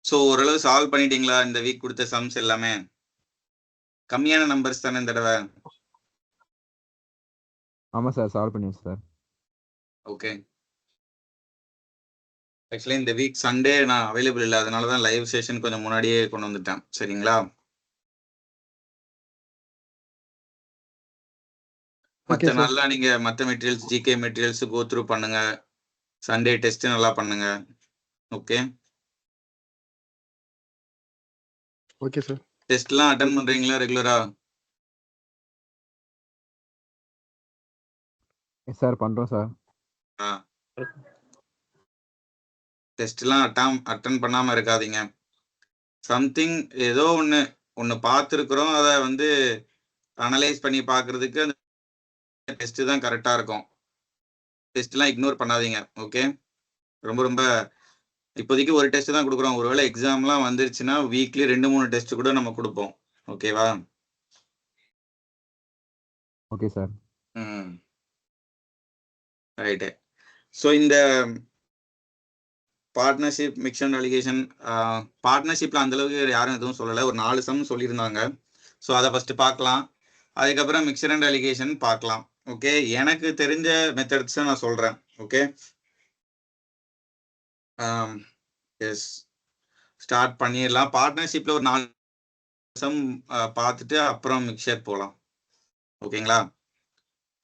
So ஓரளவு solve பண்ணிட்டீங்களா இந்த வீக் கொடுத்த சம்ஸ் எல்லாமே? கம்மியான நம்பர்ஸ் தானே இந்த தடவை? ஆமா சார், சால்வ் பண்ணியாச்சு சார். ஓகே. ஆக்சுவலி இந்த வீக் சண்டே நான் அவைலபிள் இல்லை, அதனால தான் லைவ் செஷன் கொஞ்சம் முன்னாடியே கொண்டு வந்துட்டேன். சரிங்களா? மற்ற நாள்லாம் நீங்க மற்ற materials, GK materials go through பண்ணுங்க. சண்டே டெஸ்ட் நல்லா பண்ணுங்க. ஓகே. Okay sir. டெஸ்ட்லாம் அட்டெண்ட் பண்றீங்களா ரெகுலரா? எஸ் சார், பண்றோம் சார். டெஸ்ட்லாம் அட்டன் பண்ணாம இருக்காதீங்க. சம்திங் ஏதோ ஒன்று பார்த்துருக்குறோம், அதை வந்து அனலைஸ் பண்ணி பார்க்கறதுக்கு அந்த டெஸ்ட் தான் கரெக்டாக இருக்கும். டெஸ்ட்லாம் இக்னோர் பண்ணாதீங்க. ஓகே. ரொம்ப ரொம்ப இப்போதைக்கு ஒரு டெஸ்ட் தான் கொடுக்குறோம். ஒருவேளை எக்ஸாம்லாம் வந்துருச்சுன்னா வீக்லி 2-3 டெஸ்ட் கூட நம்ம கொடுப்போம். ஓகேவா? Okay sir. ரைட்டு. ஸோ இந்த பார்ட்னர்ஷிப், மிக்சட் அலிகேஷன், பார்ட்னர்ஷிப்பில் அந்தளவுக்கு யாரும் எதுவும் சொல்லலை. ஒரு 4 சம் சொல்லியிருந்தாங்க. ஸோ அதை ஃபஸ்ட்டு பார்க்கலாம். அதுக்கப்புறம் மிக்சர் அண்ட் அலிகேஷன் பார்க்கலாம். ஓகே. எனக்கு தெரிஞ்ச மெத்தட்ஸை நான் சொல்கிறேன். ஓகே. எஸ், ஸ்டார்ட் பண்ணிடலாம். பார்ட்னர்ஷிப்பில் ஒரு 4 சம் பார்த்துட்டு அப்புறம் மிக்சர் போகலாம். ஓகேங்களா?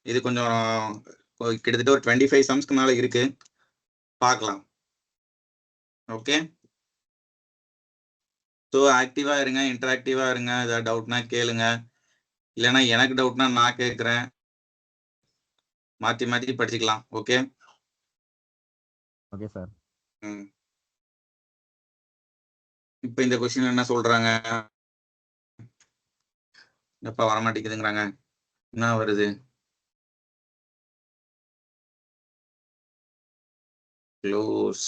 இது கொஞ்சம் கிட்டத்தட்ட ஒரு 25 சம்ஸ்க்கு மேலே இருக்கு, பார்க்கலாம். ஓகே. ஸோ ஆக்டிவாக இருங்க, இன்டராக்டிவாக இருங்க. ஏதாவது டவுட்னா கேளுங்க, இல்லைன்னா எனக்கு டவுட்னா நான் கேட்குறேன். மாற்றி மாற்றி படிச்சுக்கலாம். ஓகே. Okay sir. இப்போ இந்த கொஸ்டின் என்ன சொல்றாங்க? எப்ப வரமாட்டேங்குதுங்கிறாங்க. என்ன வருது? Close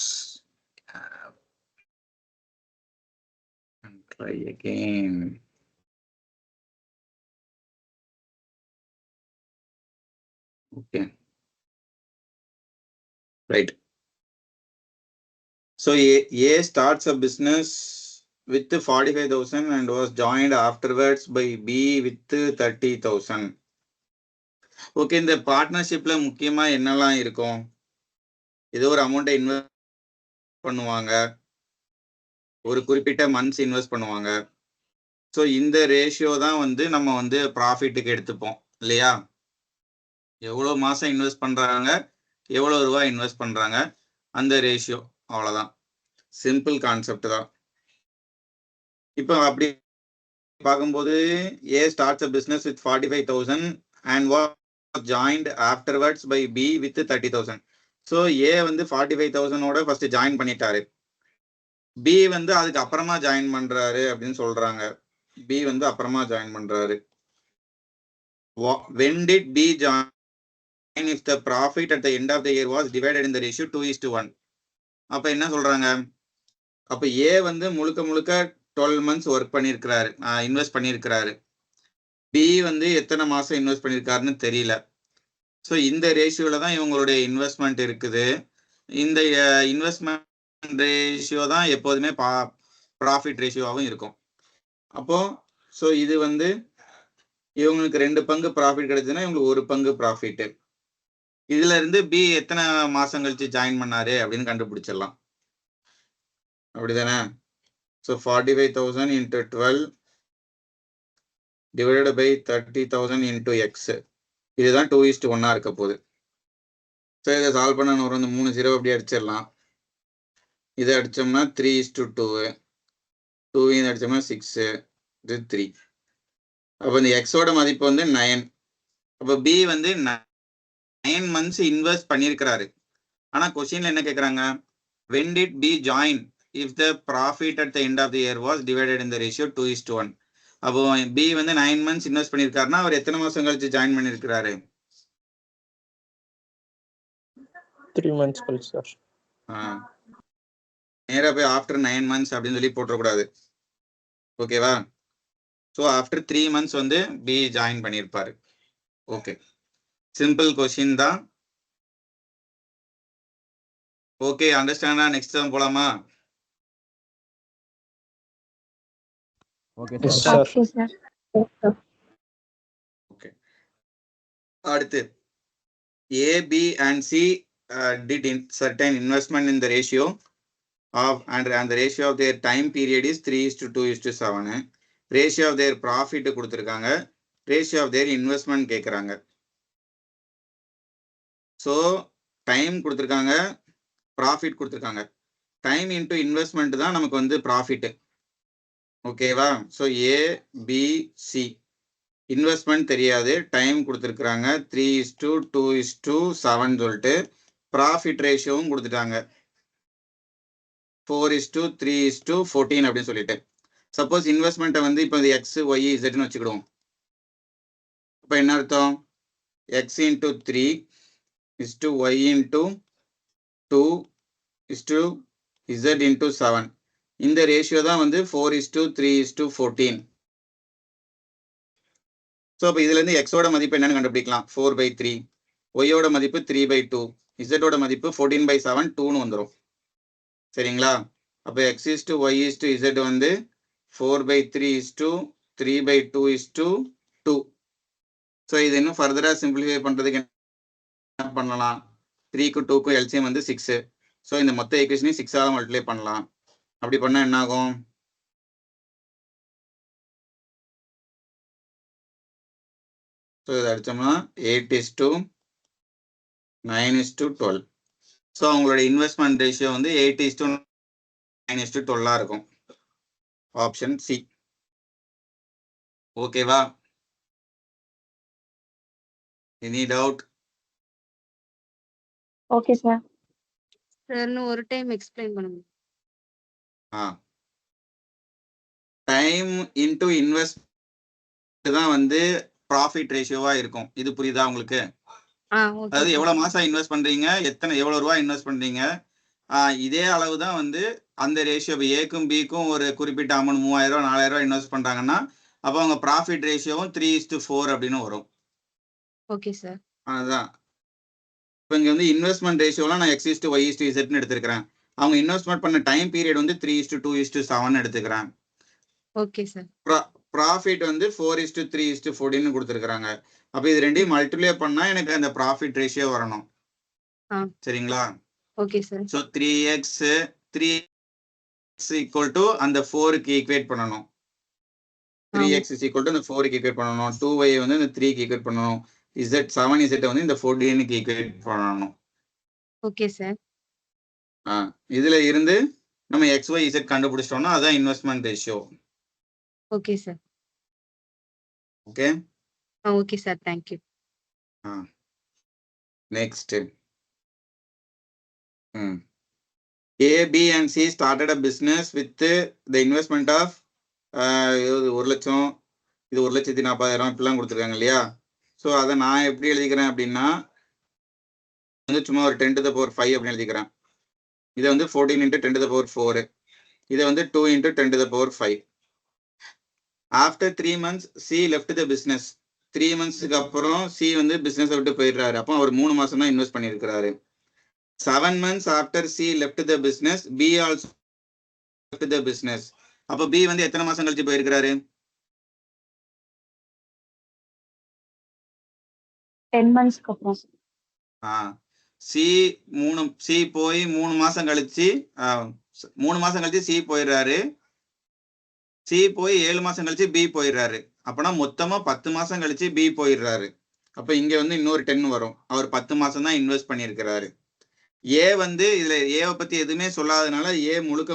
and try again. Okay. Right. So A starts a business with 45,000 and was joined afterwards by B with 30,000. Okay. இந்த பார்ட்னர்ஷிப்ல முக்கியமா என்னெல்லாம் இருக்கும்? ஏதோ ஒரு அமௌண்ட்டை இன்வெஸ்ட் பண்ணுவாங்க, ஒரு குறிப்பிட்ட மந்த்ஸ் இன்வெஸ்ட் பண்ணுவாங்க. ஸோ இந்த ரேஷியோ தான் வந்து நம்ம வந்து ப்ராஃபிட்டுக்கு எடுத்துப்போம் இல்லையா? எவ்வளோ மாதம் இன்வெஸ்ட் பண்ணுறாங்க, எவ்வளோ ரூபா இன்வெஸ்ட் பண்ணுறாங்க, அந்த ரேஷியோ. அவ்வளோதான், சிம்பிள் கான்செப்ட் தான். இப்போ அப்படி பார்க்கும்போது A starts a business with 45,000 and was joined afterwards by B with 30,000. So A வந்து 45,000ஓட ஃபர்ஸ்ட் ஜாயின் பண்ணிட்டாரு. பி வந்து அதுக்கு அப்புறமா ஜாயின் பண்றாரு அப்படின்னு சொல்றாங்க. பி வந்து அப்புறமா ஜாயின் பண்றாரு. When did B join if the profit at the end of the year was divided in the ratio 2:1? அப்ப என்ன சொல்றாங்க? அப்ப ஏ வந்து முழுக்க 12 months ஒர்க் பண்ணியிருக்கிறாரு, இன்வெஸ்ட் பண்ணியிருக்கிறாரு. பி வந்து எத்தனை மாசம் இன்வெஸ்ட் பண்ணியிருக்காருன்னு தெரியல. ஸோ இந்த ரேஷியோல தான் இவங்களுடைய இன்வெஸ்ட்மெண்ட் இருக்குது. இந்த இன்வெஸ்ட்மெண்ட் ரேஷியோ தான் எப்போதுமே ப்ராஃபிட் ரேஷியோவாகவும் இருக்கும். அப்போ ஸோ இது வந்து இவங்களுக்கு 2 பங்கு ப்ராஃபிட் கிடைச்சதுன்னா இவங்களுக்கு 1 பங்கு ப்ராஃபிட். இதுல இருந்து பி எத்தனை மாசம் கழிச்சு ஜாயின் பண்ணாரு அப்படின்னு கண்டுபிடிச்சிடலாம். அப்படிதானே? So 45,000 into 12 divided by 30,000 into x. இதுதான் 2:1 இருக்க போகுது. ஸோ இதை சால்வ் பண்ண ஒரு 3 0 அப்படி அடிச்சிடலாம். இதை அடிச்சோம்னா 3:2, 2 அடிச்சோம்னா 6, இது 3. அப்போ இந்த எக்ஸோட மதிப்பு வந்து 9. அப்போ பி வந்து 9 months இன்வெஸ்ட் பண்ணியிருக்கிறாரு. ஆனா கொஸ்டின்ல என்ன கேட்குறாங்க? when did B join if the profit at the end of the year was divided in the ratio 2:1? அப்போ பி வந்து 9 months இன்வெஸ்ட் பண்ணியிருக்காருன்னா அவர் எத்தனை மாசம் கழிச்சு ஜாயின் பண்ணியிருக்கிறாரு? 3 months கழிச்சு சார். நேரா போய் ஆஃப்டர் 9 months அப்படின்னு சொல்லி போட்டக்கூடாது. ஓகேவா? ஸோ ஆஃப்டர் 3 months வந்து பி ஜாயின் பண்ணியிருப்பாரு. ஓகே, சிம்பிள் கொஸ்டின் தான். ஓகே, அண்டர்ஸ்டாண்டா? நெக்ஸ்ட் தான் போலாமா? Okay Yes, sir sir. Okay, sir. Okay, அடுத்து A, B and C did certain investment in the ratio of and the ratio of their time period is 3:2:7. Ratio of their profit கொடுத்திருக்காங்க, ratio of their investment கேக்குறாங்க. So time கொடுத்திருக்காங்க, profit கொடுத்திருக்காங்க. time into investment தான் நமக்கு வந்து profit. ஓகேவா? So A, B, C investment தெரியாது, time கொடுத்துருக்குறாங்க 3:2:7 சொல்லிட்டு, ப்ராஃபிட் ரேஷியோவும் கொடுத்துட்டாங்க 4:3:14 அப்படின்னு சொல்லிட்டு. சப்போஸ் இன்வெஸ்ட்மெண்ட்டை வந்து இப்போ எக்ஸ் ஒய் இசட்னு வச்சுக்கிடுவோம். இப்போ என்ன அர்த்தம்? X into 3 is to y into 2 is to z into 7. இந்த ரேஷியோ தான் வந்து 4:3:14. ஸோ இப்போ இதுல இருந்து எக்ஸோட மதிப்பு என்னன்னு கண்டுபிடிக்கலாம், 4/3. ஒய்யோட மதிப்பு 3/2. இசட்டோட மதிப்பு 14/7 2ன்னு வந்துடும். சரிங்களா? அப்போ x is to y is to z வந்து 4/3 3/2 ஸோ இது இன்னும் ஃபர்தரா சிம்பிளிஃபை பண்றதுக்கு என்ன பண்ணலாம், 3க்கும் 2க்கும் எல்சிஎம் வந்து 6. ஸோ இந்த மொத்த ஈக்குவேஷனையும் 6ஆல மல்டிப்ளை பண்ணலாம். அப்படி பண்ணா என்ன ஆகும்? ஸோ இதை அடிச்சோம்னா 8:9:12. ஸோ அவங்களோட இன்வெஸ்ட்மெண்ட் ரேஷியோ வந்து 8:9:12 இருக்கும். Option C. ஓகேவா? Any doubt? Okay, sir. Sir ஒரு டைம் எக்ஸ்பிளைன் பண்ணுங்க. டைம் இன்டு இன்வெஸ்ட் தான் வந்து ப்ராஃபிட் ரேஷியோவா இருக்கும். இது புரியுதா உங்களுக்கு? ஓகே. அதாவது எவ்வளவு மாசம் இன்வெஸ்ட் பண்றீங்க, எவ்வளவு ரூபாய் இன்வெஸ்ட் பண்றீங்க, இதே அளவு தான் வந்து அந்த ரேஷியோ. ஏக்கும் பிக்கும் ஒரு குறிப்பிட்ட அமௌண்ட் 3000 4000 இன்வெஸ்ட் பண்றாங்கன்னா அப்போ அவங்க ப்ராஃபிட் ரேஷியோவும் 3:4 அப்படின்னு வரும். Okay sir. அதுதான் இப்போ இங்க வந்து இன்வெஸ்ட்மெண்ட் ரேஷியோலாம் நான் X:Y:Z எடுத்திருக்கிறேன். அவங்க இன்வெஸ்ட்மெண்ட் பண்ண டைம் பீரியட் வந்து 3:2:7 எடுத்துக்கிறேன். Okay sir. ப்ராஃபிட் வந்து 4:3:14 கொடுத்துருக்காங்க. அப்ப இது ரெண்டையும் மல்டிப்ளை பண்ணா எனக்கு அந்த ப்ராஃபிட் ரேஷியோ வரணும். சரிங்களா? Okay sir. So 3x equal to அந்த 4க்கு ஈக்குவேட் பண்ணணும். 3x is equal to அந்த 4க்கு ஈக்குவேட் பண்ணணும். 2y வந்து இந்த 3க்கு ஈக்குவேட் பண்ணணும். z வந்து இந்த 14க்கு ஈக்குவேட் பண்ணணும். Okay sir. இதுல இருந்து நம்ம xy/z கண்டுபிடிச்சிட்டோம்னா அதான் investment ratio. Okay sir. Okay? Okay sir, thank you. Next. A, B and C started a business with the investment of 1 லட்சம், இது 1,40,000 இப்படிலாம் கொடுத்துருக்காங்க இல்லையா? ஸோ அதை நான் எப்படி எழுதிக்கிறேன் அப்படின்னா வந்து சும்மா ஒரு 10⁵ அப்படின்னு எழுதிக்கிறேன். இதை வந்து 14 × 10⁴. இதை வந்து 2 × 10⁵. After 3 months, C left the business. 3 monthsக்கு அப்புறம் C வந்து பிசினஸ் விட்டு போயிடுறாரு. அப்போ அவர் 3 மாசம் தான் இன்வெஸ்ட் பண்ணியிருக்கிறாரு. 7 months after C left the business, B also left the business. அப்போ B வந்து எத்தனை மாசம் கழிச்சு போயிருக்கிறாரு? 10 months அப்புறம். C போய் 3 மாசம் கழிச்சு 3 மாசம் கழிச்சு C போயிடுறாரு. C போய் 7 மாசம் கழிச்சு B போயிடுறாரு. அப்பனா மொத்தமா 10 மாசம் கழிச்சு B போயிடுறாரு. அப்ப இங்க வந்து இன்னொரு 10 வரும். அவர் 10 மாசம் தான் இன்வெஸ்ட் பண்ணியிருக்கிறாரு. A வந்து இதுல ஏவை பத்தி எதுவுமே சொல்லாதனால A முழுக்க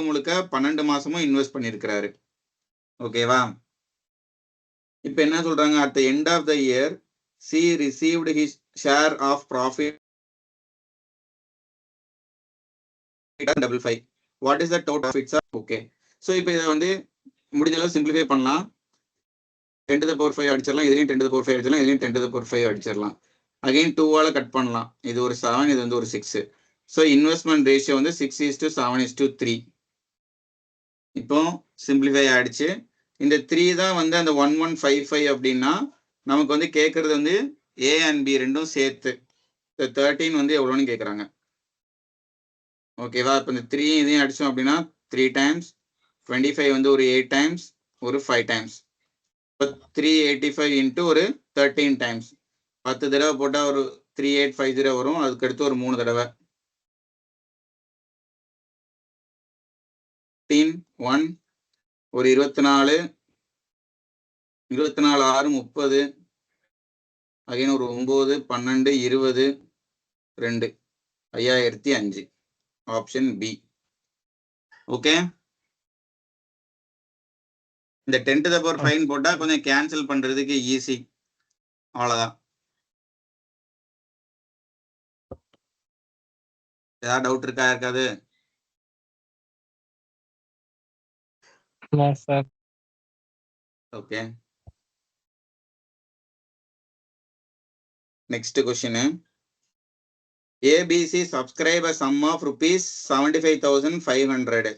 12 மாசமும் இன்வெஸ்ட் பண்ணியிருக்கிறாரு. ஓகேவா? இப்ப என்ன சொல்றாங்க, at the end of the year C received his share of profit 555. What is the total profits? Okay. So இப்போ இதை வந்து முடிஞ்ச அளவு சிம்பிளிஃபை பண்ணலாம். 10⁵ அடிச்சிடலாம், இதுலையும் 10⁵ அடிச்சிடலாம், இதுலையும் 10⁵ அடிச்சிடலாம். அகைன் 2ஆல கட் பண்ணலாம். இது ஒரு 7, இது வந்து ஒரு 6. ஸோ இன்வெஸ்ட்மெண்ட் ரேஷியோ வந்து 6:7:3. இப்போ சிம்பிளிஃபை ஆயிடுச்சு. இந்த 3 தான் வந்து அந்த 1155 அப்படின்னா நமக்கு வந்து கேட்கறது வந்து A and B ரெண்டும் சேர்த்து 13 வந்து எவ்வளோன்னு கேட்குறாங்க. ஓகேவா? இப்போ இந்த 3 இதையும் அடிச்சோம் அப்படின்னா 3 times 25 வந்து ஒரு 8 times ஒரு 5 டைம்ஸ். இப்போ 385 இன்ட்டு ஒரு 13 டைம்ஸ். 10 தடவை போட்டால் ஒரு 3850 வரும். அதுக்கடுத்து ஒரு 3 தடவை 1 ஒரு 24 24 6 30 அகைன் ஒரு 9 12 20 2 5005 ஆப்ஷன் பி. ஓகே, இந்த 10 to the power 5 போட்டா கொஞ்சம் கேன்சல் பண்றதுக்கு ஈஸி, அவ்வளவுதான். ஏதாவது டவுட் இருக்கா இருக்காது? No, sir. Okay, next question. ABC subscribe a sum of rupees 75,500.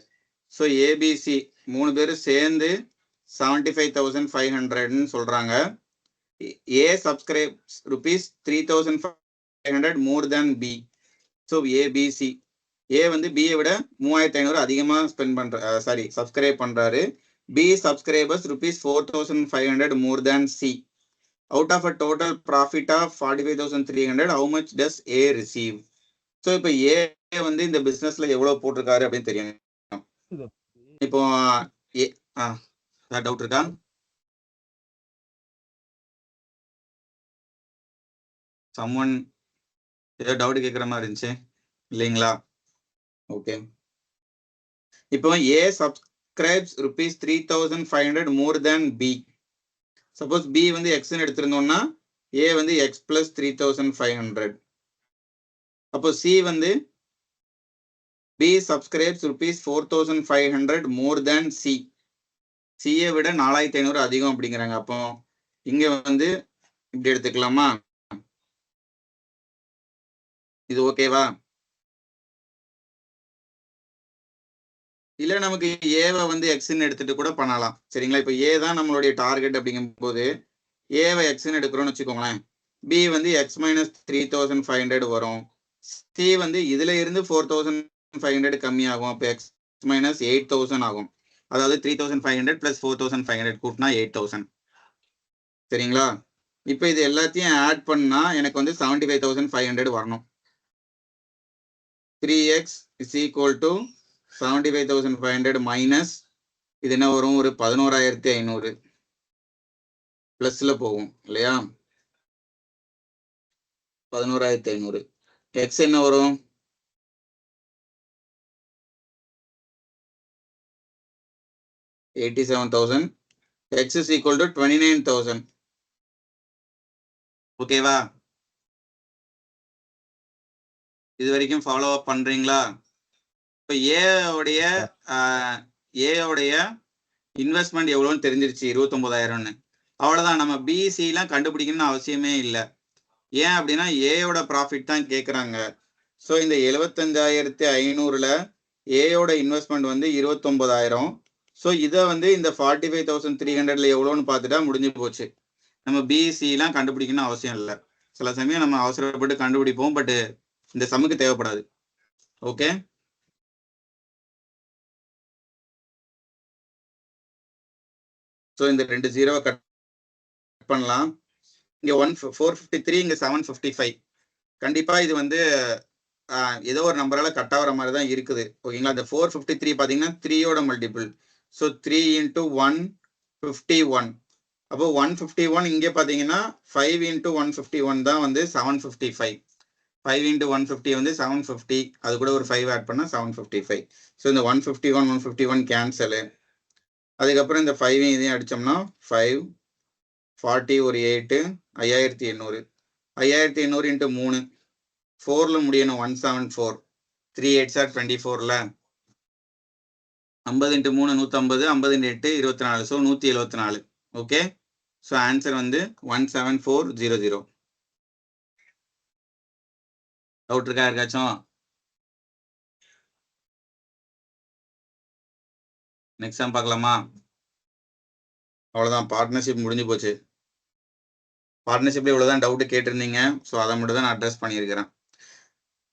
So ABC 3 பேரும் சேர்ந்து 75,500 சொல்றாங்க. A subscribes rupees 3,500 more than B. So ABC A வந்து பியை விட 3,500 அதிகமா ஸ்பெண்ட் பண்ற சப்ஸ்கிரைப் பண்றாரு. B subscribers rupees 4,500 more than C. Out of a total profit of 45,300, how much does A receive? So இப்போ ஏ வந்து இந்த பிசினஸ்ல எவ்வளவு போட்டிருக்காரு அப்படின்னு தெரியும். இப்போ டவுட் இருக்கா? சம்ஒன் ஏதோ டவுட் கேட்குற மாதிரி இருந்துச்சு இல்லைங்களா? ஓகே, இப்போ A subscribes rupees 3,500 more than B. Suppose B வந்து எக்ஸ்ன்னு எடுத்திருந்தோம்னா ஏ வந்து எக்ஸ் பிளஸ் 3,500. அப்போ சி வந்து B subscribes rupees 4,500 more than C. சியை விட 4,500 அதிகம் அப்படிங்கிறாங்க. அப்போ இங்க வந்து இப்படி எடுத்துக்கலாமா? இது ஓகேவா? இல்ல நமக்கு ஏவை வந்து எக்ஸ்ன்னு எடுத்துட்டு கூட பண்ணலாம். சரிங்களா? இப்போ ஏ தான் நம்மளுடைய டார்கெட் அப்படிங்கும் போது ஏவை எக்ஸ்ன்னு எடுக்கிறோம்னு வச்சுக்கோங்களேன். பி வந்து எக்ஸ் மைனஸ் 3,500 வரும். சி வந்து இதுல இருந்து 4,500 கம்மியாகும். அப்போ எக்ஸ் மைனஸ் 8,000 ஆகும். அதாவது 3,500 பிளஸ் 4,500 கூட்டினா 8,000. சரிங்களா? இப்போ இது எல்லாத்தையும் ஆட் பண்ணா எனக்கு வந்து 75,500 வரணும். 3x is equal to 75,500 minus இது என்ன வரும்? ஒரு 11,500 பிளஸ்ல போகும் இல்லையா? 11,500. எக்ஸ் என்ன வரும்? 87,000. x is equal to 29,000. ஓகேவா? இது வரைக்கும் ஃபாலோ அப் பண்றீங்களா? இப்போ ஏவுடைய இன்வெஸ்ட்மெண்ட் எவ்வளோன்னு தெரிஞ்சிருச்சு, 29,000. அவ்வளோதான். நம்ம பிசி எல்லாம் கண்டுபிடிக்கணும்னு அவசியமே இல்லை. ஏன் அப்படின்னா ஏயோட ப்ராஃபிட் தான் கேட்குறாங்க. ஸோ இந்த 75,500ல ஏயோட இன்வெஸ்ட்மெண்ட் வந்து 29,000. ஸோ இதை வந்து இந்த 45,300ல எவ்வளோன்னு பார்த்துட்டா முடிஞ்சு போச்சு. நம்ம பிசிலாம் கண்டுபிடிக்கணும்னு அவசியம் இல்லை. சில சமயம் நம்ம அவசரப்பட்டு கண்டுபிடிப்போம், பட் இந்த சம்முக்கு தேவைப்படாது. ஓகே, ஸோ இந்த 2 0 கட் பண்ணலாம். இங்க 453, இங்க 755. கண்டிப்பா இது வந்து ஏதோ ஒரு நம்பரால கட் ஆகிற மாதிரி தான் இருக்குது. ஓகேங்களா? இந்த 453 பார்த்தீங்கன்னா 3யோட மல்டிபிள். ஸோ 3 × 151. அப்போ 151 இங்கே பார்த்தீங்கன்னா 5 × 151 தான் வந்து 755. 5 × 150 வந்து 750. அது கூட ஒரு 5 ஆட் பண்ணால் 755. ஸோ இந்த 151 கேன்சலு. அதுக்கப்புறம் இந்த 5 இதையும் அடித்தோம்னா 5 40 ஒரு 8 5,800. 5,800 × 3 4ல முடியணும். 174. 3 8s are 24ல 50 × 3 150. 50 × 8 24. So 174. Okay, so answer வந்து 17400. டவுட் இருக்கா இருக்காச்சும்? நெக்ஸ்ட் டைம் பார்க்கலாமா? அவ்வளோதான், பார்ட்னர்ஷிப் முடிஞ்சு போச்சு. பார்ட்னர்ஷிப்ல இவ்வளோதான் டவுட் கேட்டிருந்தீங்க. ஸோ அதை மட்டும் தான் நான் அட்ரஸ் பண்ணியிருக்கிறேன்.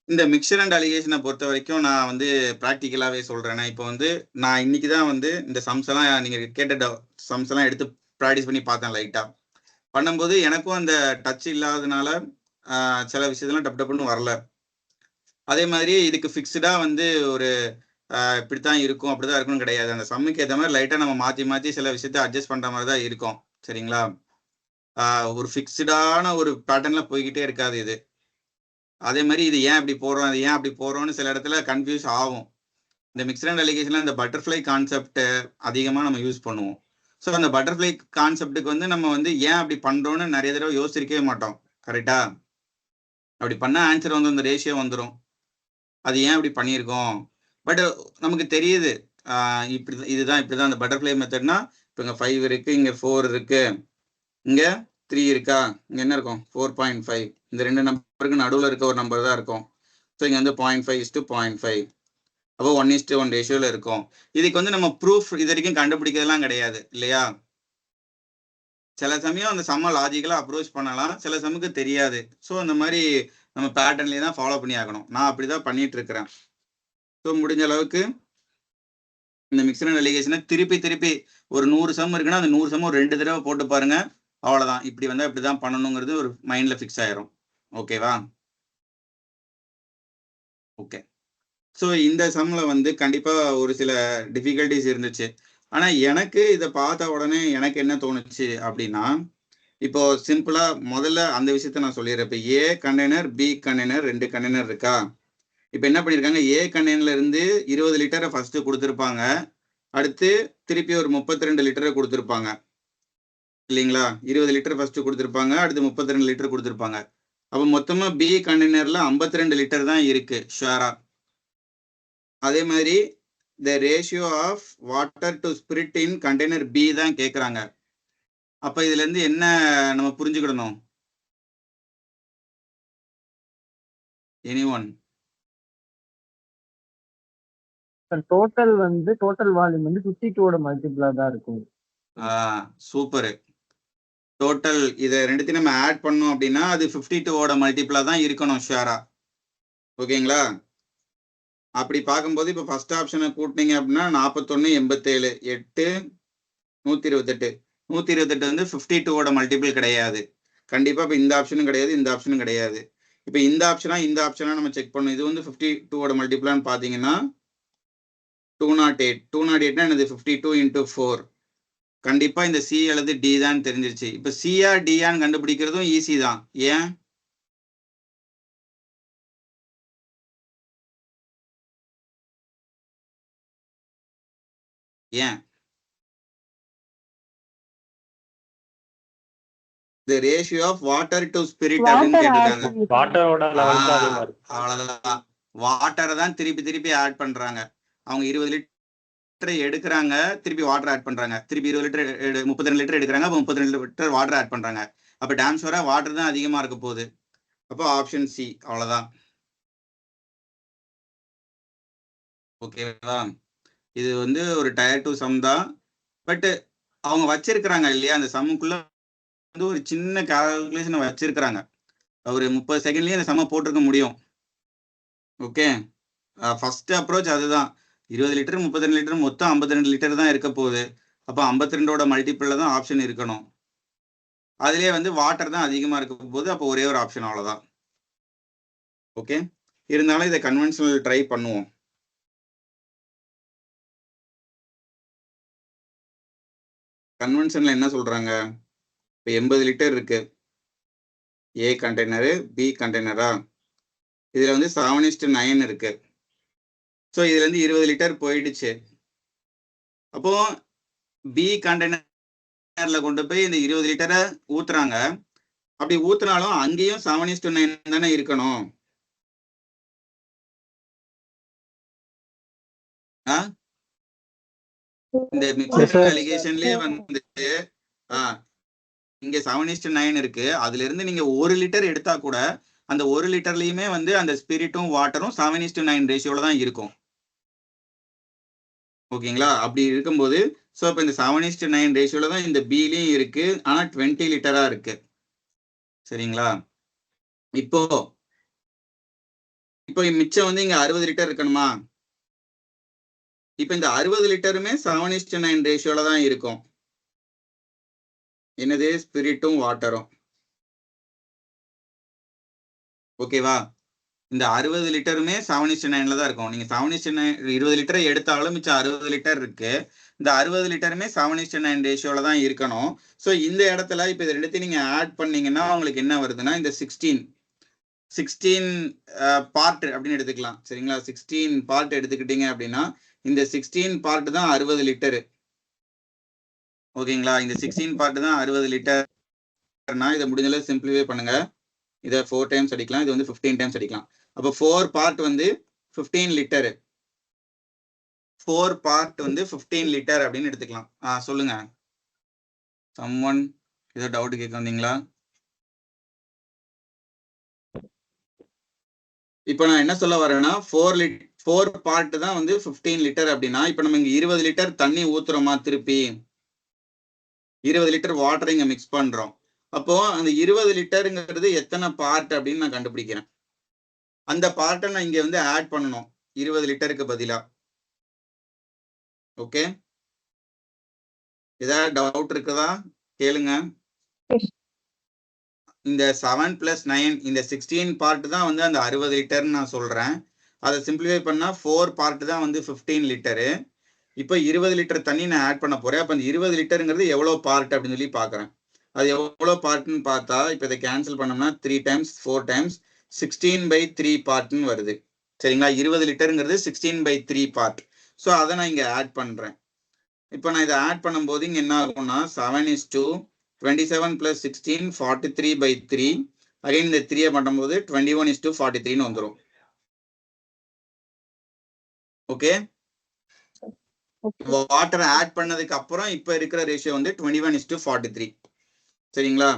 இந்த மிக்சர் அண்ட் அலிகேஷனை பொறுத்த வரைக்கும் நான் வந்து ப்ராக்டிக்கலாகவே சொல்கிறேன்னா, இப்போ வந்து நான் இன்னைக்கு தான் வந்து இந்த சம்ஸ் எல்லாம் நீங்கள் கேட்ட சம்ஸ் எல்லாம் எடுத்து ப்ராக்டிஸ் பண்ணி பார்த்தேன் லைட்டாக. பண்ணும்போது எனக்கும் அந்த டச் இல்லாததுனால சில விஷயத்தெல்லாம் டப் டப்புன்னு வரல. அதே மாதிரி இதுக்கு ஃபிக்ஸ்டாக வந்து ஒரு இப்படித்தான் இருக்கும் அப்படிதான் இருக்கும்னு கிடையாது. அந்த சம்முக்கு ஏற்ற மாதிரி லைட்டாக நம்ம மாற்றி சில விஷயத்த அட்ஜஸ்ட் பண்ணுற மாதிரி தான் இருக்கும். சரிங்களா? ஒரு ஃபிக்ஸ்டான ஒரு பேட்டர்ன்ல போய்கிட்டே இருக்காது இது. அதே மாதிரி இது ஏன் இப்படி போடுறோம், அது ஏன் அப்படி போடுறோம்னு சில இடத்துல கன்ஃபியூஸ் ஆகும். இந்த மிக்சர் அண்ட் அலிகேஷன்ல இந்த பட்டர்ஃப்ளை கான்செப்ட் அதிகமாக நம்ம யூஸ் பண்ணுவோம். ஸோ அந்த பட்டர்ஃப்ளை கான்செப்டுக்கு வந்து நம்ம வந்து ஏன் அப்படி பண்றோம்னு நிறைய தடவை யோசிச்சிருக்கவே மாட்டோம். கரெக்டா? அப்படி பண்ண ஆன்சர் வந்து அந்த ரேஷியோ வந்துடும். அது ஏன் இப்படி பண்ணியிருக்கோம், பட் நமக்கு தெரியுது இப்படி இதுதான் இப்படிதான் அந்த பட்டர்ஃப்ளை மெத்தட்னா. இப்போ இங்கே 5 இருக்கு, இங்கே 4 இருக்கு, இங்க 3 இருக்கா, இங்க என்ன இருக்கும் 4.5. இந்த ரெண்டு நம்பருக்கு நடுவில் இருக்க ஒரு நம்பர் தான் இருக்கும். ஸோ இங்க வந்து 0.5:0.5, அப்போ 1:1 ரேஷியோல இருக்கும். இதுக்கு வந்து நம்ம ப்ரூஃப் இது வரைக்கும் கண்டுபிடிக்கிறதுலாம் கிடையாது இல்லையா? சில சமயம் அந்த சம்ம லாஜிக்கலா அப்ரோச் பண்ணலாம், சில சமயத்துக்கு தெரியாது. ஸோ அந்த மாதிரி நம்ம பேட்டர்ன்லேயே தான் ஃபாலோ பண்ணி ஆகணும். நான் அப்படிதான் பண்ணிட்டு இருக்கிறேன். ஸோ முடிஞ்ச அளவுக்கு இந்த மிக்சர் அண்ட் அலிகேஷனை திருப்பி ஒரு 100 சம் இருக்குன்னா அந்த 100 சம் 2 தடவை போட்டு பாருங்க. அவ்வளவுதான். இப்படி வந்தா இப்படிதான் பண்ணணுங்கிறது ஒரு மைண்ட்ல ஃபிக்ஸ் ஆயிரும். ஓகேவா? ஓகே. ஸோ இந்த சம்ல வந்து கண்டிப்பா ஒரு சில டிஃபிகல்டிஸ் இருந்துச்சு. ஆனா எனக்கு இதை பார்த்த உடனே எனக்கு என்ன தோணுச்சு அப்படின்னா, இப்போ சிம்பிளா முதல்ல அந்த விஷயத்த நான் சொல்லிடுறேன். இப்போ ஏ கண்டெய்னர், பி கண்டெய்னர், 2 கண்டெய்னர் இருக்கா. இப்போ என்ன பண்ணியிருக்காங்க, ஏ கண்டெய்னர்ல இருந்து 20 லிட்டரை ஃபர்ஸ்ட் கொடுத்துருப்பாங்க, அடுத்து திருப்பி ஒரு 32 லிட்டரை கொடுத்துருப்பாங்க இல்லைங்களா? 20 லிட்டர் ஃபர்ஸ்ட் கொடுத்துருப்பாங்க, அடுத்து 32 லிட்டர் கொடுத்துருப்பாங்க. அப்போ மொத்தமா பி கண்டெய்னர்ல 52 லிட்டர் தான் இருக்கு ஷுவரா. அதே மாதிரி the ratio of water to spirit in container B தான் கேட்குறாங்க. அப்ப இதுல இருந்து என்ன நம்ம புரிஞ்சுக்கிடணும்? எனிஒன்? டோட்டல் வால்யூம் வந்து 52 மல்டிபிளா தான் இருக்கும். சூப்பர். டோட்டல் இதை ரெண்டுத்தையும் நம்ம ஆட் பண்ணோம் அப்படின்னா அது 52 மல்டிபிளா தான் இருக்கணும் ஷுவரா. ஓகேங்களா? அப்படி பார்க்கும்போது இப்போ ஃபர்ஸ்ட் ஆப்ஷனை கூட்டினீங்க அப்படின்னா 41, 87, 8, 128. 128 வந்து 52 மல்டிபிள் கிடையாது கண்டிப்பா. இப்போ இந்த ஆப்ஷனும் கிடையாது, இந்த ஆப்ஷனும் கிடையாது. இப்போ இந்த ஆப்ஷனா நம்ம செக் பண்ணணும். இது வந்து 52 மல்டிபிளான்னு பார்த்தீங்கன்னா 208. 208னா என்னது 52 × 4. கண்டிப்பா இந்த சி அல்லது டி தான் தெரிஞ்சிருச்சு. இப்போ சியா டியான்னு கண்டுபிடிக்கிறதும் ஈஸி தான். ஏன்? ஏன்? the ratio of water to spirit அப்படின்னு கேட்டிருக்காங்க. வாட்டரோட லெவல் தான் அதிகமா இருக்கு. அவ்வளவுதான். வாட்டரை தான் திருப்பி ஆட் பண்றாங்க. அவங்க 20 லிட்டர் எடுக்கிறாங்க, திருப்பி வாட்டர் ஆட் பண்றாங்க, திருப்பி 20 லிட்டர் 32 லிட்டர் எடுக்கிறாங்க, அப்போ 32 லிட்டர் வாட்டர் ஆட் பண்றாங்க. அப்ப டேம் ஷூரா வாட்டர் தான் அதிகமா இருக்க போகுது. அப்போ ஆப்ஷன் சி. அவ்வளவுதான். ஓகேவா? இது வந்து ஒரு டயர் 2 சம் தான். பட் அவங்க வச்சிருக்கிறாங்க இல்லையா, அந்த சம்முக்குள்ள வந்து ஒரு சின்ன கால்குலேஷன் வச்சிருக்கிறாங்க. ஒரு 30 செகண்ட்லயே அந்த சம்ம போட்டிருக்க முடியும். ஓகே. ஃபர்ஸ்ட் அப்ரோச் அதுதான். 20 லிட்டர் 32 லிட்டர் மொத்தம் 52 லிட்டர் தான் இருக்க போகுது. அப்போ 52 மல்டிபிள்ல தான் ஆப்ஷன் இருக்கணும். அதுலயே வந்து வாட்டர் தான் அதிகமா இருக்க போகுது. அப்போ ஒரே ஒரு ஆப்ஷன், அவ்வளவுதான். ஓகே. இருந்தாலும் இதை கன்வென்ஷனல் ட்ரை பண்ணுவோம். கன்வென்ஷன்ல என்ன சொல்றாங்க, இப்போ 80 லிட்டர் இருக்கு, ஏ கண்டெய்னரு, பி கண்டெய்னரா. இதுல வந்து 7:9 இருக்கு. ஸோ இதுல இருந்து 20 லிட்டர் போயிடுச்சு. அப்போ பி கண்டெய்னர்ல கொண்டு போய் இந்த 20 லிட்டரை ஊத்துறாங்க. அப்படி ஊத்துனாலும் அங்கேயும் 7:9 தானே இருக்கணும். இந்த மிக்சர் அலிகேஷன்லயே வந்து இங்க 7:9 இருக்கு. அதுல இருந்து நீங்க 1 லிட்டர் எடுத்தா கூட அந்த 1 லிட்டர்லயுமே வந்து அந்த ஸ்பிரிட்டும் வாட்டரும் 7:9 ரேஷியோல தான் இருக்கும். ஓகேங்களா? அப்படி இருக்கும்போது ஸோ இப்போ இந்த 7:9 ரேஷியோல தான் இந்த பிலையும் இருக்கு. ஆனா 20 லிட்டரா இருக்கு. சரிங்களா? இப்போ இப்போ மிச்சம் வந்து இங்க 60 லிட்டர் இருக்கணுமா? இப்ப இந்த 60 லிட்டருமே 7:9 ரேஷியோல தான் இருக்கும். என்னது? ஸ்பிரிட்டும் வாட்டரும். ஓகேவா? இந்த 60 லிட்டருமே 7:9ல தான் இருக்கும். நீங்க 7:9 20 லிட்டரை எடுத்தாலும் மிச்சம் 60 லிட்டர் இருக்கு. இந்த 60 லிட்டருமே 7:9 ரேஷியோல தான் இருக்கணும். ஸோ இந்த இடத்துல இப்ப இது ரெண்டுத்தையும் நீங்க ஆட் பண்ணீங்கன்னா உங்களுக்கு என்ன வருதுன்னா இந்த 16 பார்ட் அப்படின்னு எடுத்துக்கலாம். சரிங்களா? 16 பார்ட் எடுத்துக்கிட்டீங்க அப்படின்னா இந்த 16 பார்ட் தான் 60 லிட்டரு. ஓகேங்களா? இந்த 16 பார்ட் தான் 60 லிட்டர்னா இதை முடிஞ்சளவு சிம்பிளிஃபை பண்ணுங்க. இதை 4 டைம்ஸ் அடிக்கலாம், இது வந்து 15 டைம்ஸ் அடிக்கலாம். அப்போ 4 பார்ட் வந்து 15 லிட்டரு. 4 பார்ட் வந்து 15 லிட்டர் அப்படின்னு எடுத்துக்கலாம். சொல்லுங்க. சம்ஒன் ஏதோ டவுட் கேட்க வந்தீங்களா? இப்போ நான் என்ன சொல்ல வரேன்னா 4 பார்ட் தான் வந்து 15 லிட்டர் அப்படின்னா இப்போ நம்ம இங்க 20 லிட்டர் தண்ணி ஊத்துறோமா, திருப்பி 20 லிட்டர் வாட்டர் இங்க மிக்ஸ் பண்றோம். அப்போ அந்த 20 லிட்டருங்கிறது எத்தனை பார்ட் அப்படின்னு நான் கண்டுபிடிக்கிறேன். அந்த பார்ட்டை நான் இங்க வந்து ஆட் பண்ணணும் 20 லிட்டருக்கு பதிலா. ஓகே, ஏதாவது டவுட் இருக்குதா? கேளுங்க. இந்த 7 + 9 இந்த 16 பார்ட் தான் வந்து அந்த 60 லிட்டர்னு நான் சொல்றேன். அதை சிம்பிளிஃபை பண்ணா 4 பார்ட் தான் வந்து 15 லிட்டரு. இப்போ 20 லிட்டர் தண்ணி நான் ஆட் பண்ண போறேன். அப்போ அந்த 20 லிட்டருங்கிறது எவ்வளோ பார்ட் அப்படின்னு சொல்லி பார்க்குறேன். அது எவ்வளோ பார்ட்னு பார்த்தா இப்போ இதை கேன்சல் பண்ணோம்னா 3 டைம்ஸ் 4 டைம்ஸ் 16/3 பார்ட்னு வருது. சரிங்களா? 20 லிட்டருங்கிறது 16/3 பார்ட். ஸோ அதை நான் இங்கே ஆட் பண்ணுறேன். இப்போ நான் இதை ஆட் பண்ணும்போது இங்கே என்ன ஆகும்னா 7:27 + 16 43/3. அகைன் இந்த 3 பண்ணும்போது 21:43ன்னு வந்துடும். ஓகே, வாட்டர் ஆட் பண்ணதுக்கு அப்புறம் இப்ப இருக்கிற ரேஷியோ வந்து 21:43. சரிங்களா?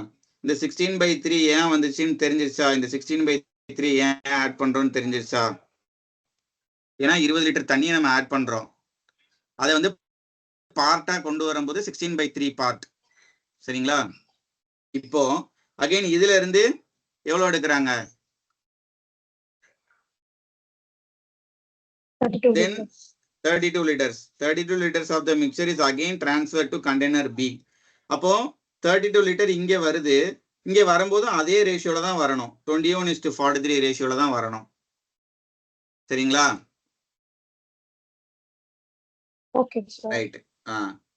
இந்த 16/3 ஏன் வந்துச்சுன்னு தெரிஞ்சிருச்சா? இந்த 16/3 ஏன் ஆட் பண்றோம்னு தெரிஞ்சிருச்சா? ஏன்னா 20 லிட்டர் தண்ணியை நம்ம ஆட் பண்றோம். அதை வந்து பார்ட்டா கொண்டு வரும்போது 16/3 பார்ட். சரிங்களா? இப்போ அகைன் இதுல இருந்து எவ்வளவு எடுக்கிறாங்க? 32 liters. 32 liters of the mixture is again transferred to container B. அப்போ 32 லிட்டர் இங்கே வருது. இங்கே வரும்போது அதே ரேஷியோல தான் வரணும். 21:43 ரேஷியோல தான் வரணும். சரிங்களா? ரைட்.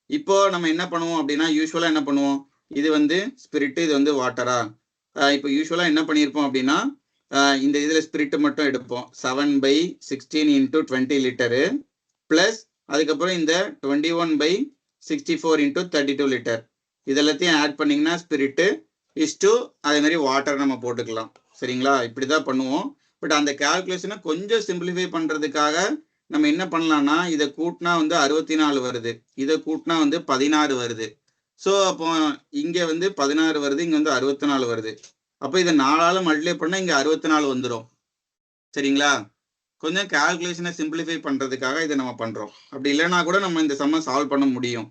இப்போ நம்ம என்ன பண்ணுவோம் அப்படின்னா யூஸ்வலா என்ன பண்ணுவோம்? இது வந்து ஸ்பிரிட், இது வந்து வாட்டரா? இப்போ யூஸ்வலா என்ன பண்ணியிருப்போம் அப்படின்னா இந்த இதுல ஸ்பிரிட் மட்டும் எடுப்போம். 7/16 × 20 லிட்டரு பிளஸ் அதுக்கப்புறம் இந்த 21/64 × 32 லிட்டர். இதெல்லாத்தையும் ஆட் பண்ணீங்கன்னா ஸ்பிரிட்டு இஸ்டு அதே மாதிரி வாட்டர் நம்ம போட்டுக்கலாம். சரிங்களா? இப்படிதான் பண்ணுவோம். பட் அந்த கால்குலேஷனை கொஞ்சம் சிம்பிளிஃபை பண்றதுக்காக நம்ம என்ன பண்ணலாம்னா இதை கூட்டினா வந்து 64 வருது, இதை கூட்டினா வந்து 16 வருது. ஸோ அப்போ இங்க வந்து 16 வருது, இங்க வந்து 64 வருது. அப்போ இதை 4ஆல மல்டிப்ளை பண்ணா இங்க 64 வந்துடும். சரிங்களா? கொஞ்சம் கால்குலேஷனை சிம்பிளிஃபை பண்றதுக்காக இதை நம்ம பண்றோம். அப்படி இல்லைன்னா கூட நம்ம இந்த சம்மை சால்வ் பண்ண முடியும்.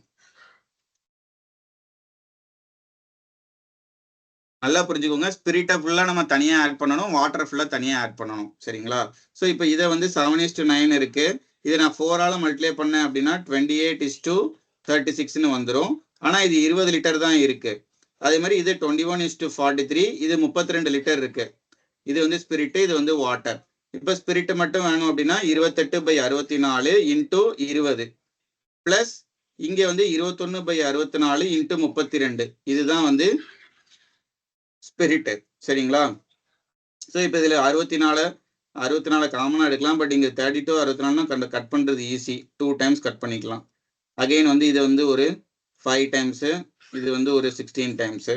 நல்லா புரிஞ்சுக்கோங்க. ஸ்பிரிட்டை ஃபுல்லா நம்ம தனியா ஆட் பண்ணணும், வாட்டர் ஃபுல்லா தனியா ஆட் பண்ணணும். சரிங்களா? ஸோ இப்போ இதை வந்து 7:9 இருக்கு. இதை நான் 4ஆல மல்டிப்ளை பண்ணேன் அப்படின்னா 28:36ன்னு வந்துடும். ஆனா இது 20 லிட்டர் தான் இருக்கு. அதே மாதிரி இது 21:43, இது 32 லிட்டர் இருக்கு. இது வந்து ஸ்பிரிட், இது வந்து வாட்டர். இப்போ ஸ்பிரிட் மட்டும் வேணும் அப்படின்னா 28/64 × 20 பிளஸ் இங்க வந்து 21/64 × 32. இதுதான் வந்து ஸ்பிரிட். சரிங்களா? ஸோ இப்போ இதுல 64 காமனா எடுக்கலாம். பட் இங்க 32 64 கட் பண்றது ஈஸி. 2 டைம்ஸ் கட் பண்ணிக்கலாம். அகைன் வந்து இது வந்து ஒரு 5 டைம்ஸ், இது வந்து ஒரு 16 டைம்ஸ்.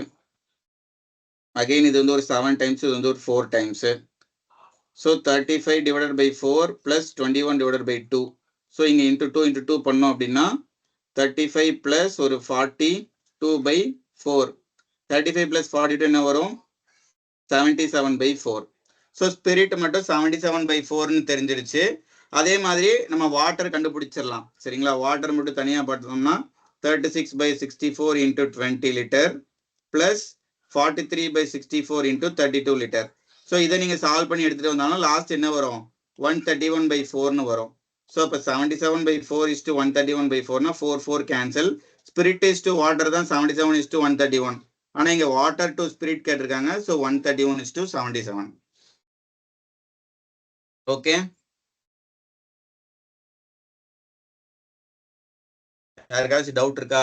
அகைன் இது வந்து ஒரு 7 டைம்ஸ், இது வந்து ஒரு 4 டைம்ஸ். ஸோ 35/4 + 21/2. ஸோ இங்க இன்ட்டு 2 × 2 பண்ணோம் அப்படின்னா 35 + ஒரு 42/4. 35 + 42 என்ன வரும்? 77/4. ஸோ ஸ்பிரிட் மட்டும் 77/4ன்னு தெரிஞ்சிருச்சு. அதே மாதிரி நம்ம வாட்டர் கண்டுபிடிச்சிடலாம். சரிங்களா? வாட்டர் மட்டும் தனியா பார்த்தோம்னா 36/64 × 20 லிட்டர் பிளஸ் 43/64 × 32 லிட்டர். ஸோ இதை நீங்கள் சால்வ் பண்ணி எடுத்துகிட்டு வந்தாலும் லாஸ்ட் என்ன வரும் 131/4ன்னு வரும். ஸோ இப்போ 77/4 = 131/4னா 4 4 கேன்சல். ஸ்பிரிட் டு வாட்டர் தான் 77 = 131. ஆனால் இங்கே வாட்டர் டு ஸ்பிரிட் கேட்டிருக்காங்க. ஸோ 131 = 77. ஓகே, யாருக்காச்சும் டவுட் இருக்கா?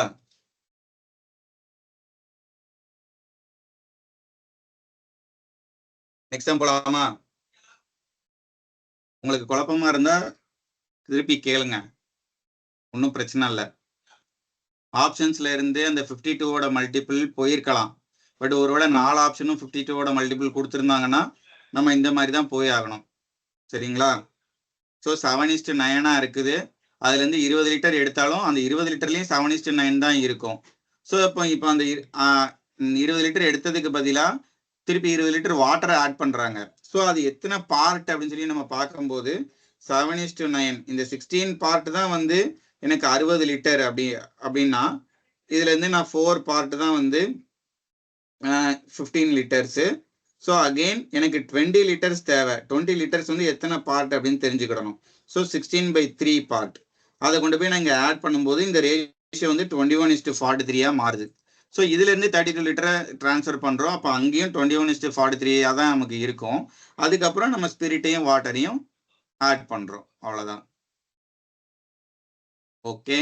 நெக்ஸ்ட் டைம் போலாமா? உங்களுக்கு குழப்பமா இருந்தா திருப்பி கேளுங்க, ஒன்றும் பிரச்சனை இல்லை. ஆப்ஷன்ஸ்ல இருந்து அந்த 52ஓட மல்டிபிள் போயிருக்கலாம். பட் ஒருவேளை 4 ஆப்ஷனும் 52ஓட மல்டிபிள் கொடுத்துருந்தாங்கன்னா நம்ம இந்த மாதிரி தான் போய் ஆகணும். சரிங்களா? ஸோ 7:9 இருக்குது. அதுலேருந்து 20 லிட்டர் எடுத்தாலும் அந்த 20 லிட்டர்லேயும் 7:9 தான் இருக்கும். ஸோ இப்போ அந்த 20 லிட்டர் எடுத்ததுக்கு பதிலாக திருப்பி 20 லிட்டர் வாட்டரை ஆட் பண்ணுறாங்க. ஸோ அது எத்தனை பார்ட் அப்படின்னு சொல்லி நம்ம பார்க்கும்போது 7:9 இந்த 16 பார்ட் தான் வந்து எனக்கு 60 லிட்டர் அப்படின்னா இதுலேருந்து நான் 4 பார்ட் தான் வந்து 15 லிட்டர்ஸு. ஸோ அகெயின் எனக்கு 20 லிட்டர்ஸ் தேவை. 20 லிட்டர்ஸ் வந்து எத்தனை பார்ட் அப்படின்னு தெரிஞ்சுக்கிடணும். So 16/3 part. அதை கொண்டு போய் நாங்கள் ஆட் பண்ணும்போது இந்த ரேஷியோ வந்து 21:43 மாறுது. ஸோ இதுலேருந்து 32 லிட்டரை ட்ரான்ஸ்ஃபர் பண்ணுறோம். அப்போ அங்கேயும் 21:43 தான் நமக்கு இருக்கும். அதுக்கப்புறம் நம்ம ஸ்பிரிட்டையும் வாட்டரையும் ஆட் பண்ணுறோம். அவ்வளோதான். ஓகே,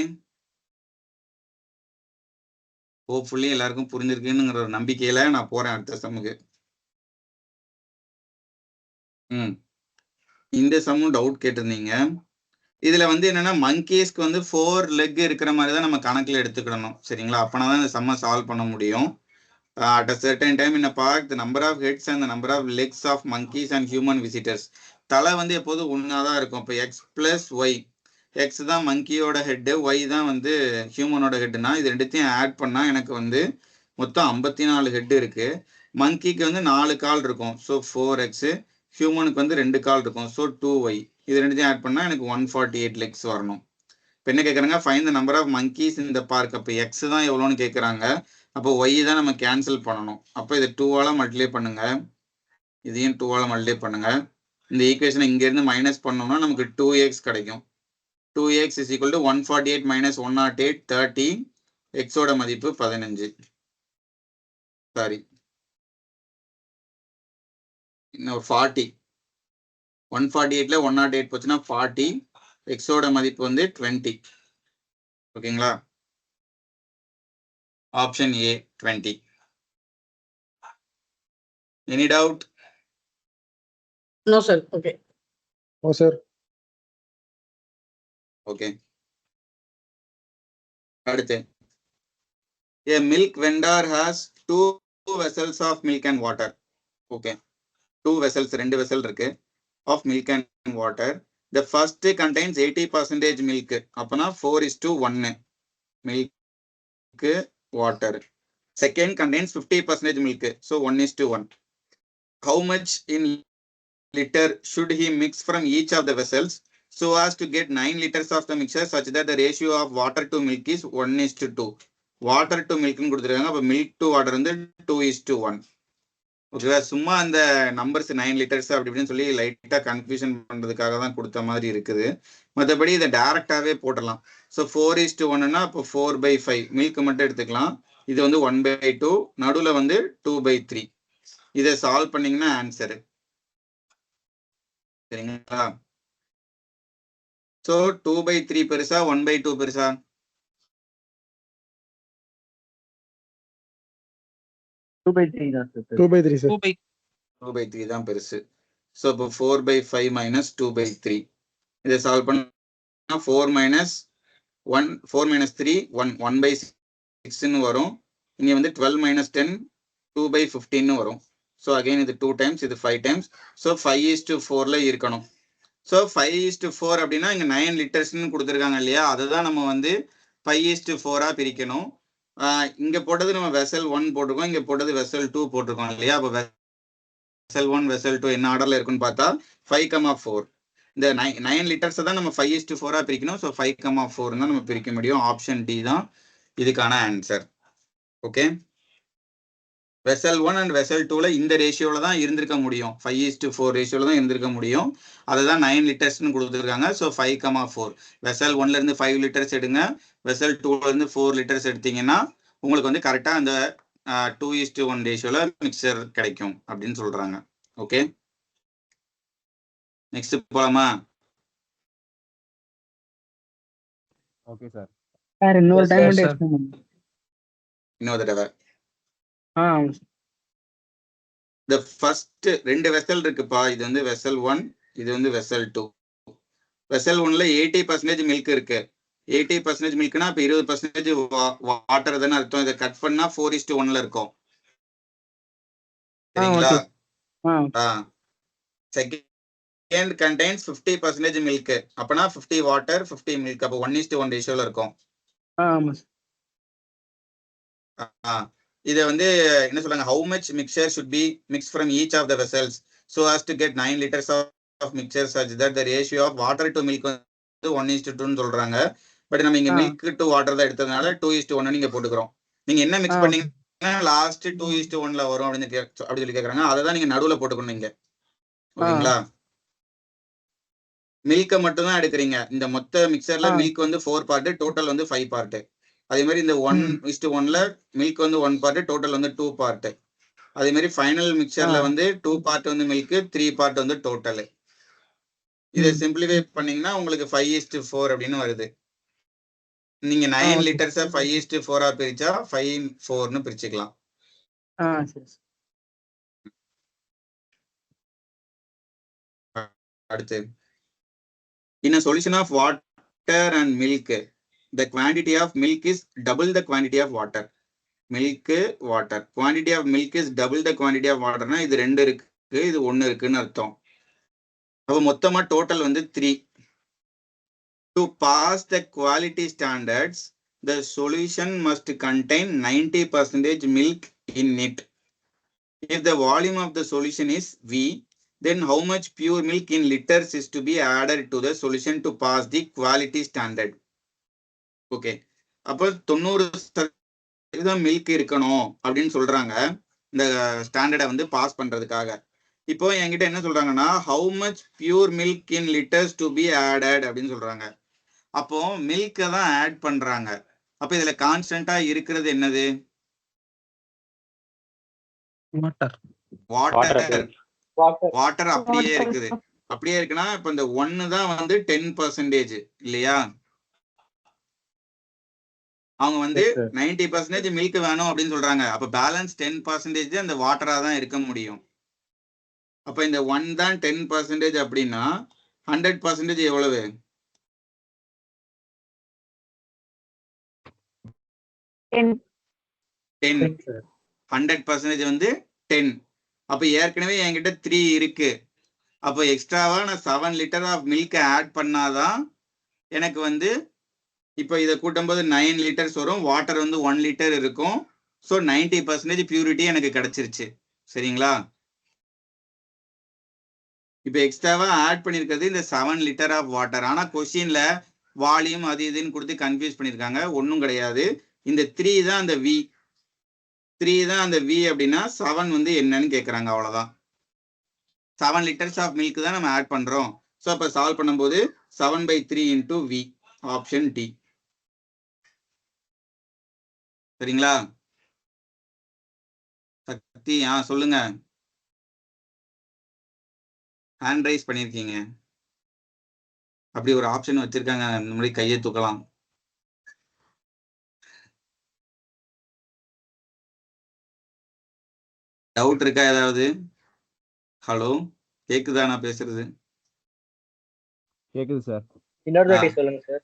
ஹோப்ஃபுல்லி எல்லாருக்கும் புரிஞ்சிருக்குங்கிற ஒரு நம்பிக்கையில நான் போறேன் அடுத்த சம்முக்கு. இந்த சம்மும் டவுட் கேட்டிருந்தீங்க. இதுல வந்து என்னன்னா மங்கீஸ்க்கு வந்து 4 லெக் இருக்கிற மாதிரி தான் நம்ம கணக்குல எடுத்துக்கிடணும். சரிங்களா? அப்பனா தான் இந்த சம்மை சால்வ் பண்ண முடியும். At a certain time in a park, the number of heads and the number of legs of monkeys and human visitors. தலை வந்து எப்போதும் ஒன்றா தான் இருக்கும். இப்போ x + y, x தான் மங்கியோட ஹெட்டு, y தான் வந்து ஹியூமனோட ஹெட்டுனா இது ரெண்டுத்தையும் ஆட் பண்ணால் எனக்கு வந்து மொத்தம் 54 ஹெட்டு இருக்கு. மங்கிக்கு வந்து 4 கால் இருக்கும். ஸோ 4x, ஹியூமனுக்கு வந்து 2 கால் இருக்கும். So 2y. இது ரெண்டுத்தையும் ஆட் பண்ணால் எனக்கு 148 லெக்ஸ் வரணும். இப்போ என்ன கேட்குறாங்க? Find the number of monkeys இந்த பார்க். அப்போ எக்ஸ் தான் எவ்வளோன்னு கேட்குறாங்க. அப்போ ஒய் தான் நம்ம கேன்சல் பண்ணணும். அப்போ இதை 2ஆல் மல்டிப்ளை பண்ணுங்க, இதையும் 2ஆல் மல்டிப்ளை பண்ணுங்க. இந்த ஈக்குவேஷனை இங்கேருந்து மைனஸ் பண்ணோம்னா நமக்கு 2x கிடைக்கும். 2x = 148 - 108 30. எக்ஸோட மதிப்பு 15. சாரி, இன்னும் 40. 148ல 108 போச்சுன்னா 40. எக்ஸோட மதிப்பு வந்து 20. ஓகேங்களா? Option A 20. Any doubt? No, sir. Okay. Oh, sir. Okay, அடுத்து a milk vendor has 2 vessels of milk and water. Okay, 2 vessels, 2 vessel இருக்கு of milk and water. The first contains 80% milk. அப்பனா 4:1 milk water. Second contains 50% milk. So 1:1. How much in liter should he mix from each of the vessels so as to get 9 liters of the mixture such that the ratio of water to milk is 1:2. Water to milk கொடுத்துருக்காங்க. அப்போ milk to water வந்து 2:1. ஓகேவா? சும்மா அந்த numbers 9 litres அப்படி இப்படின்னு சொல்லி லைட்டாக கன்ஃபியூஷன் பண்ணுறதுக்காக தான் கொடுத்த மாதிரி இருக்குது. மற்றபடி இதை டேரெக்டாகவே போட்டலாம். ஸோ 4:1ன்னா அப்போ 4/5 மில்க் மட்டும் எடுத்துக்கலாம். இது வந்து 1/2, நடுவில் வந்து 2/3. இதை சால்வ் பண்ணிங்கன்னா ஆன்சரு. சரிங்களா? ஸோ 2/3 பெருசா 1/2 பெருசா? 2/3 தான் sir. 2/3, sir. 2/3 தான் பெருசு. ஸோ இப்போ 4/5 - 2/3 இதை சால்வ் பண்ணா 4 - 3 1/6ன்னு வரும். இங்கே வந்து 12 - 10 2/15 வரும். ஸோ அகைன் இது 2 டைம்ஸ், இது 5 டைம்ஸ். ஸோ 5:4ல இருக்கணும். ஸோ 5:4 அப்படின்னா இங்கே 9 லிட்டர்ஸ்ன்னு கொடுத்துருக்காங்க இல்லையா? அதை தான் நம்ம வந்து 5:4 பிரிக்கணும். இங்கே போட்டது நம்ம வெசல் 1 போட்டிருக்கோம், இங்கே போட்டது வெசல் 2 போட்டிருக்கோம் இல்லையா? அப்போ வெசல் 1 வெசல் 2 என்ன ஆர்டரில் இருக்குன்னு பார்த்தா 5,4. இந்த 9 லிட்டர்ஸை தான் நம்ம 5:4 பிரிக்கணும். ஸோ 5,4 தான் நம்ம பிரிக்க முடியும். ஆப்ஷன் டி தான் இதுக்கான answer. Okay. Vessel 1 and vessel 2ல இந்த ரேஷியோல தான் இருந்திருக்க முடியும். 5:4 ரேஷியோல தான் இருந்திருக்க முடியும். அதுதான் 9 லிட்டர்ஸ்னு கொடுத்துருக்காங்க. ஸோ 5,4. வெசல் 1ல இருந்து 5 லிட்டர்ஸ் எடுங்க. வெசல் 2ல இருந்து 4 லிட்டர்ஸ் எடுத்தீங்கன்னா உங்களுக்கு வந்து கரெக்டா அந்த 2:1 ரேஷியோல மிக்சர் கிடைக்கும் அப்படின்னு சொல்றாங்க. ஓகே, நெக்ஸ்ட் போலாமா? Okay sir. சார் இன்னொரு Yes, டைம் sir, மட்டும் sir. எக்ஸ்பிளைன் பண்ணுங்க. இன்னொரு தடவை. ஆமா சார். இந்த ஃபர்ஸ்ட் 2 வெசல் இருக்குப்பா. இது வந்து வெசல் 1, இது வந்து வெசல் 2. வெசல் 1ல 80% மில்க் இருக்கு. 80% மில்க்னா இப்ப 20% வாட்டர் தானே அர்த்தம். இதை கட் பண்ணா 4:1ல இருக்கும். சரிங்களா? Second contains 50% milk. அப்பனா 50 வாட்டர் 50 மில்க். அப்போ 1:1 ரேஷியோல இருக்கும். ஆமா சார். இதை வந்து என்ன சொல்றாங்க, how much mixture should be mixed from each of the vessels so as to get 9 liters of mixture such that the ratio of water to milk வந்து 1:2 சொல்றாங்க. பட் நம்ம இங்க மில்க் டு வாட்டர் தான் எடுத்ததுனால 2:1 நீங்க போட்டுக்கிறோம். நீங்க என்ன மிக்ஸ் பண்ணீங்கன்னா லாஸ்ட் 2:1ல வரும் அப்படி சொல்லி கேக்குறாங்க. அதை தான் நீங்க நடுவுல போட்டுக்கணும் இங்க. ஓகேங்களா? மில்க மட்டும் தான் எடுக்கிறீங்க. இந்த மொத்த மிக்சர்ல மில்க் வந்து 4 பார்ட், டோட்டல் வந்து 5 பார்ட். அதே மாதிரி இந்த 1:1ல மில்க் வந்து 1 பார்ட், டோட்டல் வந்து 2 பார்ட். அதே மாதிரி ஃபைனல் மிக்சர்ல வந்து 2 பார்ட் வந்து மில்க், 3 பார்ட் வந்து டோட்டல். இதை சிம்பிளிஃபை பண்ணீங்கன்னா உங்களுக்கு 5:4 அப்படின்னு வருது. நீங்க 9 லிட்டர்ஸ் 5:4 பிரிச்சா 5:4ன்னு பிரிச்சுக்கலாம். அடுத்து, in a solution of water and milk, the quantity of milk is double the quantity of water. Milk, water. Quantity of milk is double the quantity of water. Na இது 2 இருக்கு, இது 1 இருக்குன்னு அர்த்தம். அப்ப மொத்தமா டோட்டல் வந்து 3. To pass the quality standards, the solution must contain 90% milk in it. If the volume of the solution is V, then how much pure milk in liters is to be added to the solution to pass the quality standard? Okay. அப்போ 90% milk இருக்கணும் அப்படின்னு சொல்றாங்க இந்த ஸ்டாண்டர்டை வந்து pass பண்றதுக்காக. இப்போ என்கிட்ட என்ன சொல்றாங்கன்னா how much pure milk in liters to be added அப்படின்னு சொல்றாங்க. அப்போ மில்கை தான் ஆட் பண்றாங்க. அப்ப இதுல கான்ஸ்டன்டா இருக்கிறது என்னது? வாட்டர் அப்படியே இருக்குது. அப்படியே இருக்குன்னா இப்ப இந்த 1 தான் வந்து 10% இல்லையா? அவங்க வந்து 90% மில்க் வேணும் அப்படின்னு சொல்றாங்க. அப்ப பேலன்ஸ் 10% அந்த வாட்டரா தான் இருக்க முடியும். அப்ப இந்த 1 தான் 10% அப்படின்னா 100% எவ்வளவு? 10. 100% வந்து 10. அப்ப ஏற்கனவே என்கிட்ட 3 இருக்கு. அப்போ எக்ஸ்ட்ராவா நான் 7 லிட்டர் ஆஃப் மில்க் ஆட் பண்ணாதான் எனக்கு வந்து இப்போ இதை கூட்டும்போது 9 லிட்டர்ஸ் வரும். வாட்டர் வந்து 1 லிட்டர் இருக்கும். ஸோ 90% பியூரிட்டி எனக்கு கிடைச்சிருச்சு. சரிங்களா? இப்போ எக்ஸ்ட்ராவா ஆட் பண்ணிருக்கிறது இந்த 7 லிட்டர் ஆஃப் வாட்டர். ஆனா கொஸ்டின்ல வால்யூம் அது இதுன்னு கொடுத்து கன்ஃபியூஸ் பண்ணிருக்காங்க. ஒன்றும் கிடையாது. இந்த 3 தான் அந்த வி. 3 தான் அந்த வி அப்படின்னா 7 வந்து என்னன்னு கேட்குறாங்க. அவ்வளோதான். 7 liters of milk தான் நம்ம ஆட் பண்றோம். ஸோ அப்போ சால்வ் பண்ணும்போது 7/3 into V, ஆப்ஷன் டி. சரிங்களா? சக்தி சொல்லுங்க. ஹேண்ட் ரைஸ் பண்ணிருக்கீங்க. அப்படி ஒரு ஆப்ஷன் வச்சிருக்காங்க. இந்த மாதிரி கையை தூக்கலாம். டவுட் இருக்கா ஏதாவது? ஹலோ, கேக்குதா நான் பேசுறது? கேக்குது சார். இன்னொரு வாட்டி சொல்லுங்க சார்.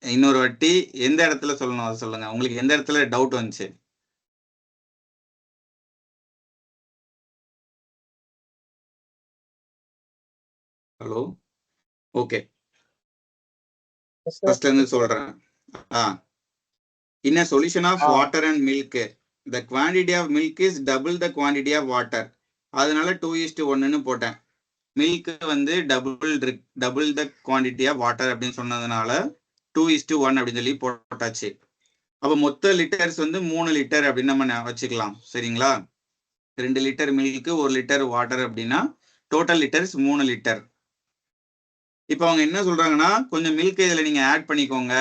இன்னொரு வாட்டி எந்த இடத்துல சொல்லணும் அதை சொல்லுங்க. உங்களுக்கு எந்த இடத்துல டவுட் வந்துச்சு? ஹலோ, ஓகே, ஃபர்ஸ்ட்ல இருந்து சொல்றேன். In a solution of water and milk, the quantity of milk is double the quantity of water. அதனால 2:1ன்னு போட்டேன். மில்க் வந்து double the quantity of water அப்படின்னு சொன்னதுனால 2:1 அப்படின்னு சொல்லி போட்டாச்சு. அப்போ மொத்த லிட்டர்ஸ் வந்து 3 லிட்டர் அப்படின்னு நம்ம வச்சுக்கலாம். சரிங்களா? 2 லிட்டர் மில்க்கு 1 லிட்டர் வாட்டர் அப்படின்னா டோட்டல் லிட்டர்ஸ் 3 லிட்டர். இப்போ அவங்க என்ன சொல்றாங்கன்னா, கொஞ்சம் மில்க் இதில் நீங்கள் ஆட் பண்ணிக்கோங்க.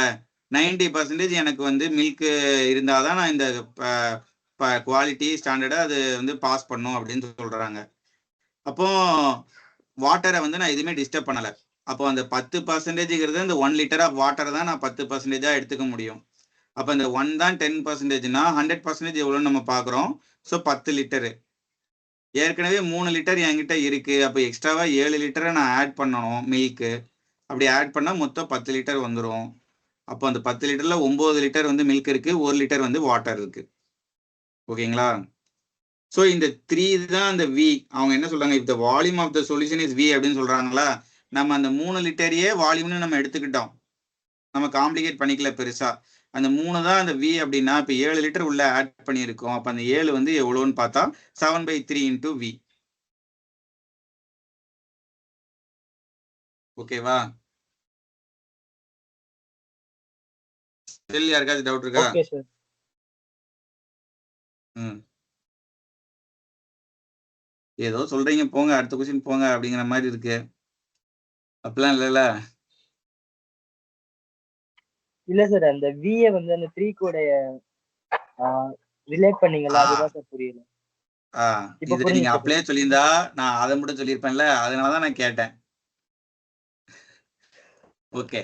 90% எனக்கு வந்து மில்க்கு இருந்தால் தான் நான் இந்த குவாலிட்டி ஸ்டாண்டர்டை அது வந்து பாஸ் பண்ணும் அப்படின்னு சொல்கிறாங்க. அப்போ வாட்டரை வந்து நான் எதுவுமே டிஸ்டர்ப் பண்ணலை. அப்போ அந்த 10%ங்கிறது அந்த 1 லிட்டர் ஆஃப் வாட்டர் தான் நான் 10%ஆக எடுத்துக்க முடியும். அப்போ இந்த 1 தான் 10%னா 100% எவ்வளோன்னு நம்ம பார்க்குறோம். So 10 litre. ஏற்கனவே 3 லிட்டர் என்கிட்ட இருக்கு. அப்போ எக்ஸ்ட்ராவா 7 லிட்டரை நான் ஆட் பண்ணணும் மில்க்கு. அப்படி ஆட் பண்ணால் மொத்தம் 10 லிட்டர் வந்துடும். அப்போ அந்த 10 லிட்டர்ல 9 லிட்டர் வந்து மில்க் இருக்கு, 1 லிட்டர் வந்து வாட்டர் இருக்கு. ஓகேங்களா? ஸோ இந்த 3 தான் அந்த வி. அவங்க என்ன சொல்றாங்க, if the volume of the solution is V அப்படின்னு சொல்றாங்களா. நம்ம அந்த 3 லிட்டரையே வால்யூம்னு நம்ம எடுத்துக்கிட்டோம். நம்ம காம்ப்ளிகேட் பண்ணிக்கல பெருசா. அந்த 3 தான் அந்த வி அப்படின்னா இப்போ 7 லிட்டர் உள்ள ஆட் பண்ணியிருக்கோம். அப்போ அந்த 7 வந்து எவ்வளோன்னு பார்த்தா 7/3 இன்டூ வி. ஓகேவா? யாருக்காச்சும் டவுட் இருக்கா? Okay sir. ஏதோ சொல்றீங்க போங்க, அடுத்த கொஸ்டின் போங்க அப்படிங்கிற மாதிரி இருக்கு. அப்படிலாம் இல்லைல்ல? இல்ல சார், அந்த விஏ வந்து அந்த 3 கூட ரிலேட் பண்ணீங்களா, அதுதான் சார் புரியல. இப்ப இது நீங்க புரிஞ்சுச்சு. அப்படியே சொல்லியிருந்தா நான் அதை மட்டும் சொல்லியிருப்பேன்ல, அதனாலதான் நான் கேட்டேன். ஓகே,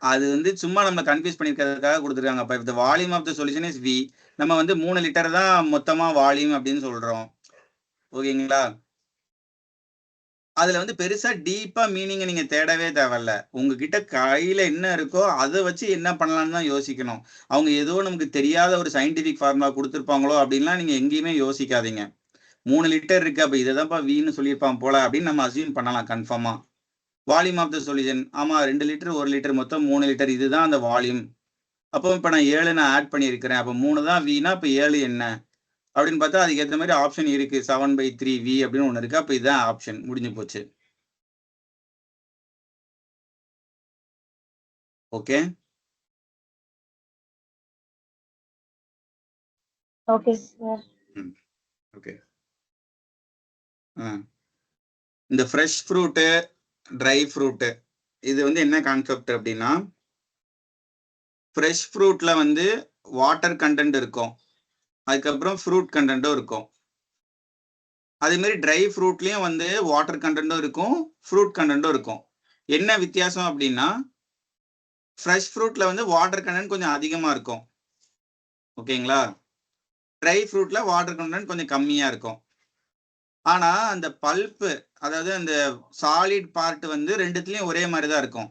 அது வந்து சும்மா நம்ம கன்ஃபியூஸ் பண்ணிருக்கிறதுக்காக கொடுத்துருக்காங்க. அப்ப இந்த volume of the solution is V. நம்ம வந்து 3 லிட்டர் தான் மொத்தமா வால்யூம் அப்படின்னு சொல்றோம். ஓகேங்களா? அதுல வந்து பெருசா டீப்பா மீனிங் நீங்க தேடவே தேவையில்ல. உங்ககிட்ட கையில என்ன இருக்கோ அதை வச்சு என்ன பண்ணலாம்னு தான் யோசிக்கணும். அவங்க ஏதோ நமக்கு தெரியாத ஒரு சயின்டிபிக் ஃபார்முலா கொடுத்துருப்பாங்களோ அப்படின்லாம் நீங்க எங்கேயுமே யோசிக்காதீங்க. 3 லிட்டர் இருக்கு, அப்ப இதைதான்ப்பா வீன்னு சொல்லியிருப்பான் போல அப்படின்னு நம்ம அசியூம் பண்ணலாம் கன்ஃபார்மா. வால்யூம் ஆஃப் த சொல்யூஷன், ஆமா 2 லிட்டர் 1 லிட்டர் மொத்தம் 3 லிட்டர், இதுதான் அந்த வால்யூம். அப்போ இப்போ நான் 7 நான் ஆட் பண்ணியிருக்கிறேன். அப்போ 3 தான் வீனா, இப்போ 7 என்ன அப்படின்னு பார்த்தா அதுக்கு ஏற்ற மாதிரி ஆப்ஷன் இருக்கு. 7/3 வி அப்படின்னு ஒன்று இருக்கு. அப்போ இதுதான் ஆப்ஷன். முடிஞ்சு போச்சு. Okay okay sir. ஓகே. இந்த ஃப்ரெஷ் ஃப்ரூட்டு ட்ரை ஃப்ரூட்டு இது வந்து என்ன கான்செப்ட் அப்படின்னா, ஃப்ரெஷ் ஃப்ரூட்ல வந்து வாட்டர் கண்டென்ட் இருக்கும், அதுக்கப்புறம் ஃப்ரூட் கண்டென்ட்டும் இருக்கும். அதே மாதிரி ட்ரை ஃப்ரூட்லயும் வந்து வாட்டர் கண்டென்ட்டும் இருக்கும், ஃப்ரூட் கண்டென்ட்டும் இருக்கும். என்ன வித்தியாசம் அப்படின்னா, ஃப்ரெஷ் ஃப்ரூட்ல வந்து வாட்டர் கண்டென்ட் கொஞ்சம் அதிகமா இருக்கும். ஓகேங்களா? ட்ரை ஃப்ரூட்ல வாட்டர் கண்டென்ட் கொஞ்சம் கம்மியா இருக்கும். ஆனா அந்த பல்ப்பு, அதாவது அந்த சாலிட் பார்ட் வந்து ரெண்டுத்துலயும் ஒரே மாதிரி தான் இருக்கும்.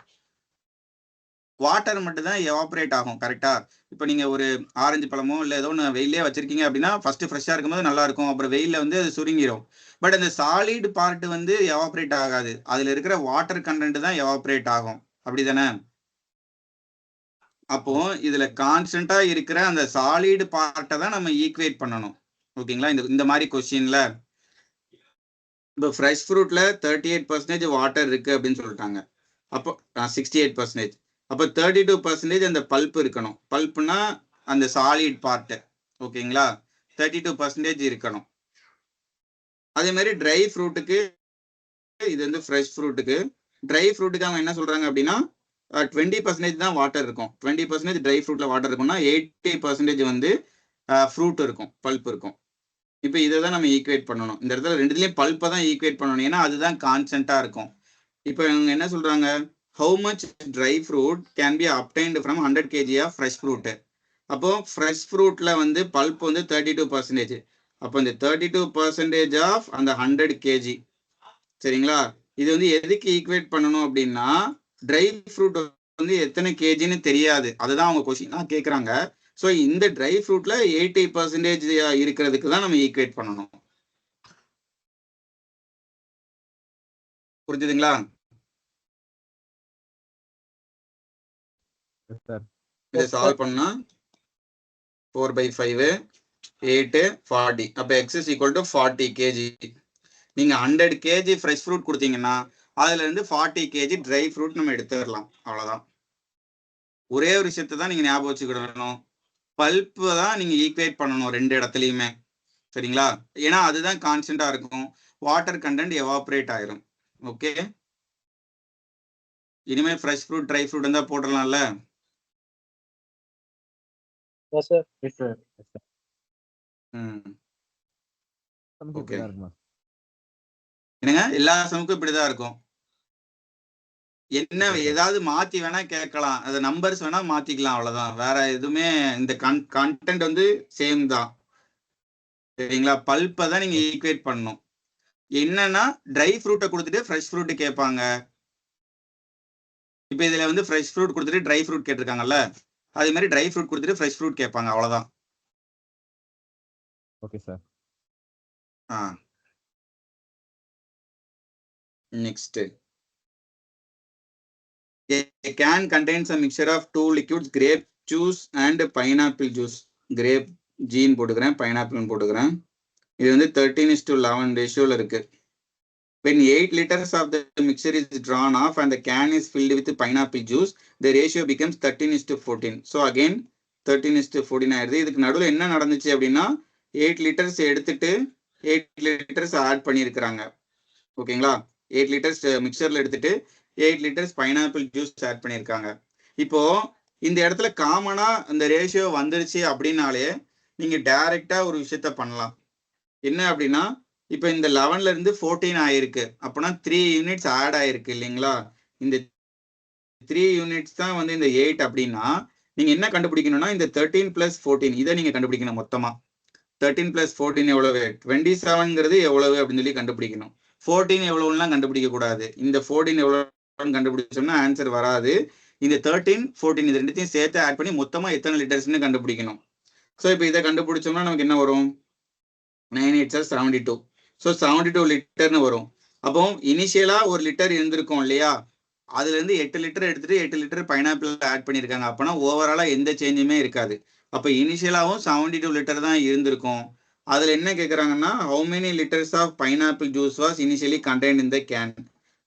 வாட்டர் மட்டும் தான் எவாபரேட் ஆகும். கரெக்டா? இப்போ நீங்க ஒரு ஆரஞ்சு பழமோ இல்லை ஏதோ ஒன்று வெயிலே வச்சிருக்கீங்க அப்படின்னா ஃபர்ஸ்ட் ஃப்ரெஷ்ஷாக இருக்கும்போது நல்லா இருக்கும், அப்புறம் வெயிலில் வந்து அது சுருங்கிடும். பட் அந்த சாலிட் பார்ட் வந்து எவாபரேட் ஆகாது. அதுல இருக்கிற வாட்டர் கண்டென்ட் தான் எவாபரேட் ஆகும். அப்படிதானே? அப்போ இதுல கான்ஸ்டன்டா இருக்கிற அந்த சாலிட் பார்ட்டை தான் நம்ம ஈக்குவேட் பண்ணணும். ஓகேங்களா? இந்த மாதிரி கொஸ்டின்ல இப்போ ஃப்ரெஷ் ஃப்ரூட்ல 38% வாட்டர் இருக்கு அப்படின்னு சொல்லிட்டாங்க. அப்போ 68%. அப்போ 32% அந்த பல்ப் இருக்கணும். பல்ப்னா அந்த சாலிட் பார்ட். ஓகேங்களா? 32% இருக்கணும். அதே மாதிரி ட்ரை ஃப்ரூட்டுக்கு, இது வந்து ஃப்ரெஷ் ஃப்ரூட்டுக்கு, ட்ரை ஃப்ரூட்டுக்கு அவங்க என்ன சொல்றாங்க அப்படின்னா 20% தான் வாட்டர் இருக்கும். 20% ட்ரை ஃப்ரூட்ல வாட்டர் இருக்கும்னா 80% வந்து ஃப்ரூட் இருக்கும், பல்ப் இருக்கும். இப்போ இதை தான் நம்ம ஈக்குவேட் பண்ணணும். இந்த இடத்துல ரெண்டுத்துலயும் பல்ப்பை தான் ஈக்குவேட் பண்ணணும், ஏன்னா அதுதான் கான்ஸ்டன்டா இருக்கும். இப்போ இவங்க என்ன சொல்றாங்க, how much dry fruit can be obtained from 100 kg of fresh fruit. அப்போ ஃப்ரெஷ் ஃப்ரூட்ல வந்து பல்ப் வந்து 32%. அப்போ இந்த 32% ஆஃப் அந்த 100 kg. சரிங்களா? இது வந்து எதுக்கு ஈக்குவேட் பண்ணணும் அப்படின்னா, ட்ரை ஃப்ரூட் வந்து எத்தனை கேஜின்னு தெரியாது, அதுதான் அவங்க கொஸ்டினா கேட்குறாங்க. ஸோ இந்த ட்ரை ஃப்ரூட்ல 80% இருக்கிறதுக்கு தான் நம்ம ஈக்குவேட் பண்ணணும். புரிஞ்சுதுங்களா? இதை சால்வ் பண்ணா 4/5 8 40. அப்போ x is equal to 40 kg. நீங்க 100 kg ஃப்ரெஷ் ஃப்ரூட் கொடுத்தீங்கன்னா அதுல இருந்து 40 kg ட்ரை ஃப்ரூட் நம்ம எடுத்துடலாம். அவ்வளவுதான். ஒரே ஒரு விஷயத்தை தான் நீங்க ஞாபகம் வச்சுக்கிடணும், பல்ப்பு தான் நீங்க ஈக்குவேட் பண்ணணும் ரெண்டு இடத்துலையுமே, சரிங்களா? ஏன்னா அதுதான் கான்ஸ்டன்டா இருக்கும். வாட்டர் கண்டென்ட் எவாப்ரேட் ஆயிரும். ஓகே, இனிமே ஃப்ரெஷ் ஃப்ரூட் ட்ரை ஃப்ரூட் இருந்தா போட்டுடலாம்ல. Yes sir. Yes sir yes sir நமக்கு ஓகே, இப்படிதான் இருக்குமா? என்னங்க எல்லா சமுக்கும் இப்படிதான் இருக்கும். என்ன ஓகே சார். ஏதாவது மாத்தி வேணா கேட்கலாம், அது நம்பர்ஸ் வேணா மாத்திக்கலாம், அவ்வளவுதான். வேற எதுவுமே இந்த கண்டென்ட் வந்து சேம் தான், சரிங்களா? பல்ப்பை தான் நீங்க ஈக்குவேட் பண்ணணும். என்னன்னா ட்ரை ஃப்ரூட்டை கொடுத்துட்டு ஃப்ரெஷ் ஃப்ரூட் கேட்பாங்க. இப்போ இதுல வந்து ஃப்ரெஷ் ஃப்ரூட் கொடுத்துட்டு ட்ரை ஃப்ரூட் கேட்டிருக்காங்கல்ல, அதே மாதிரி ட்ரை ஃப்ரூட் கொடுத்துட்டு ஃப்ரெஷ் ஃப்ரூட் கேட்பாங்க, அவ்வளவுதான். Okay sir. Next, a can contains a mixture of two liquids, grape juice and pineapple juice. grape ஜீன் போட்டுக்கிறேன், பைனாப்பிள் போட்டுக்கிறேன். இது வந்து 13:11 ரேஷியோல இருக்கு. When 8 liters of the mixture is drawn off and the can is filled with pineapple juice, the ratio becomes 13:14. So again 13:14 ஆயிடுது. இதுக்கு நடுவில் என்ன நடந்துச்சு அப்படின்னா 8 liters எடுத்துட்டு 8 liters ஆட் பண்ணியிருக்கிறாங்க. ஓகேங்களா? 8 liters மிக்சர்ல எடுத்துட்டு 8 liters பைனாப்பிள் ஜூஸ் ஆட் பண்ணியிருக்காங்க. இப்போ இந்த இடத்துல காமனா இந்த ரேஷியோ வந்துருச்சு அப்படின்னாலே நீங்க டைரக்டா ஒரு விஷயத்த பண்ணலாம். என்ன அப்படின்னா, இப்போ இந்த 11ல இருந்து 14 ஆயிருக்கு, அப்போனா 3 யூனிட்ஸ் ஆட் ஆயிருக்கு இல்லைங்களா? இந்த 3 யூனிட்ஸ் தான் வந்து இந்த 8 அப்படின்னா நீங்க என்ன கண்டுபிடிக்கணும்னா இந்த 13 + 14 இதை நீங்க கண்டுபிடிக்கணும். மொத்தமா 13 + 14 எவ்வளவு, 27ங்கிறது எவ்வளவு அப்படின்னு சொல்லி கண்டுபிடிக்கணும். 14 எவ்வளவுலாம் கண்டுபிடிக்க கூடாது. இந்த 14 எவ்வளவுன்னு கண்டுபிடிச்சோம்னா ஆன்சர் வராது. இந்த 13 14 இது ரெண்டுத்தையும் சேர்த்து ஆட் பண்ணி மொத்தமா எத்தனை லிட்டர்ஸ்ன்னு கண்டுபிடிக்கணும். ஸோ இப்போ இதை கண்டுபிடிச்சோம்னா நமக்கு என்ன வரும்? 9 8 72. ஸோ 72 லிட்டர்னு வரும். அப்போ இனிஷியலா 1 லிட்டர் இருந்திருக்கும் இல்லையா? அதுல இருந்து 8 லிட்டர் எடுத்துட்டு 8 லிட்டர் பைனாப்பிள் ஆட் பண்ணியிருக்காங்க. அப்போனா ஓவராலா எந்த சேஞ்சுமே இருக்காது. அப்போ இனிஷியலாவும் 72 லிட்டர் தான் இருந்திருக்கும். அதுல என்ன கேட்குறாங்கன்னா how many liters of pineapple juice was initially contained in the can.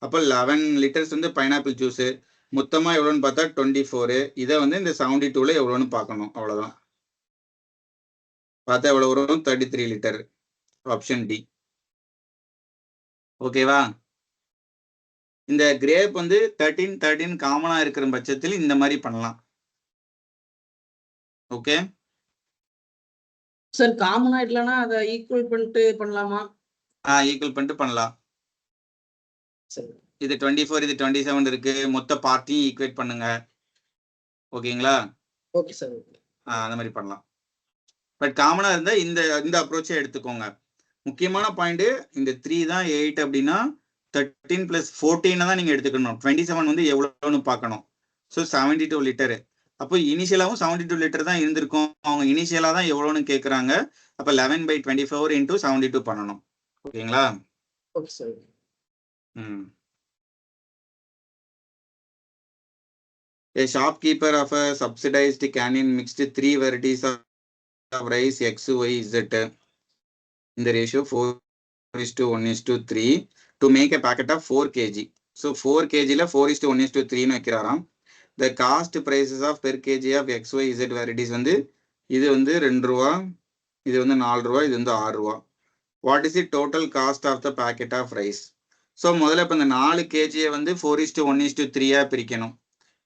அப்போ 11 லிட்டர்ஸ் வந்து பைனாப்பிள் ஜூஸ், மொத்தமா எவ்வளோன்னு பார்த்தா 24. இதை வந்து இந்த 72ல எவ்வளோன்னு பார்க்கணும், அவ்வளவுதான். பார்த்தா எவ்வளவு வரும்? 33 லிட்டர். Option D. ஓகேவா? இந்த கிரேப் வந்து 13 13 காமனா இருக்கிற பட்சத்தில் இந்த மாதிரி பண்ணலாம். ஓகே சார் காமனா இல்லனா அத ஈக்குவல் பண்ணிட்டு பண்ணலாமா? ஈக்குவல் பண்ணிட்டு பண்ணலாம். சரி. இது 24 இது 27 இருக்கு, மொத்த பார்ட்டியும் ஈக்குவேட் பண்ணுங்க. ஓகேங்களா? Okay sir. அந்த மாதிரி பண்ணலாம். பட் காமனா இருந்தா இந்த அப்ரோச்சை எடுத்துக்கோங்க. முக்கியமான பாயிண்ட் இந்த 3 தான் 8 அப்படின்னா 13 + 14 தான் நீங்க எடுத்துக்கணும். 27 வந்து எவ்வளவுன்னு பார்க்கணும். So 72 litre. அப்போ இனிஷியலாவும் 72 லிட்டர் தான் இருந்திருக்கும். அவங்க இனிஷியலா தான் எவ்வளோன்னு கேட்குறாங்க. அப்போ 11/24 × 72 பண்ணணும். ஓகேங்களா? Okay sir. A shopkeeper of a subsidized canteen mixed 3 varieties of rice X, Y, Z in the ratio 4:1:3 to make a packet of 4 kg. So 4 kg la 4:1:3 னு வைக்கிறாராம். The cost prices of per kg of X, Y, Z varieties வந்து இது வந்து 2 ரூபா, இது வந்து 4 ரூபா, இது வந்து 6 ரூபா. What is the total cost of the packet of rice? So முதல்ல இப்போ இந்த 4 kg வந்து 4:1:3 பிரிக்கணும்.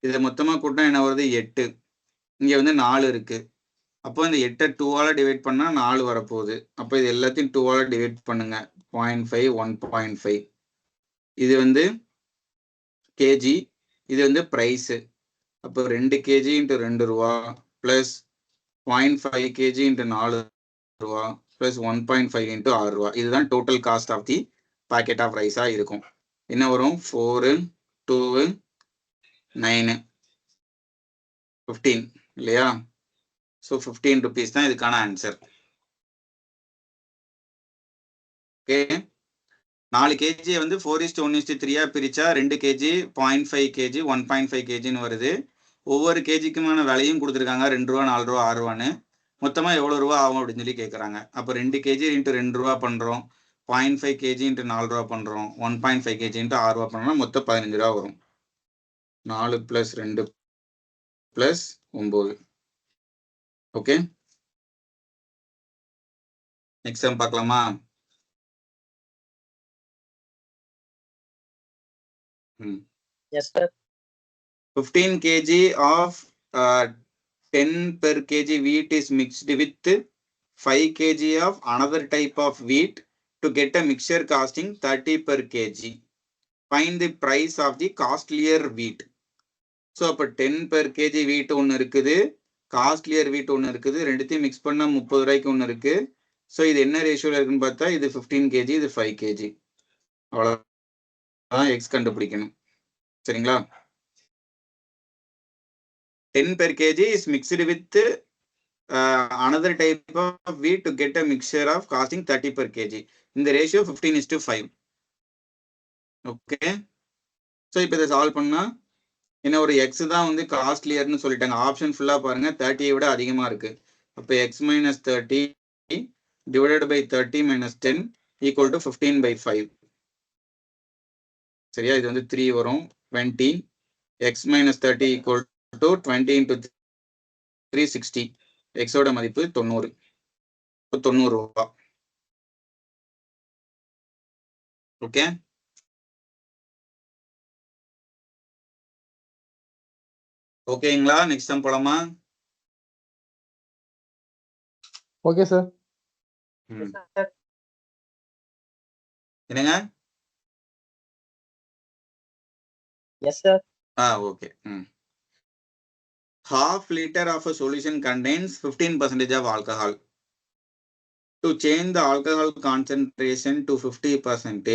இதை மொத்தமாக கூட்டினா என்ன வருது? 8. இங்கே வந்து 4 இருக்கு. அப்போ இந்த 8 2ஆல டிவைட் பண்ணா 4 வரப்போகுது. அப்போ இது எல்லாத்தையும் 2ஆல டிவைட் பண்ணுங்க. 0.5 1.5. இது வந்து கேஜி, இது வந்து பிரைஸ். அப்போ 2 kg × 2 ரூபா பிளஸ் 0.5 kg × 4 ரூபா பிளஸ் 1.5 × 6 ரூபா. இதுதான் total cost of the packet of ரைஸா இருக்கும். என்ன வரும்? 4 2 9 15 இல்லையா? ஸோ 15 rupees தான் இதுக்கான ஆன்சர். ஓகே, 4 kg வந்து 4:1:3 பிரிச்சா 2 kg 0.5 kg 1.5 kgன்னு வருது. ஒவ்வொரு கேஜிக்குமான விலையும் கொடுத்துருக்காங்க. 2 ரூபா 4 ரூபா 6 ரூபான்னு. மொத்தமா எவ்வளவு ரூபா ஆகும் அப்படின்னு சொல்லி கேட்குறாங்க. அப்போ 2 kg × 2 ரூபா பண்றோம், 0.5 kg × 4 ரூபா பண்றோம், 1.5 kg × 6 ரூபா பண்ணோம்னா மொத்தம் 15 ரூபா வரும். 4 + 2 + 9 ஓகே, நெக்ஸ்ட் டைம் பார்க்கலாமா? Yes, sir. 15 kg of 10 per kg wheat is mixed with 5 kg of another type of wheat to get a mixture costing 30 per kg. Find the price of the costlier wheat. So அப்போ 10 per kg wheat ஒன்று இருக்குது, costlier wheat ஒன்று இருக்குது, ரெண்டுத்தையும் mix பண்ணா 30 ரூபாய்க்கு ஒன்று இருக்கு. ஸோ இது என்ன ரேஷியோல இருக்குன்னு பார்த்தா இது 15 kg, இது 5 kg. அவ்வளோதான் எக்ஸ் கண்டுபிடிக்கணும். சரிங்களா? 10 per kg is mixed with another type of wheat to get a mixture of costing 30 per kg. இந்த ரேஷியோ 15:5. ஓகே, ஸோ இப்போ இதை சால்வ் பண்ணா என்ன, ஒரு எக்ஸ் தான் வந்து காஸ்ட்லியர்னு சொல்லிட்டாங்க. ஆப்ஷன் ஃபுல்லா பாருங்க 30 விட அதிகமா இருக்கு. அப்போ x minus 30 divided by 30 minus 10 equal to 15/5. சரியா? இது வந்து 3 வரும். 20 x minus 30 equal to 20 into 360. எக்ஸோட மதிப்பு 90. 90 ரூபா. ஓகே, ஓகேங்களா? நெக்ஸ்ட் டைம் போலாமா? Okay sir. என்னங்க? Yes, sir. Okay. Half liter of a solution contains 15% of alcohol. To change the alcohol concentration to 50%,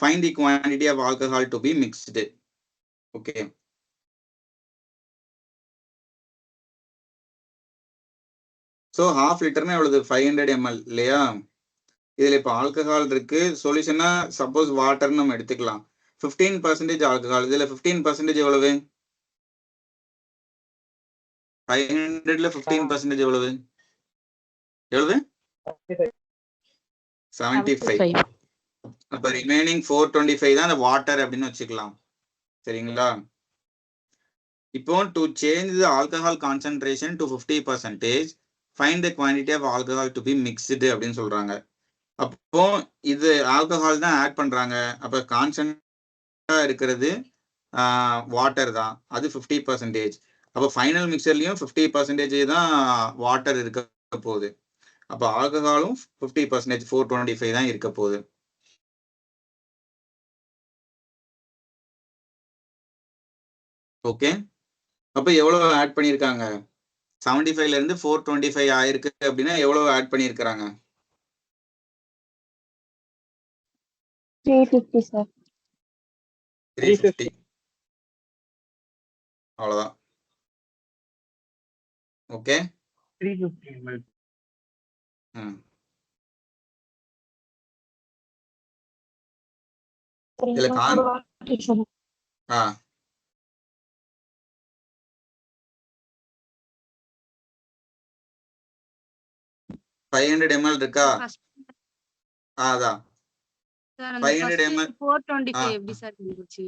find the quantity of alcohol to be mixed. Okay. So half liter na எவ்வளவு? 500 ml இல்லையா? இதுல இப்ப alcohol இருக்கு, சொல்யூஷனா suppose water நம்ம எடுத்துக்கலாம். 15% alcohol, இதுல 15% எவ்வளவு? 500ல 15% எவ்வளவு? எவ்வளவு? 75. அப்ப ரிமைனிங் 425 தான் அந்த வாட்டர் அப்படின்னு வச்சுக்கலாம். சரிங்களா? இப்போ to change the alcohol concentration to 50%, find the quantity of alcohol to be mixed அப்படின்னு சொல்றாங்க. அப்போ இது ஆல்கஹால் தான் ஆட் பண்றாங்க. அப்ப கான்ஸ்டன்டா இருக்கிறது வாட்டர் தான், அது 50%. அப்போ ஃபைனல் மிக்சர்லயும் 50% தான் வாட்டர் இருக்க போகுது. அப்போ ஆல்கஹாலும் 50%, 425 தான் இருக்க போகுது. ஓகே, அப்போ எவ்வளவு ஆட் பண்ணியிருக்காங்க? 75ல இருந்து 425 ஆயிருக்கு அப்படின்னா எவ்வளவு ஆட் பண்ணியிருக்கிறாங்க? 350 சார். 350. அவ்வளவுதான். Okay, 350 ml. இதுல கான் 500 ml இருக்கா? அதான் சார் அந்த 500 ml 425 எப்படி சார் இருந்துச்சு?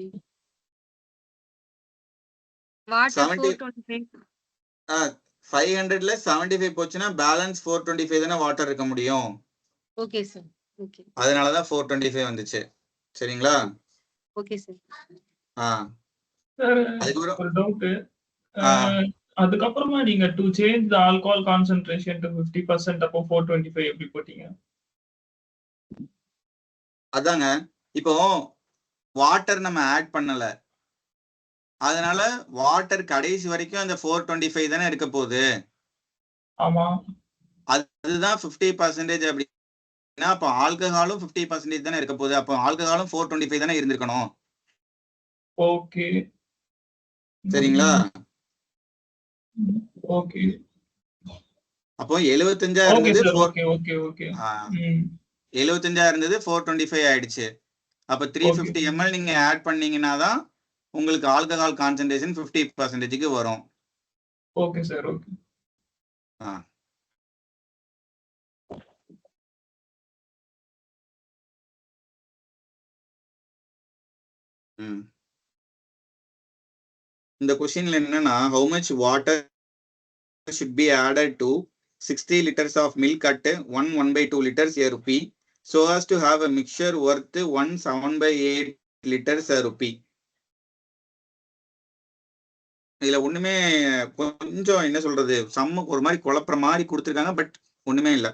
வாட்டர் 425. 500ல 75 போச்சுன்னா பேலன்ஸ் 425 தானே வாட்டர் இருக்க முடியும். Okay sir. ஓகே, அதனாலதான் 425 வந்துச்சு. சரிங்களா? Okay sir. அதுக்கப்புறம் ஒரு டவுட். அதுக்கப்புறமா நீங்க to change the alcohol concentration to 50% அப்போ 425 எப்படி போட்டீங்க? அதாங்க, இப்போ வாட்டர் நம்ம ஆட் பண்ணல, அதனால வாட்டர் கடைசி வரைக்கும் அந்த 425 தானே இருக்க போகுது. ஆமா, அதுதான் 50% அப்படின்னா அப்போ ஆல்கஹாலும் 50% தானே இருக்க போகுது. அப்போ ஆல்கஹாலும் 425 தானே இருந்திருக்கணும். ஓகே, சரிங்களா? ஓகே, அப்போ 75 ஓகே இருந்தது சார். Okay, okay, okay. 75 இருந்தது 425 ஆயிடுச்சு. அப்ப 350 ml நீங்க ஆட் பண்ணீங்கன்னா தான் உங்களுக்கு ஆல்கஹால் கான்சென்ட்ரேஷன் 50%க்கு வரும். Okay sir. ஓகே. இந்த क्वेश्चनல என்னன்னா how much water should be added to 60 liters of milk at 1/2 liters a rupee so as to have a mixture worth 1/7/8 liters a rupee. இதுல ஒண்ணுமே கொஞ்சம் என்ன சொல்றது சம்ம ஒரு மாதிரி குழப்புற மாதிரி கொடுத்துருக்காங்க பட் ஒண்ணுமே இல்ல.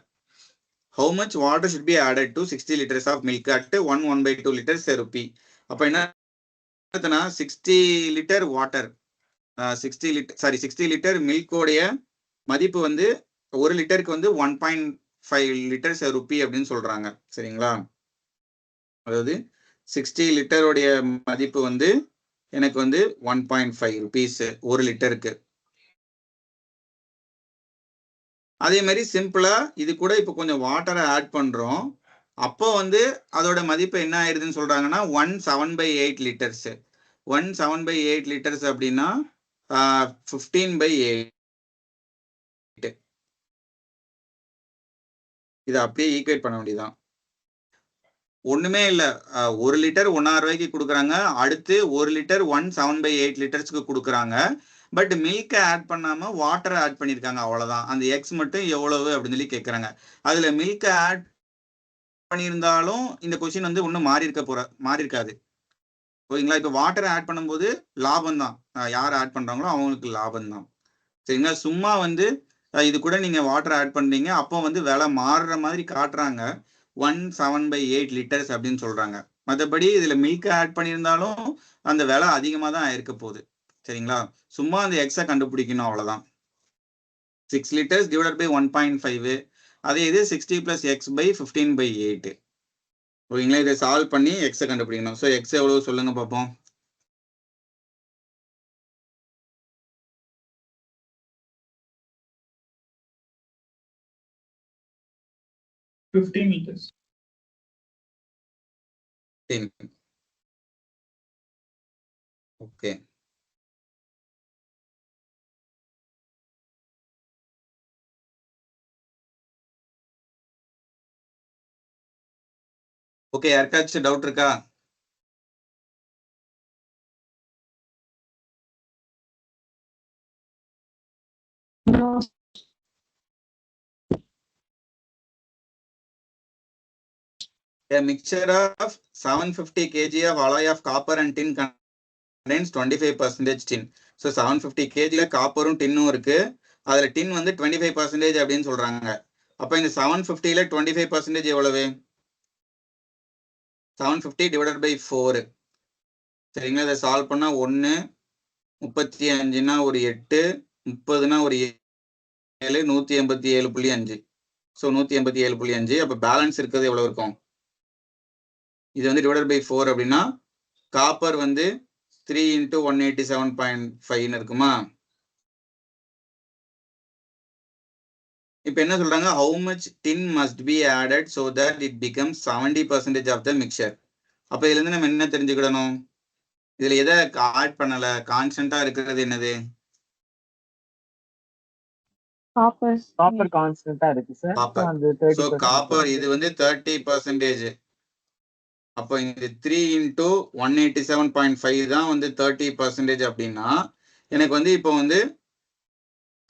How much water should be added to 60 liters of milk at 1/2 liters a rupee? அப்ப என்ன 60 லிட்டர் வாட்டர் 60 லிட்டர் மில்கோடைய மதிப்பு வந்து ஒரு லிட்டருக்கு வந்து 1.5 லிட்டர்ஸ் ருபி அப்படின்னு சொல்றாங்க. சரிங்களா? அதாவது 60 லிட்டருடைய மதிப்பு வந்து எனக்கு வந்து 1.5 ருபீஸ் ஒரு லிட்டருக்கு. அதே மாதிரி சிம்பிளா இது கூட இப்ப கொஞ்சம் வாட்டரை ஆட் பண்றோம். அப்போ வந்து அதோட மதிப்பு என்ன ஆயிருதுன்னு சொல்றாங்கன்னா 1/7/8 லிட்டர்ஸ். 1/7/8 லிட்டர்ஸ் அப்படின்னா 15/8. இதை அப்படியே ஈக்குவேட் பண்ண வேண்டியதான். ஒண்ணுமே இல்ல, 1 லிட்டர் 1.5 ரூபாய்க்கு கொடுக்குறாங்க. அடுத்து 1 லிட்டர் 1/7/8 லிட்டர்ஸ்க்கு கொடுக்குறாங்க. பட் மில்க் ஆட் பண்ணாம வாட்டர் ஆட் பண்ணிருக்காங்க, அவ்வளவுதான். அந்த எக்ஸ் மட்டும் எவ்வளவு அப்படின்னு சொல்லி கேட்கறாங்க. அதுல மில்க் ஆட் பண்ணியிருந்தாலும் இந்த கொஸ்டின் வந்து ஒன்றும் மாறி இருக்காது. ஓகேங்களா? இப்போ வாட்டர் ஆட் பண்ணும்போது லாபம் தான், யார் ஆட் பண்றாங்களோ அவங்களுக்கு லாபம் தான். சரிங்களா? சும்மா வந்து இது கூட நீங்க வாட்டர் ஆட் பண்றீங்க, அப்போ வந்து விலை மாறுற மாதிரி காட்டுறாங்க. 1/7/8 லிட்டர்ஸ் அப்படின்னு சொல்றாங்க. மற்றபடி இதுல மில்க் ஆட் பண்ணியிருந்தாலும் அந்த விலை அதிகமா தான் இருக்க போகுது. சரிங்களா? சும்மா அந்த எக்ஸை கண்டுபிடிக்கணும், அவ்வளவுதான். 6 லிட்டர்ஸ் டிவைடட் பை 1.5. அதே இது 60 + x / 15/8. ஓகேங்களா? இதை சால்வ் பண்ணி எக்ஸை கண்டுபிடிக்கணும். ஸோ எக்ஸ் எவ்வளவு சொல்லுங்க பார்ப்போம். meters. ஓகே. ஓகே, யாருக்காச்சும் டவுட் இருக்கா? No. A mixture of 750 kg of alloy of copper and tin contains 25% tin. So 750 kg காப்பரும் டின்னும் இருக்கு. அதுல டின் வந்து 25% அப்படின்னு சொல்றாங்க. அப்ப இந்த 750ல 25% எவ்வளவு? 750 டிவைடட் பை 4. சரிங்களா? இதை சால்வ் பண்ணா 1, 35னா ஒரு 8, 30னா ஒரு 7, 187.5. ஸோ 187.5. அப்ப பேலன்ஸ் இருக்கிறது எவ்வளவு இருக்கும்? இது வந்து டிவைடட் பை 4 அப்படின்னா காப்பர் வந்து 3 × 187.5 இருக்குமா? இப்ப என்ன சொல்றாங்க? how much tin must be added so that it becomes 70% of the mixture. அப்ப இதுல இருந்து நம்ம என்ன தெரிஞ்சுக்கிடணும்? இதுல எதை ஆட் பண்ணல, கான்ஸ்டன்டா இருக்கிறது என்னது? காப்பர் கான்ஸ்டன்டா இருக்கு சார். காப்பர். அந்த சோ காப்பர் இது வந்து 30%. அப்போ இந்த 3 × 187.5 தான் வந்து 30% அப்படின்னா எனக்கு வந்து இப்போ வந்து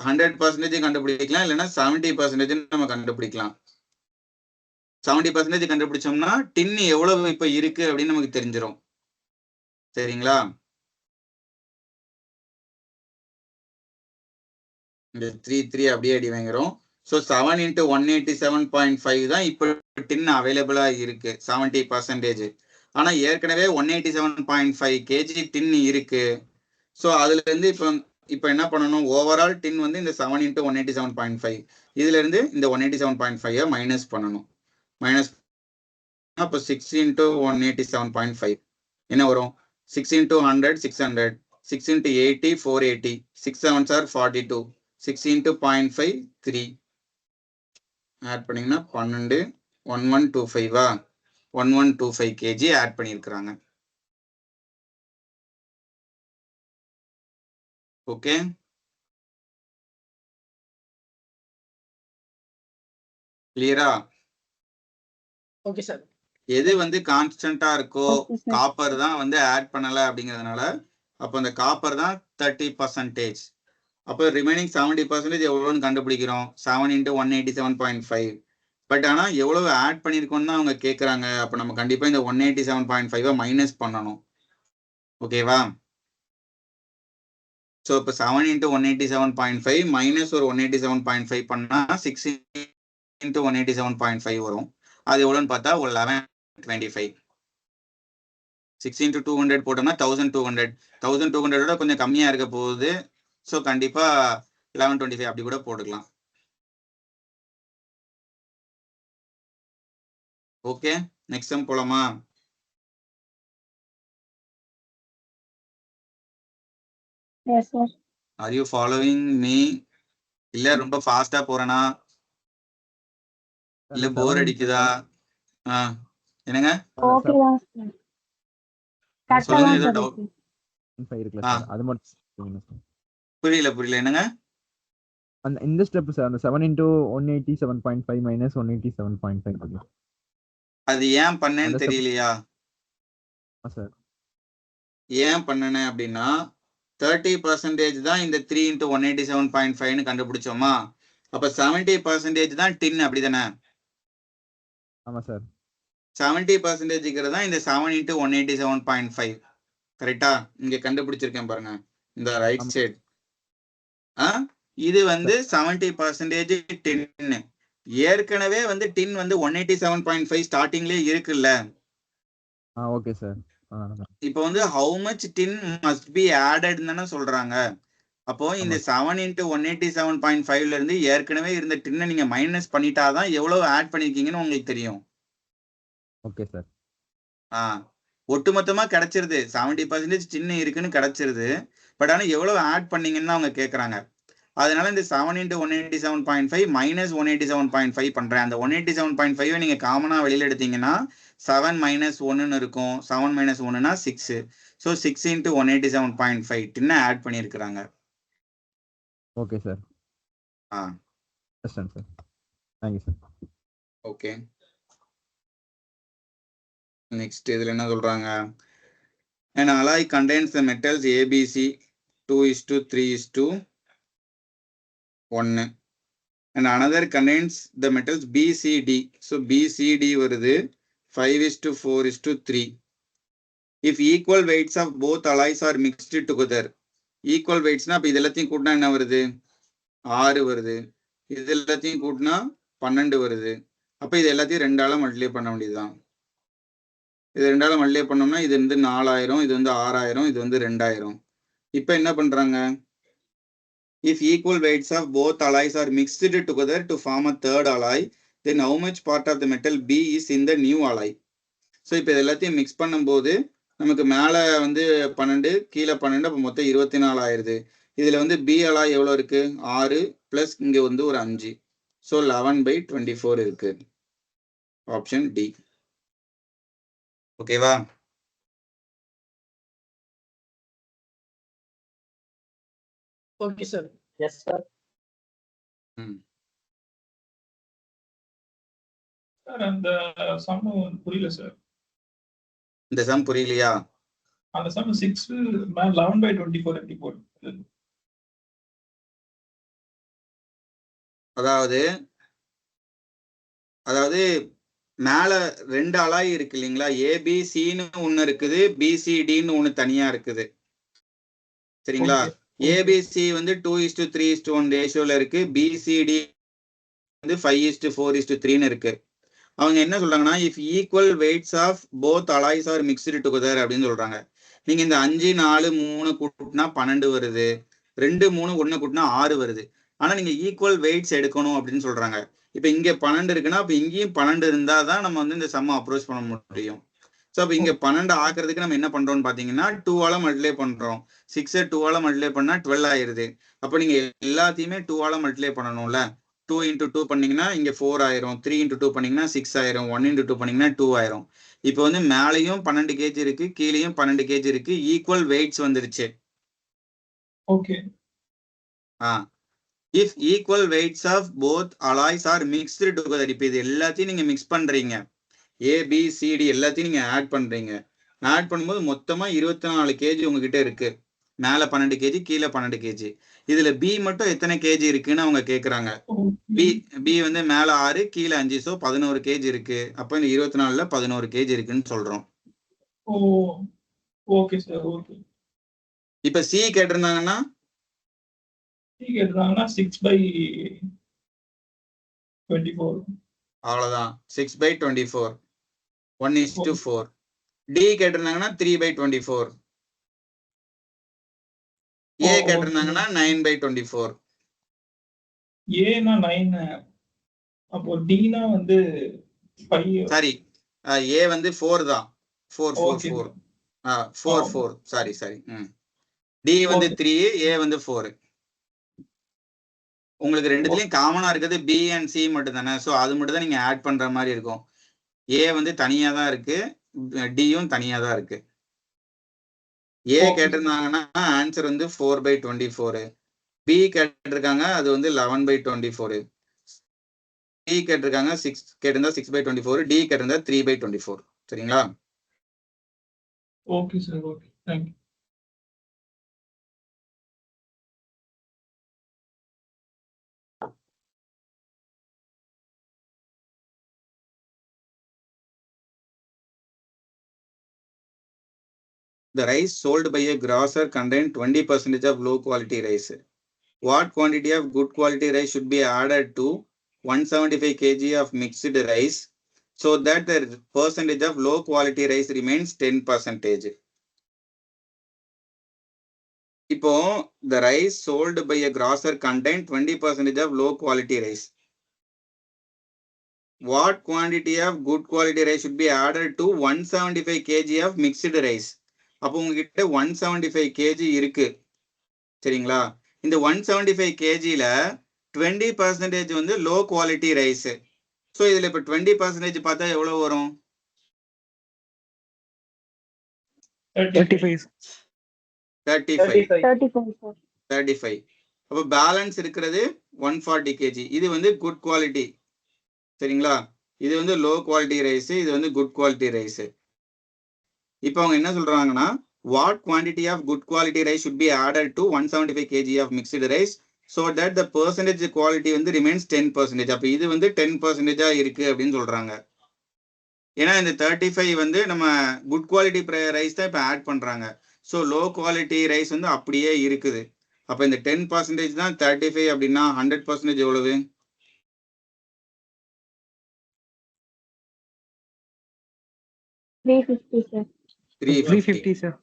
100% கண்டுபிடிக்கலாம், இல்லைன்னா 70% நம்ம கண்டுபிடிக்கலாம். 70% கண்டுபிடிச்சோம்னா டின் எவ்வளவு இப்ப இருக்கு அப்படின்னு நமக்கு தெரிஞ்சிடும். சரிங்களா? இந்த 3 அப்படியே அடி வாங்குறோம். ஸோ 7 × 187.5 தான் இப்போ டின் அவைலபிளா இருக்கு 70%. ஆனா ஏற்கனவே 187.5 kg டின் இருக்கு. ஸோ அதுல இருந்து இப்போ என்ன பண்ணணும்? ஓவரால் டின் வந்து இந்த 7 × 187.5 இதுல இருந்து இந்த 187.5 மைனஸ் பண்ணணும். மைனஸ் அப்போ 6 × 187.5 என்ன வரும்? 6 × 100 600, 6 × 80 480, 6 7s are 42, 6 × 0.5 3. ஆட் பண்ணீங்கன்னா 12 1125 1125 kg ஆட் பண்ணியிருக்கிறாங்க. ஓகே, கிளியரா? Okay sir. எது வந்து கான்ஸ்டன்டா இருக்கோ காப்பர் தான் வந்து ஆட் பண்ணல அப்படிங்கிறதுனால அப்போ அந்த காப்பர் தான் 30%. அப்போ ரிமைனிங் 70% எவ்வளோன்னு கண்டுபிடிக்கிறோம். 7 × 187.5. பட் ஆனால் எவ்வளவு ஆட் பண்ணியிருக்கோம்னு தான் அவங்க கேட்குறாங்க. அப்போ நம்ம கண்டிப்பாக இந்த 187.5 மைனஸ் பண்ணணும். ஓகேவா? ஸோ இப்போ 7 × 187.5 மைனஸ் ஒரு 187.5 பண்ணால் 6 × 187.5 வரும். அது எவ்வளோன்னு பார்த்தா ஒரு 1125. 6 × 200 போட்டோம்னா 1200. 1200 கொஞ்சம் கம்மியாக இருக்க போகுது. ஸோ கண்டிப்பாக 1125 அப்படி கூட போட்டுக்கலாம். ஓகே, நெக்ஸ்ட் சம் போலாமா? Yes, sir. Are you following me? இல்ல ரொம்ப ஃபாஸ்டா போறேனா? இல்ல போர் அடிக்குதா? என்னங்க? Okay தான் sir. Correct சொல்லுங்க, தான் ஏதோ sir டவுட். இருக்கு. இருக்குல்ல சார், அது மட்டும் புரியல என்னங்க? அந்த இந்த ஸ்டெப் சார், அந்த 7 × 187.5 மைனஸ் 187.5. அது ஏன் பண்ணேன்னு தெரியலையா? சார் ஏன் பண்ணனே அப்படின்னா 30% தான் இந்த 3 × 187.5ன்னு கண்டுபிடிச்சோமா? அப்ப 70% தான் டின், அப்படிதானே? ஆமா சார். 70% தான் இந்த 7 × 187.5. கரெக்டா? இங்க கண்டுபிடிச்சிருக்கேன் பாருங்க, இந்த ரைட் சைடு. இது வந்து 70% டின். ஏற்கனவே வந்து டின் வந்து 187.5 ஸ்டார்டிங்லேயே இருக்குல்ல. Okay sir. இப்போ வந்து how much tin must be added தானே சொல்றாங்க. அப்போ இந்த 7 × 187.5ல இருந்து ஏற்கனவே இருந்த டின்னை நீங்க மைனஸ் பண்ணிட்டாதான் எவ்வளவு ஆட் பண்ணிருக்கீங்கன்னு உங்களுக்கு தெரியும். Okay sir. ஒட்டுமொத்தமா கிடைச்சிருது, 70% டின் இருக்குன்னு கிடைச்சிருது. பட் ஆனா எவ்வளவு ஆட் பண்ணீங்கன்னு அவங்க கேட்கறாங்க. அதனால இந்த 7 × 187.5 மைனஸ் 187.5 பண்றேன். அந்த 187.5 நீங்க காமனா வெளியில எடுத்தீங்கன்னா 7 - 1ன்னு இருக்கும். 7 - 1னா 6. ஸோ 6 × 187.5 டின்னை ஆட் பண்ணியிருக்கிறாங்க. Okay sir. Sir thank you sir. Okay, next இதுல என்ன சொல்றாங்க? An alloy contains the metals ABC 2:3:1 and another contains the metals BCD. So BCD வருது 5:4:3. If equal weights of both alloys are mixed together. Equal weights அப்ப இது எல்லாத்தையும் கூட்டினா என்ன வருது? 6 வருது. இது எல்லாத்தையும் கூட்டினா 12 வருது. அப்ப இது எல்லாத்தையும் 2ஆல மல்டிப்ளை பண்ண வேண்டியதுதான். இது 2ஆல மல்டிப்ளை பண்ணோம்னா இது வந்து 4000, இது வந்து 6000, இது வந்து 2000. இப்ப என்ன பண்றாங்க? If equal weights of both alloys are mixed together to form a third alloy, then how much part of the metal B is in the new alloy? So இப்போ இது எல்லாத்தையும் மிக்ஸ் பண்ணும்போது நமக்கு மேலே வந்து 12, கீழே 12, அப்போ மொத்தம் 24 ஆயிருது. இதுல வந்து B alloy எவ்வளோ இருக்கு? 6 பிளஸ் இங்க வந்து ஒரு 5. ஸோ 11/24 இருக்கு. Option D. ஓகேவா? Okay, sir. Yes, sir. Sir அந்த சம் புரியல சார். இந்த சம் புரியலையா? அந்த சம் 6 11/24 எப்படி போடுறது? அதாவது மேல 2 அலாய் இருக்கு இல்லைங்களா? ஏபிசின்னு ஒண்ணு இருக்குது, பிசிடின்னு ஒண்ணு தனியா இருக்குது. சரிங்களா? ஏபிசி வந்து 2:3:1 ரேஷியோல இருக்கு. பிசிடி வந்து 5:4:3ன்னு இருக்கு. அவங்க என்ன சொல்றாங்கன்னா, if equal weights of both alloys are mixed together அப்படின்னு சொல்றாங்க. நீங்க இந்த 5, 4, 3 கூட்டினா 12 வருது. 2, 3, 1 கூட்டினா 6 வருது. ஆனா நீங்க ஈக்குவல் வெயிட்ஸ் எடுக்கணும் அப்படின்னு சொல்றாங்க. இப்ப இங்க 12 இருக்குன்னா அப்ப இங்கேயும் 12 இருந்தாதான் நம்ம வந்து இந்த சம்ம அப்ரோச் பண்ண முடியும். ஸோ அப்ப இங்க 12 ஆக்குறதுக்கு நம்ம என்ன பண்றோம்னு பாத்தீங்கன்னா 2ஆல மல்டிப்ளை பண்றோம். 6 2ஆல மல்டிப்ளை பண்ணா 12 ஆயிருது. அப்ப நீங்க எல்லாத்தையுமே 2ஆல மல்டிப்ளை பண்ணணும்ல. 2 × 2 பண்ணீங்கன்னா இங்க 4 ஆயிரும். 3 × 2 பண்ணீங்கன்னா 6 ஆயிரும். 1 × 2 பண்ணீங்கன்னா 2 ஆயிரும். இப்போ வந்து மேலையும் 12 kg இருக்கு, கீழேயும் 12 kg இருக்கு. ஈக்குவல் வெயிட்ஸ் வந்துருச்சு. Okay. If equal weights of both alloys are mixed together. இப்போ இது எல்லாத்தையும் நீங்க மிக்ஸ் பண்றீங்க. ஏபிசிடி எல்லாத்தையும் நீங்க ஆட் பண்றீங்க. ஆட் பண்ணும்போது மொத்தமா 24 kg உங்ககிட்ட இருக்கு. மேல 12 கேஜி கீழே 12 கேஜி. இதுல பி மட்டும் எத்தனை கேஜி இருக்குன்னு அவங்க கேக்குறாங்க. பி வந்து மேல 6 கீழே 5, ஸோ 11 கேஜி இருக்கு. அப்ப இந்த 24ல 11 கேஜி இருக்குன்னு சொல்றோம். Okay sir. ஓகே. இப்ப சி கேட்டிருந்தாங்கன்னா 6/24. அவ்வளவுதான் 6/24 1:4. டி கேட்டிருந்தாங்கன்னா 3/24. ஏ கேட்டிருந்தாங்கன்னா 9/24. ஏனா 9, அப்போ டினா வந்து 5. சாரி, ஏ வந்து 4 தான். 4. 4. சாரி. டி வந்து 3, ஏ வந்து 4. உங்களுக்கு ரெண்டுத்துலயும் காமனா இருக்கிறது பி அண்ட் சி மட்டும் தானே. ஸோ அது மட்டும் தான் நீங்க ஆட் பண்ற மாதிரி இருக்கும். ஏ வந்து தனியா தான் இருக்கு, டியும் தனியா தான் இருக்கு. ஏ கேட்டிருந்தாங்கன்னா ஆன்சர் வந்து 4/24. பி கேட்டிருக்காங்க அது வந்து 11/24. சி கேட்டிருக்காங்க 6 கேட்டிருந்தா 6/24. டி கேட்டிருந்தா 3/24. சரிங்களா? Okay sir. Okay, thank you. The rice sold by a grocer contained 20% of low quality rice. What quantity of good quality rice should be added to 175 kg of mixed rice so that the percentage of low quality rice remains 10%? இப்போ the rice sold by a grocer contained 20% of low quality rice. What quantity of good quality rice should be added to 175 kg of mixed rice? அப்போ உங்ககிட்ட 175 kg இருக்கு. சரிங்களா? இந்த 175 kgல 20% வந்து low quality rice. So இதுல இப்ப 20% பார்த்தா எவ்வளவு வரும்? 35. 35. அப்போ பேலன்ஸ் இருக்கிறது 140 kg. இது வந்து குட் குவாலிட்டி. சரிங்களா? இது வந்து லோ குவாலிட்டி ரைஸ், இது வந்து குட் குவாலிட்டி ரைஸ். இப்போ அவங்க என்ன சொல்றாங்கன்னா, what quantity of good quality rice should be added to 175 kg of mixed rice so that the percentage quality வந்து remains 10%. அப்ப இது வந்து 10% இருக்கு அப்படின்னு சொல்றாங்க. ஏன்னா இந்த 35 வந்து நம்ம குட் குவாலிட்டி ரைஸ் தான் இப்ப ஆட் பண்றாங்க. ஸோ லோ குவாலிட்டி ரைஸ் வந்து அப்படியே இருக்குது. அப்ப இந்த 10% தான் 35 அப்படின்னா 100% எவ்வளவு? 350 சார்.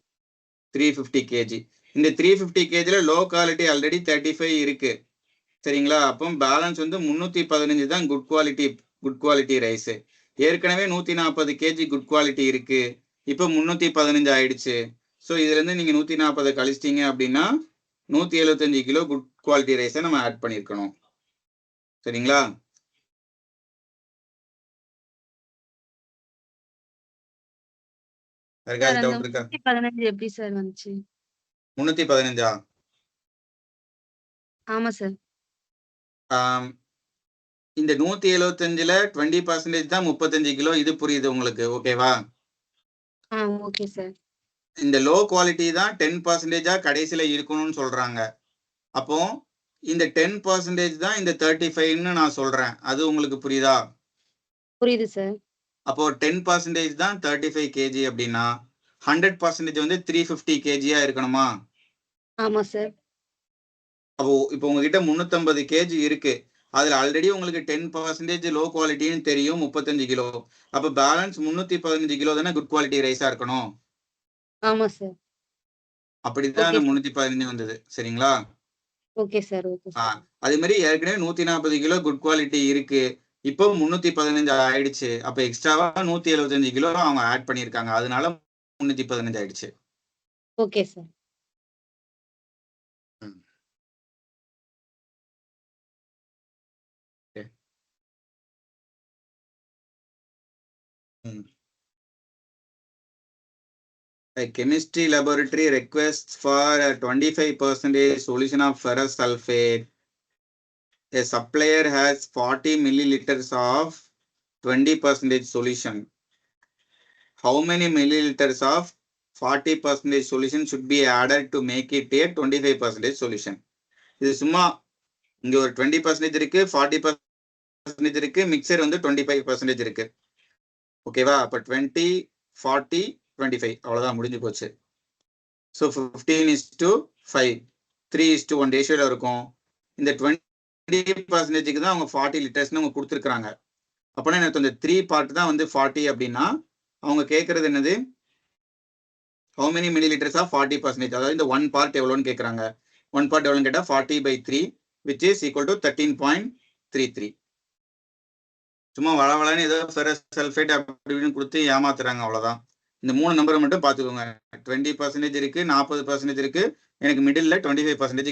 350 kg. இந்த 350 kgல லோ குவாலிட்டி ஆல்ரெடி 35 இருக்கு. சரிங்களா? அப்போ பேலன்ஸ் வந்து 315 தான் குட் குவாலிட்டி ரைஸ். ஏற்கனவே 140 kg குட் குவாலிட்டி இருக்கு. இப்போ 315 ஆயிடுச்சு. ஸோ இதுல இருந்து நீங்க 140 கழிச்சிட்டீங்க அப்படின்னா 175 கிலோ குட் குவாலிட்டி ரைஸை நம்ம ஆட் பண்ணிருக்கணும். சரிங்களா? யாருக்காவது டவுட் இருக்கா? 315 எப்படி சார் வந்துச்சு? 315. ஆமா சார். இந்த 175ல 20% தான் 35 கிலோ. இது புரியுது உங்களுக்கு? ஓகேவா? Okay sir. இந்த லோ குவாலிட்டி தான் 10% கடைசியில இருக்கணும்னு சொல்றாங்க. அப்போ இந்த 10% தான் இந்த 35ன்னு நான் சொல்றேன். அது உங்களுக்கு புரியுதா? புரியுது சார். அப்போ 10% தான் 35 kg அப்படின்னா 100% வந்து 350 kg இருக்கணுமா? ஆமா சார். அப்போ இப்போ உங்ககிட்ட 350 kg இருக்கு. அதுல ஆல்ரெடி உங்களுக்கு 10% லோ குவாலிட்டின்னு தெரியும், 35 கிலோ. அப்ப பேலன்ஸ் 315 கிலோ தானே குட் குவாலிட்டி ரைஸா இருக்கணும். ஆமா சார். அப்படிதான் 315 வந்தது. சரிங்களா? Okay sir. Okay sir. அதே மாதிரி ஏற்கனவே 140 கிலோ குட் குவாலிட்டி இருக்கு. இப்போ 315 ஆயிடுச்சு. அப்ப எக்ஸ்ட்ராவா 175 கிலோ அவங்க ஆட் பண்ணிருக்காங்க. அதனால 315 ஆயிடுச்சு. Okay sir. A chemistry laboratory requests for a 25% solution of ferrous sulfate. A supplier has 40 milliliters of 20% solution. How many milliliters of 40% solution should be added to make it a 25% solution. இது சும்மா இங்க ஒரு 20% இருக்கு, 40% இருக்கு, mixer வந்து 25% இருக்கு. ஓகேவா? அப்ப 20, 40, 25 அவ்வளவுதான், முடிஞ்சு போச்சு. ஸோ 15:5, 3:1 ரேஷியோல இருக்கும். இந்த 20%க்கு தான் அவங்க 40 லிட்டர்ஸ்னு அவங்க கொடுத்துருக்காங்க. அப்படின்னா எனக்கு இந்த 3 பார்ட் தான் வந்து 40 அப்படின்னா அவங்க கேட்கறது என்னது, how many milliliters of 40%, அதாவது இந்த 1 part எவ்வளோன்னு கேட்குறாங்க. 1 part எவ்வளோன்னு கேட்டால் 40/3 which is equal to 13.33. சும்மா வளவளன்னு ஏதோ ஃபெரஸ் சல்ஃபேட் அப்படின்னு கொடுத்து ஏமாத்துறாங்க, அவ்வளோதான். இந்த 3 நம்பரை மட்டும் பார்த்துக்கோங்க. 20% இருக்கு, 40% இருக்கு, எனக்கு மிடில் 25%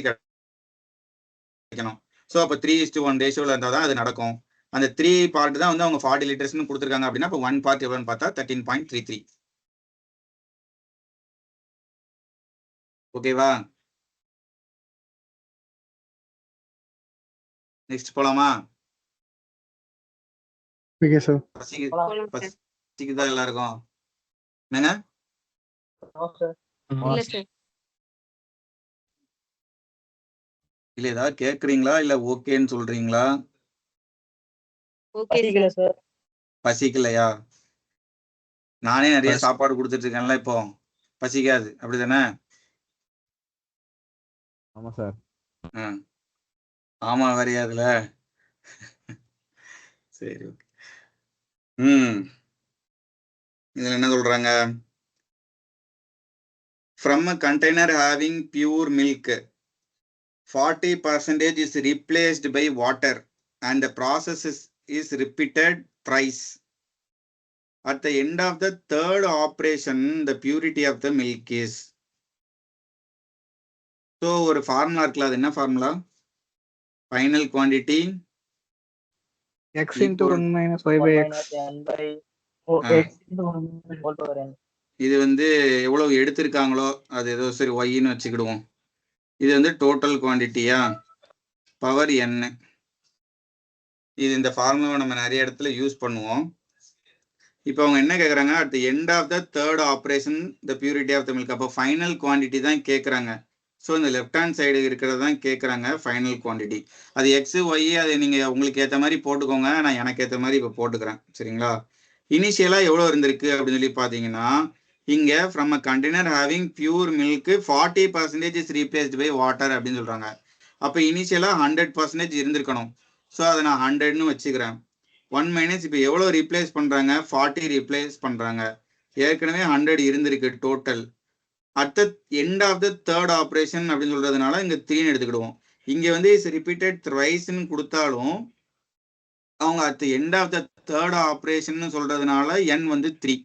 கிடைக்கணும். ஸோ அப்போ 3:1 ரேஷியோவில் இருந்தால் தான் அது நடக்கும். அந்த 3 பார்ட் தான் வந்து அவங்க 40 லிட்டர்ஸ்னு கொடுத்துருக்காங்க அப்படின்னா இப்போ 1 part எவ்வளோன்னு பார்த்தா 13.33. ஓகேவா? நெக்ஸ்ட் போலாமா? Okay sir. பசிக்குதா எல்லாருக்கும்? என்னங்க? இல்ல ஏதாவது கேக்குறீங்களா இல்ல ஓகேன்னு சொல்றீங்களா? பசிக்கலையா? நானே நிறைய சாப்பாடு கொடுத்துட்டு இருக்கேன்ல, இப்போ பசிக்காது அப்படிதானே? ஆமா சார். ஆமா வரையாதுல. சரி ஓகே. இதுல என்ன சொல்றாங்க? From a container having pure milk, 40% is replaced by water and the process is repeated thrice. At the end of the third operation, the purity of the milk is. So, ஒரு formula இருக்குல்ல, அது என்ன formula? Final quantity x into 1 minus y by x. இது வந்து எவ்வளவு எடுத்திருக்காங்களோ அது ஏதோ சரி ஒய்ன்னு வச்சுக்கிடுவோம். இது வந்து டோட்டல் குவான்டிட்டியா, பவர் n. இது இந்த ஃபார்முலாவை நம்ம நிறைய இடத்துல யூஸ் பண்ணுவோம். இப்போ அவங்க என்ன கேட்குறாங்க, at the end of the third operation the purity of the milk. அப்போ ஃபைனல் குவான்டிட்டி தான் கேட்குறாங்க. ஸோ இந்த லெஃப்ட் ஹேண்ட் சைடு இருக்கிறது தான் கேட்குறாங்க ஃபைனல் குவான்டிட்டி. அது எக்ஸு ஒய் அதை நீங்கள் உங்களுக்கு ஏற்ற மாதிரி போட்டுக்கோங்க, நான் எனக்கு ஏற்ற மாதிரி இப்போ போட்டுக்கிறேன். சரிங்களா? இனிஷியலாக எவ்வளோ இருந்திருக்கு அப்படின்னு சொல்லி பார்த்தீங்கன்னா, இங்கே from a container having pure milk 40% is replaced by water அப்படின்னு சொல்கிறாங்க. அப்போ இனிஷியலாக 100% இருந்திருக்கணும். ஸோ அதை நான் 100ன்னு வச்சுக்கிறேன். 1 மைனஸ் இப்போ எவ்வளோ ரீப்ளேஸ் பண்ணுறாங்க, 40 ரீப்ளேஸ் பண்ணுறாங்க. ஏற்கனவே 100 இருந்திருக்கு total. At the end of the third operation அப்படின்னு சொல்றதுனால இங்கே 3ன்னு எடுத்துக்கிடுவோம். இங்கே வந்து இஸ் ரிப்பீட்டட் த்ரைஸ்ன்னு கொடுத்தாலும் அவங்க at the end of the third operation சொல்றதுனால n வந்து 3.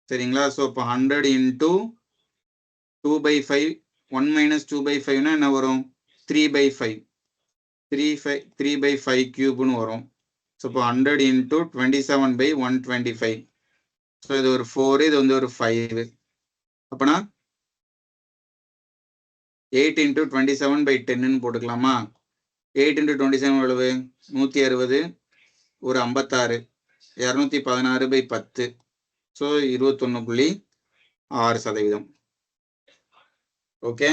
சரிங்களா? ஸோ இப்போ 100 into 2/5, 1 minus 2/5னா என்ன வரும்? 3/5, 3/5 கியூப்னு வரும். ஸோ இப்போ 100 into 27/125. ஸோ இது ஒரு 4, இது வந்து ஒரு 5. அப்பனா 8 into 27/10ன்னு போட்டுக்கலாமா? 8 into 27 எவ்வளவு? 160, ஒரு 56, 216/10. So 21.6%. Okay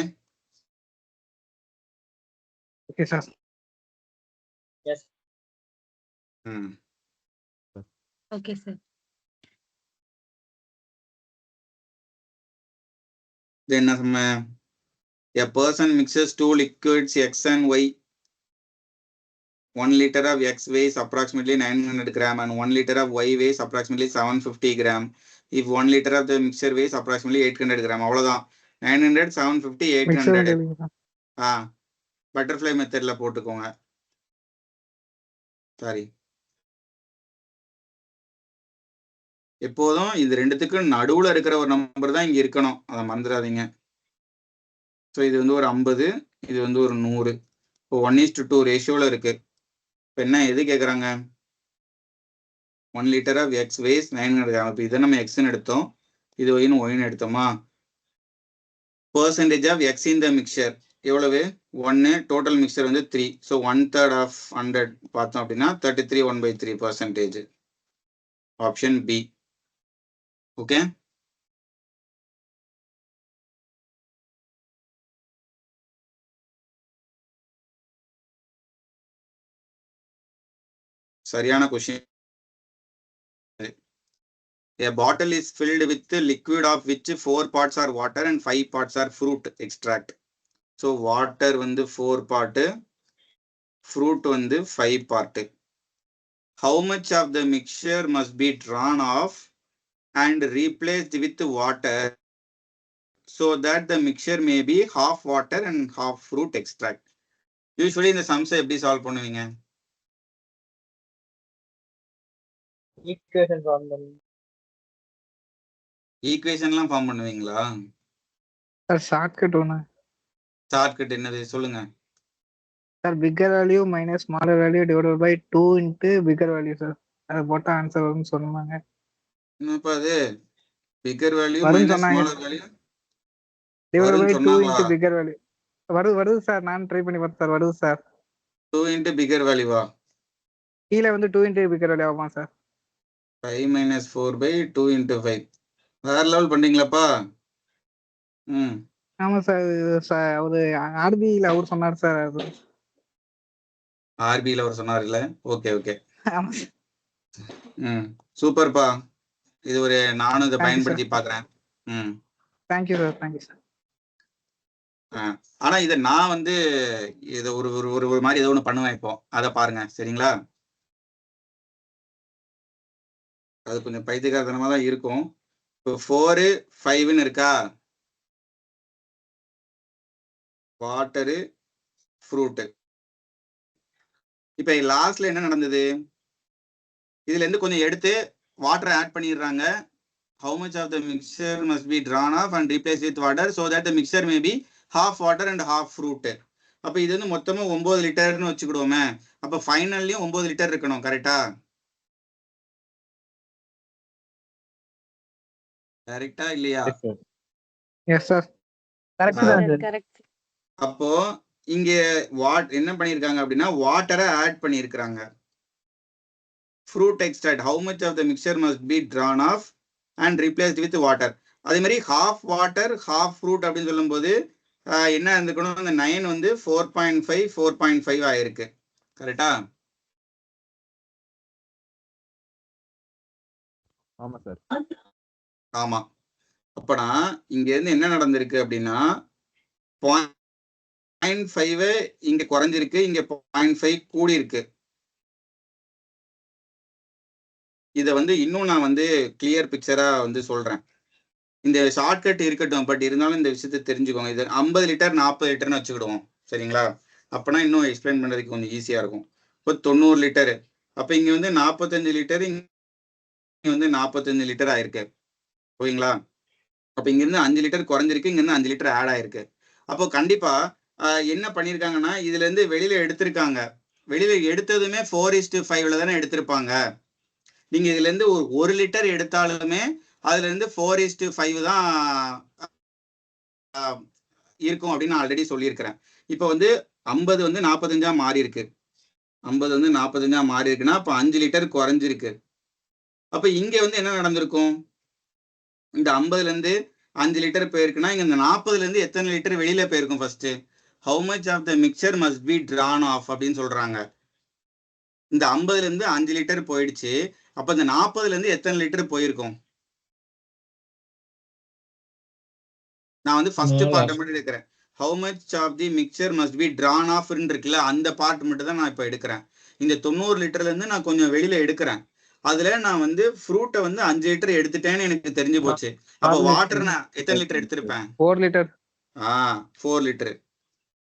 Okay, sir. Okay, sir. Then a person mixes 2 liquids X and Y. 1 liter of X weighs approximately 900 gram and 1 liter of Y weighs approximately 750 gram. If 1 liter of the mixture weighs approximately 800 gram. அவ்வளவுதான். 900, 750, 800. Butterfly மெத்தட்ல போட்டுக்கோங்க. Sorry, எப்போதும் இது ரெண்டுத்துக்கும் நடுவுல இருக்கிற ஒரு number தான் இங்க இருக்கணும், அதை மறந்துடாதீங்க. ஸோ இது வந்து ஒரு 50, இது வந்து ஒரு 100. இப்போ 1:2 ரேஷியோல இருக்கு. இப்போ என்ன எது கேட்குறாங்க? 1 liter of X weighs 900 gram. இப்போ இதை நம்ம எக்ஸ்ன்னு எடுத்தோம், இது ஒயின்னு எடுத்தோமா? Percentage of X in the mixture எவ்வளவு? 1, டோட்டல் மிக்சர் வந்து 3. ஸோ 1/3 of 100 பார்த்தோம் அப்படின்னா 33 1/3%. Option B. ஓகே. சரியான question. A bottle is filled with liquid of which 4 parts are water and 5 parts are fruit extract. So water வந்து 4 part, fruit வந்து 5 part. How much of the mixture must be drawn off and replaced with water so that the mixture may be half water and half fruit extract? Usually இந்த sums எப்படி solve பண்ணுவீங்க? Equation form பண்ணி ஈக்குவேஷன்லாம் form பண்ணுவீங்களா? Sir shortcut ஒன்று shortcut என்னது சொல்லுங்க. Sir bigger value minus smaller value divided by 2 into bigger value sir. அதை போட்டால் ஆன்சர் வரும்னு சொன்னாங்க. என்னப்பா அது? பிக்கர் வேல்யூ வரும்னு மைனஸ் சொன்னாங்க. ஸ்மாலர் வேல்யூ டிவைடட் பை 2 சொன்னாங்களா? இன்ட்டு பிக்கர் வேல்யூ வருது சார். நான் ட்ரை பண்ணி பார்த்தேன் சார். வருது சார். 2 into bigger value வா? கீழே வந்து 2 இன்ட்டு பிக்கர் வேல்யூ ஆகுமா சார்? 5 minus 4 by 2 into 5. வேற லெவல் பண்ணீங்களாப்பா? ம். ஆமாம் சார். அவரு ஆர்பியில் அவர் சொன்னார் சார். அது ஆர்பியில் அவர் சொன்னார்ல. Okay okay. ஆமாம் சார். ம் சூப்பர்ப்பா. இது ஒரு நானும் இதை Thank you, பயன்படுத்தி பார்க்குறேன். ம். Thank you sir. Thank you sir. ஆனா இதை நான் வந்து இதை ஒரு ஒரு ஒரு ஒரு மாதிரி ஏதோ ஒன்று பண்ணுவேன் இப்போ. அதை பாருங்க சரிங்களா? அது கொஞ்சம் பைத்தியக்காரத்தனமா தான் இருக்கும். இப்போ 4 5ன்னு இருக்கா? Water fruit. இப்போ லாஸ்ட்ல என்ன நடந்தது? இதுல இருந்து கொஞ்சம் எடுத்து வாட்டரை ஆட் பண்ணிடுறாங்க. How much of the mixture must be drawn off and replaced with water so that the mixture may be half water and half fruit. அப்ப இது வந்து மொத்தமா 9 லிட்டர்னு வச்சுக்கிடுவோமே. அப்ப ஃபைனல்லயும் 9 லிட்டர் இருக்கணும். கரெக்டா? கரெக்டா இல்லையா? Yes sir. கரெக்ட் தான் சார். கரெக்ட். அப்போ இங்க என்ன பண்ணிருக்காங்க அப்படின்னா வாட்டரை ஆட் பண்ணிருக்காங்க. Fruit extract. How much of the mixture must be drawn off and replaced with water. அதே மாதிரி half water half fruit அப்படின்னு சொல்லும்போது என்ன இருந்துக்கணும்? அந்த 9 வந்து 4.5 4.5 ஆயிருக்கு. கரெக்டா? ஆமா சார். ஆமா. அப்பனா இங்க இருந்து என்ன நடந்திருக்கு அப்படின்னா 0.5 இங்க குறைஞ்சிருக்கு, இங்க 0.5 கூடி இருக்கு. இதை வந்து இன்னும் நான் வந்து கிளியர் பிக்சரா வந்து சொல்றேன். இந்த ஷார்ட்கட் இருக்கட்டும், பட் இருந்தாலும் இந்த விஷயத்தை தெரிஞ்சுக்கோங்க. இது 50 லிட்டர் 40 லிட்டர்னு வச்சுக்கிடுவோம் சரிங்களா? அப்பனா இன்னும் எக்ஸ்பிளைன் பண்றதுக்கு கொஞ்சம் ஈஸியா இருக்கும். இப்போ 90 லிட்டரு. அப்ப இங்க வந்து 45 லிட்டர், இங்க வந்து 45 லிட்டர் ஆயிருக்கு. ஓகேங்களா? அப்ப இங்க இருந்து 5 லிட்டர் குறைஞ்சிருக்கு, இங்க இருந்து 5 லிட்டர் ஆட் ஆயிருக்கு. அப்போ கண்டிப்பா என்ன பண்ணிருக்காங்கன்னா இதுல இருந்து வெளியில எடுத்திருக்காங்க. வெளியில எடுத்ததுமே 4:5 தானே எடுத்திருப்பாங்க. நீங்க இதுல இருந்து ஒரு லிட்டர் எடுத்தாலுமே அதுல இருந்து 4:5 தான் இருக்கும் அப்படின்னு நான் ஆல்ரெடி சொல்லியிருக்கிறேன். இப்போ வந்து 50 வந்து 45 மாறி இருக்கு. 50 வந்து 45 மாறி இருக்குன்னா அப்ப 5 லிட்டர் குறைஞ்சிருக்கு. அப்ப இங்க வந்து என்ன நடந்திருக்கும்? இந்த 50ல இருந்து 5 லிட்டர் போயிருக்குன்னா இங்க இந்த 40ல இருந்து எத்தனை லிட்டர் வெளியில போயிருக்கும்? First how much of the mixture must be drawn off அப்படின்னு சொல்றாங்க. இந்த 50ல இருந்து 5 லிட்டர் போயிடுச்சு. அப்ப இந்த 40ல இருந்து எத்தனை லிட்டர் போயிருக்கும்? நான் வந்து ஃபர்ஸ்ட் பார்ட் மட்டும் எடுக்கிறேன். how much of the mixture must be drawn off இருக்குல்ல, அந்த பார்ட் மட்டும் தான் நான் இப்ப எடுக்கிறேன். இந்த 90 லிட்டர்ல இருந்து நான் கொஞ்சம் வெளியில எடுக்கிறேன். அதுல நான் வந்து ஃப்ரூட்டை வந்து 5 லிட்டர் எடுத்துட்டேன்னு எனக்கு தெரிஞ்சு போச்சு. அப்ப வாட்டர் நான் எத்தனை லிட்டர் எடுத்திருப்பேன்? 4 லிட்டர். 4 லிட்டர்.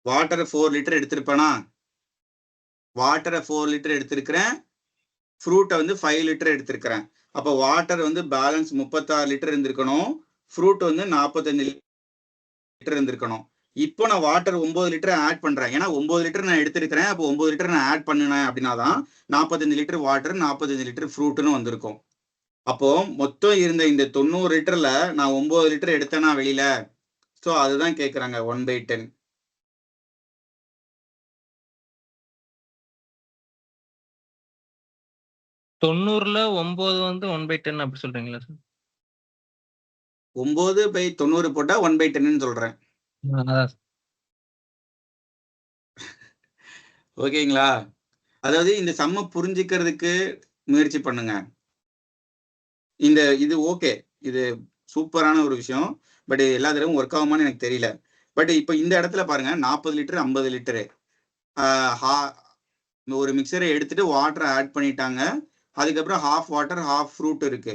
வாட்டரை 4 லிட்டர் எடுத்திருப்பேனா? வாட்டரை 4 லிட்டர் எடுத்திருக்கிறேன். ஃப்ரூட்டை வந்து 5 லிட்டர் எடுத்திருக்கிறேன். அப்போ வாட்டர் வந்து பேலன்ஸ் 36 லிட்டர் இருந்திருக்கணும். ஃப்ரூட் வந்து 45 லிட்டர் இருந்திருக்கணும். இப்போ நான் வாட்டர் 9 லிட்டர் ஆட் பண்றேன். ஏன்னா 9 லிட்டர் நான் எடுத்திருக்கிறேன். அப்போ 9 லிட்டர் நான் ஆட் பண்ணினேன் அப்படின்னா தான் 45 லிட்டர் வாட்டர் 45 லிட்டர் ஃப்ரூட்னு வந்திருக்கும். அப்போ மொத்தம் இருந்த இந்த 90 லிட்டர்ல நான் 9 லிட்டர் எடுத்தேன்னா வெளியில. ஸோ அதுதான் கேட்குறாங்க 1/10. தொண்ணூறுல 9 வந்து 1/10 அப்படி சொல்றீங்களா சார்? 9/90 போட்டா 1/10 சொல்றேன். அதான் ஓகேங்களா? அதாவது இந்த சம்ம புரிஞ்சுக்கிறதுக்கு முயற்சி பண்ணுங்க. இது ஓகே, இது சூப்பரான ஒரு விஷயம். பட் எல்லா தடவையும் ஒர்க் ஆகுமான்னு எனக்கு தெரியல. பட் இப்போ இந்த இடத்துல பாருங்க 40 லிட்டர் 50 லிட்டரு ஒரு மிக்சரை எடுத்துட்டு வாட்டரை ஆட் பண்ணிட்டாங்க. அதுக்கப்புறம் ஹாஃப் வாட்டர் ஹாஃப் ஃப்ரூட் இருக்கு.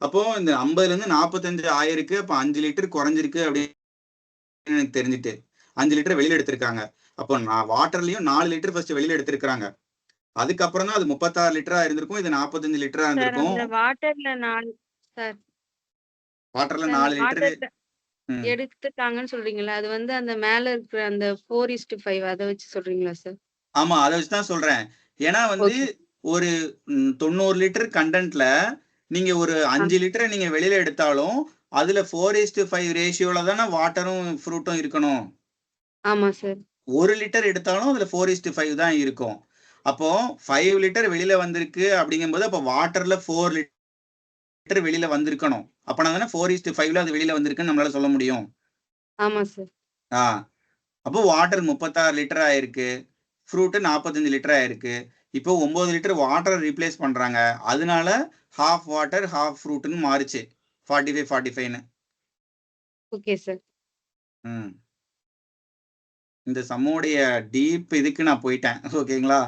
அப்போ இந்த 50ல இருந்து 45 ஆயிருக்கு. அப்போ 5 லிட்டர் குறைஞ்சிருக்கு அப்படின்னு எனக்கு தெரிஞ்சுட்டு 5 லிட்டர் வெளியில எடுத்திருக்காங்க. அப்போ நான் வாட்டர்லயும் 4 லிட்டர் ஃபர்ஸ்ட் வெளியில எடுத்திருக்காங்க. அதுக்கப்புறம் தான் அது 36 லிட்டரா இருந்திருக்கும். இது 45 லிட்டரா இருந்திருக்கும். வாட்டர்ல 4 சார் வாட்டர்ல 4 லிட்டர் எடுத்துட்டாங்கன்னு சொல்றீங்களா? அது வந்து அந்த மேல இருக்கிற அந்த 4:5 அத வச்சு சொல்றீங்களா சார்? ஆமா, அதை வச்சுதான் சொல்றேன். ஏன்னா வந்து ஒரு 90 லிட்டர் கண்டென்ட்ல நீங்க ஒரு 5 லிட்டரை நீங்க வெளியில எடுத்தாலும் அதுல 4:5 ரேஷியோல தானே வாட்டரும் ஃப்ரூட்டும் இருக்கணும். ஆமா சார். 1 லிட்டர் எடுத்தாலும் அதுல 4:5 தான் இருக்கும். அப்போ 5 லிட்டர் வெளியில வந்திருக்கு அப்படிங்கும்போது அப்போ வாட்டர்ல 4 லிட்டர் வெளியில வந்திருக்கணும். அப்பனா தானே 4:5ல அது வெளியில வந்திருக்குன்னு நம்மளால சொல்ல முடியும். ஆமா சார். அப்போ வாட்டர் 36 லிட்டர் ஆயிருக்கு, ஃப்ரூட் 45 லிட்டர் ஆயிருக்கு. இப்போ 9 லிட்டர் வாட்டரை ரீப்ளேஸ் பண்றாங்க. அதனால ஹாஃப் வாட்டர் ஹாஃப் ஃப்ரூட்னு மாறுச்சு 45-45ன்னு. Okay sir. இந்த சம்மோடைய டீப் இதுக்கு நான் போயிட்டேன். ஓகேங்களா?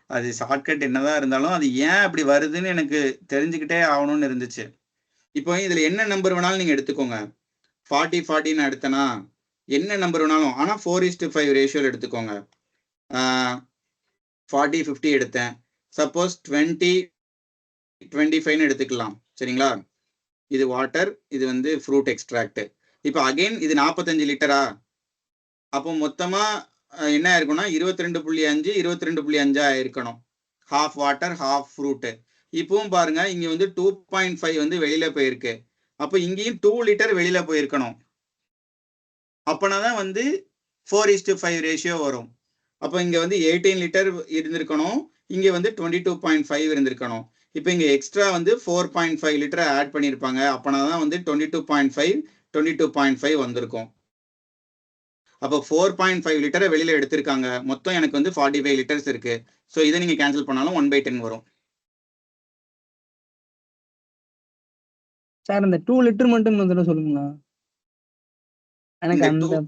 அது ஷார்ட்கட் என்னதான் இருந்தாலும் அது ஏன் அப்படி வருதுன்னு எனக்கு தெரிஞ்சுக்கிட்டே ஆகணும்னு இருந்துச்சு. இப்போ இதுல என்ன நம்பர் வேணாலும் நீங்க எடுத்துக்கோங்க. 40 நான் எடுத்தேனா என்ன நம்பர் வேணாலும், ஆனா 4:5 ரேஷியோல எடுத்துக்கோங்க. 40-50 எடுத்தேன். சப்போஸ் 20-25 எடுத்துக்கலாம். சரிங்களா? இது வாட்டர், இது வந்து ஃப்ரூட் எக்ஸ்ட்ராக்ட். இப்போ அகைன் இது 45 லிட்டரா? அப்போ மொத்தமா என்ன இருக்கும்னா 22.5 22.5 இருக்கணும். Half water half fruit. இப்பவும் பாருங்க இங்க வந்து 2.5 வந்து வெளியில போயிருக்கு. அப்போ இங்கேயும் 2 லிட்டர் வெளியில போயிருக்கணும். அப்பனாதான் வந்து 4:5 ரேஷியோ வரும். அப்போ இங்க வந்து 18 லிட்டர் இருந்திருக்கணும், இங்க வந்து 22.5 இருந்திருக்கணும். இப்போ இங்க எக்ஸ்ட்ரா வந்து 4.5 லிட்டர் ஆட் பண்ணியிருப்பாங்க. அப்பனாதான் வந்து 22.5 வந்திருக்கும். அப்போ 4.5 லிட்டரை வெளியில எடுத்திருக்காங்க. மொத்தம் எனக்கு வந்து 45 லிட்டர்ஸ் இருக்கு. ஸோ இதை நீங்க கேன்சல் பண்ணாலும் 1/10 வரும். சார் இந்த 2 லிட்டர் மட்டும் வந்து சொல்லுங்களா? எனக்கு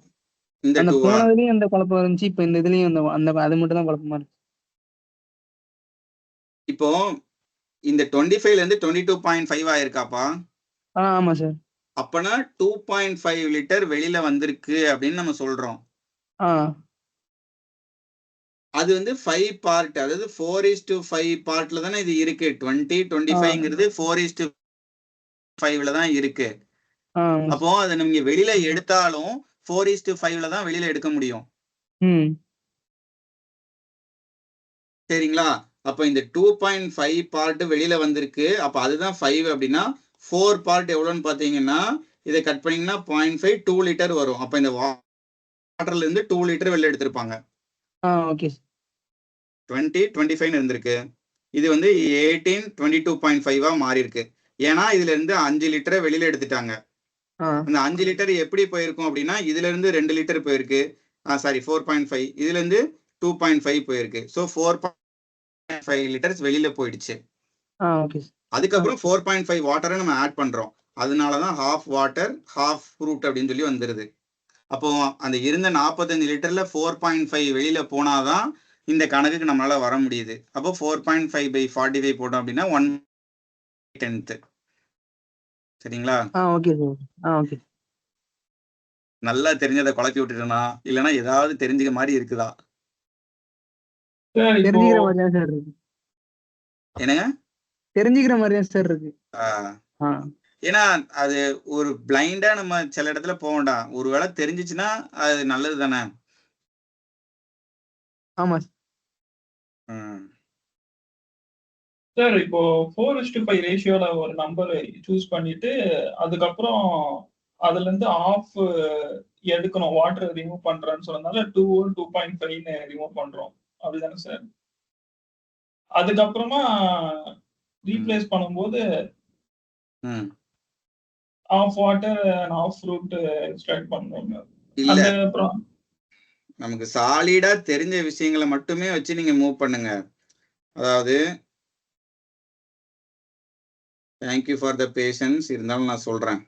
அந்த போனதுலயும் அந்த குழப்பம் இருந்துச்சு. இப்ப இந்த இதுலயும் அந்த அது மட்டும் தான் குழப்பமா இருக்கு. இப்போ இந்த 25ல இருந்து 22.5 ஆயிருக்காப்பா? ஆமா சார். அப்பனா 2.5 லிட்டர் வெளியில வந்திருக்கு அப்படின்னு நம்ம சொல்றோம். அது வந்து 5 பார்ட், அதாவது 4:5 பார்ட்ல தானே இது இருக்கு. 20-25ங்கிறது 4:5ல தான் இருக்கு. அப்போ அதை நீங்க வெளியில எடுத்தாலும் 4:5ல தான் வெளியில எடுக்க முடியும். சரிங்களா? அப்ப இந்த 2.5 பார்ட் வெளியில வந்திருக்கு. அப்ப அதுதான் 5 அப்படின்னா 4 பார்ட் எவ்வளவுன்னு பாத்தீங்கன்னா இதை கட் பண்ணீங்கன்னா 0.5 2 லிட்டர் வரும். அப்ப இந்த வாட்டர்ல இருந்து 2 லிட்டர் வெளியில எடுத்திருப்பாங்க. 20-25 இருந்திருக்கு. இது வந்து 18-22.5 மாறி இருக்கு. ஏன்னா இதுல இருந்து 5 லிட்டரை வெளியில எடுத்துட்டாங்க. அந்த 5 லிட்டர் எப்படி போயிருக்கும் அப்படின்னா இதுல இருந்து 2 லிட்டர் போயிருக்கு. சாரி 4.5, இதுல இருந்து 2.5 போயிருக்கு. ஸோ 4.5 லிட்டர்ஸ் வெளியில போயிடுச்சு. அதுக்கப்புறம் 4.5 வாட்டரை நம்ம ஆட் பண்றோம். அதனாலதான் ஹாஃப் வாட்டர் ஹாஃப் ஃப்ரூட் அப்படின்னு சொல்லி வந்துருது. அப்போ அந்த இருந்த 45 லிட்டர்ல 4.5 வெளியில போனாதான் இந்த கணக்குக்கு நம்மளால வர முடியுது. அப்போ 4.5/45 போட்டோம் அப்படின்னா 1/10. சரிங்களா? நல்லா தெரிஞ்சதை குழப்பி விட்டுட்டேனா இல்லைன்னா ஏதாவது தெரிஞ்சுக்க மாதிரி இருக்குதா? என்னங்க? தெரிஞ்சுக்கிற மாதிரியா சார் இருக்கு. ஏன்னா அது ஒரு பிளைண்டா நம்ம சில இடத்துல போக வேண்டாம். ஒருவேளை தெரிஞ்சிச்சுன்னா அது நல்லது தானே. ஆமா சார். இப்போ 4:5 ரேஷியோல ஒரு நம்பர் சூஸ் பண்ணிட்டு அதுக்கப்புறம் அதுல இருந்து ஆஃப் எடுக்கணும், வாட்டர் ரிமூவ் பண்றேன்னு சொன்னதால 2.5 ரிமூவ் பண்றோம். அப்படிதானே சார்? அதுக்கப்புறமா ரீப்ளேஸ் பண்ணும்போது of water and of fruit start பண்ணுவாங்க. இல்ல, நமக்கு சாலிடா தெரிஞ்ச விஷயங்களை மட்டுமே வச்சு நீங்க மூவ் பண்ணுங்க. அதாவது தேங்க்யூ ஃபார் த பேஷன்ஸ், இருந்தாலும் நான் சொல்றேன்.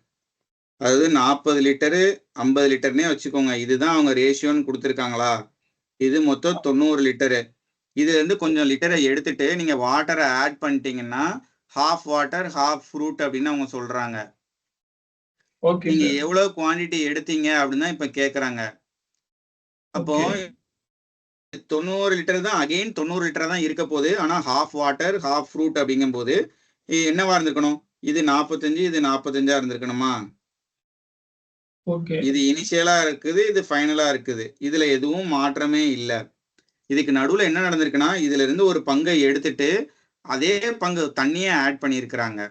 அதாவது 40 லிட்டரு 50 லிட்டர்னே வச்சுக்கோங்க. இதுதான் அவங்க ரேஷியோன்னு கொடுத்துருக்காங்களா? இது மொத்தம் 90 லிட்டரு. இதுல இருந்து கொஞ்சம் லிட்டரை எடுத்துட்டு நீங்க வாட்டரை ஆட் பண்ணிட்டீங்கன்னா ஹாஃப் வாட்டர் ஹாஃப் ஃப்ரூட் அப்படின்னு அவங்க சொல்றாங்க. நீங்க எவ்வளவு குவான்டிட்டி எடுத்தீங்க அப்படின்னு தான் இப்ப கேக்குறாங்க. அப்போ 90 லிட்டர் தான், அகைன் 90 லிட்டர் தான் இருக்க போகுது. ஆனா ஹாஃப் வாட்டர் ஹாஃப் ஃப்ரூட் அப்படிங்கும் போது என்னவா இருந்திருக்கணும்? இது 45, இது 45 இருந்திருக்கணுமா? இது இனிஷியலா இருக்குது, இது ஃபைனலா இருக்குது. இதுல எதுவும் மாற்றமே இல்லை. இதுக்கு நடுவுல என்ன நடந்திருக்குன்னா, இதுல இருந்து ஒரு பங்கை எடுத்துட்டு அதே பங்கு தண்ணியே ஆட் பண்ணியிருக்கிறாங்க.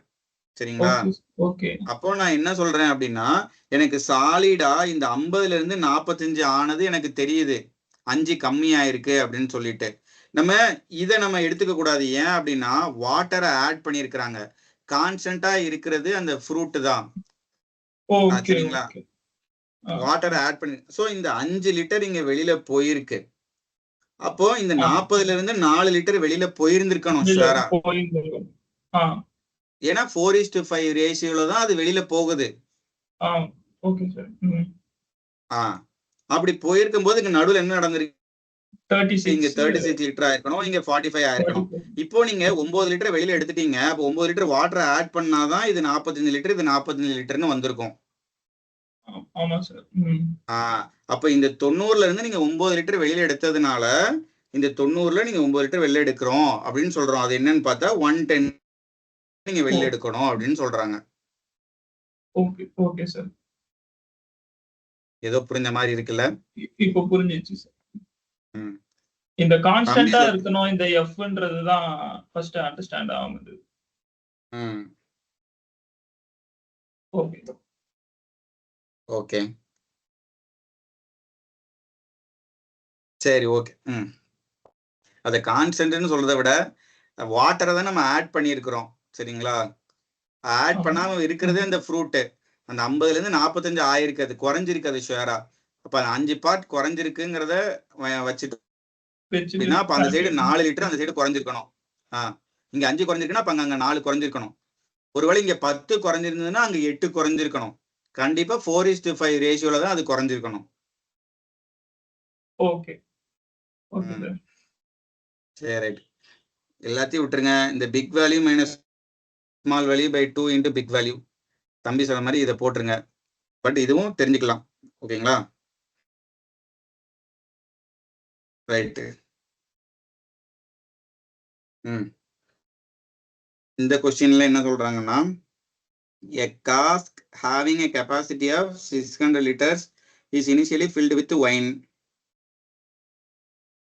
சரிங்களா? அப்போ நான் என்ன சொல்றேன் அப்படின்னா, எனக்கு சாலிடா இந்த 50ல இருந்து 45 ஆனது எனக்கு தெரியுது. 5 கம்மி ஆயிருக்கு அப்படின்னு சொல்லிட்டு நம்ம எடுத்துக்க கூடாது. ஏன் அப்படின்னா வாட்டரை ஆட் பண்ணியிருக்கிறாங்க. கான்ஸ்டன்டா இருக்கிறது அந்த ஃப்ரூட் தான். சரிங்களா? வாட்டரை ஆட் பண்ணி இந்த 5 லிட்டர் இங்க வெளியில போயிருக்கு. அப்போ இந்த 40ல இருந்து 4 லிட்டர் வெளியில போயிருந்திருக்கணும் ஷுவரா. ஏன்னா 4:5 ரேஷியோல தான் அது வெளியில போகுது. அப்படி போயிருக்கும் போது இங்க நடுவுல என்ன நடந்திருக்கு? இங்க 36 லிட்டர் ஆயிருக்கணும், இங்க 45 ஆயிருக்கணும். இப்போ நீங்க 9 லிட்டர் வெளியில எடுத்துட்டீங்க. அப்போ 9 லிட்டர் வாட்டரை ஆட் பண்ணாதான் இது 45 லிட்டர், இது 45 லிட்டர்னு வந்திருக்கும். அப்ப இந்த 90ல இருந்து நீங்க 9 லிட்டர் வெளியில எடுத்ததுனால இந்த 90ல நீங்க 9 லிட்டர் வெளியில எடுக்கிறோம் அப்படின்னு சொல்றோம். அது என்னன்னு பார்த்தா 110 நீங்க வெளியில எடுக்கணும் அப்படின்னு சொல்றாங்க. ஏதோ புரிஞ்ச மாதிரி இருக்குல்ல? இப்போ புரிஞ்சிச்சு சார். இந்த கான்ஸ்டன்ட்டா இருக்கணும், இந்த எஃப்ன்றது தான் ஃபர்ஸ்ட் அண்டர்ஸ்டாண்ட் ஆகுது. ஓகே சரி, ஓகே. அதை கான்ஸ்டன்ட்னு சொல்றதை விட வாட்டரை தான் நம்ம ஆட் பண்ணியிருக்கிறோம். சரிங்களா? ஆட் பண்ணாம இருக்கிறதே அந்த ஃப்ரூட்டு. அந்த 50ல இருந்து 45 ஆயிருக்கு, அது குறைஞ்சிருக்கு, அது ஷுவரா. அப்ப 5 பார்ட் குறைஞ்சிருக்குங்கிறத வச்சுட்டு அப்படின்னா அப்ப அந்த சைடு 4 லிட்டர் அந்த சைடு குறைஞ்சிருக்கணும். இங்க 5 குறைஞ்சிருக்குன்னா அப்ப அங்க 4 குறைஞ்சிருக்கணும். ஒருவேளை இங்க 10 குறைஞ்சிருந்ததுன்னா அங்க 8 குறைஞ்சிருக்கணும். கண்டிப்பா 4:5 ரேஷியோல தான் அது குறைஞ்சிருக்கணும். சரி, ரைட். எல்லாத்தையும் விட்டுருங்க. இந்த big value minus small value by 2 into big value, தம்பி சொன்ன மாதிரி இதை போட்டுருங்க. பட் இதுவும் தெரிஞ்சுக்கலாம். ஓகேங்களா? ரைட்டு. இந்த கொஸ்டின்ல என்ன சொல்றாங்கன்னா, a cask having a capacity of 600 liters is initially filled with wine.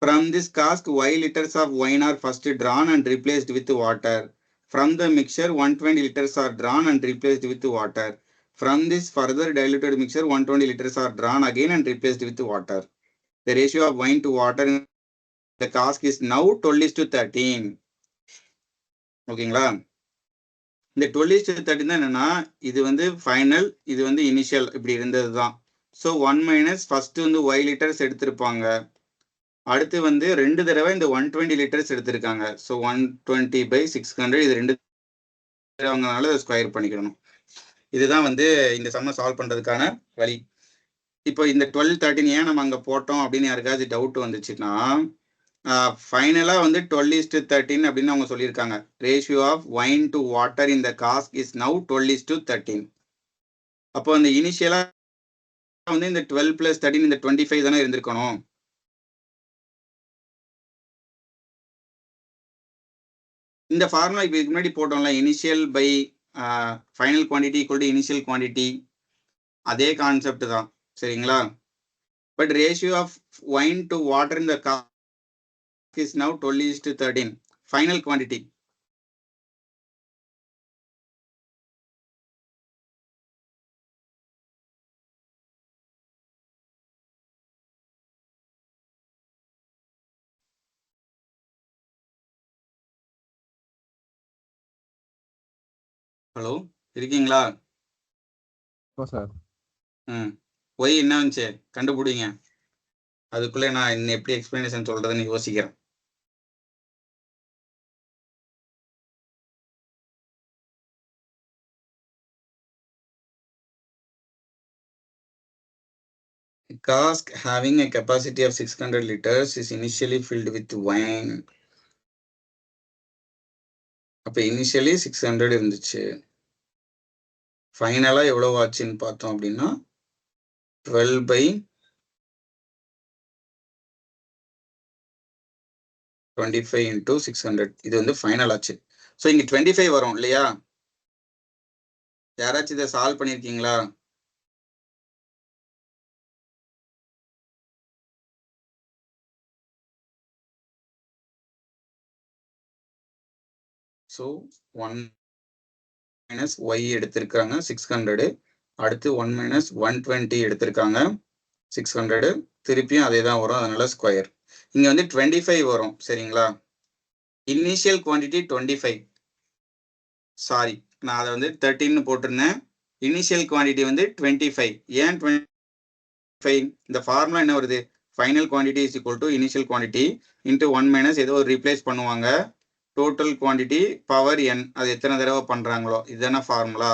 From this cask, y liters of wine are first drawn and replaced with water. From the mixture, 120 liters are drawn and replaced with water. From this further diluted mixture, 120 liters are drawn again and replaced with water. The ratio of wine to water in the cask is now 12:13. ஓகேங்களா? இந்த 12:13 தான் என்னன்னா, இது வந்து final, இது வந்து initial, இப்படி இருந்தது தான். ஸோ 1 மைனஸ் ஃபர்ஸ்ட் வந்து y லிட்டர்ஸ் எடுத்திருப்பாங்க. அடுத்து வந்து 2 தடவை இந்த 120 லிட்டர்ஸ் எடுத்திருக்காங்க. ஸோ 120/600, இது 2 தடவைங்கனால அதை ஸ்கொயர் பண்ணிக்கணும். இதுதான் வந்து இந்த சம்ம சால்வ் பண்றதுக்கான வழி. இப்போ இந்த 12:13 ஏன் நம்ம அங்க போட்டோம் அப்படின்னு யாருக்காச்சும் டவுட் வந்துச்சுன்னா, ஃபைனலா வந்து 12:13 அப்படின்னு அவங்க சொல்லியிருக்காங்க. Ratio of wine to water in the cask is now 12:13. அப்போ அந்த இனிஷியலா வந்து இந்த 12 + 13 இந்த 25 தானே இருந்திருக்கணும். இந்த ஃபார்முலா இப்போ இதுக்கு முன்னாடி போட்டோம்ல, initial by final quantity equal to initial quantity, அதே கான்செப்ட் தான். சரிங்களா? But ratio of wine to water in the cask is now 12:13 final quantity. Hello, இருக்கீங்களா? சார். ஒய் என்ன வந்துச்சு கண்டுபிடிங்க. அதுக்குள்ளே நான் இன்னும் எப்படி எக்ஸ்பிளனேஷன் சொல்றதுன்னு யோசிக்கிறேன். cask having a capacity of 600 liters is initially filled with wine. அப்ப initially 600 இருந்துச்சு. ஃபைனலா எவ்வளவு ஆச்சுன்னு பார்த்தோம் அப்படின்னா 12 by 25 into 600. இது வந்து ஃபைனல் ஆச்சு. ஸோ இங்க 25 வரும் இல்லையா? யாராச்சும் இதை சால்வ் பண்ணிருக்கீங்களா? ஸோ 1 minus y எடுத்திருக்காங்க 600. அடுத்து 1 minus 120 எடுத்திருக்காங்க 600. திருப்பியும் அதே தான் வரும், அதனால ஸ்கொயர். இங்க வந்து 25 வரும் சரிங்களா? Initial quantity 25. சாரி, நான் அதை வந்து 13 போட்டிருந்தேன். இனிஷியல் குவான்டிட்டி வந்து 25. ஏன் 25? இந்த ஃபார்முலா என்ன வருது? Final quantity is equal to initial quantity into 1 minus ஏதோ ஒரு ரீப்ளேஸ் பண்ணுவாங்க, டோட்டல் குவான்டிட்டி பவர் என், அது எத்தனை தடவை பண்றாங்களோ, இதுதானே ஃபார்முலா.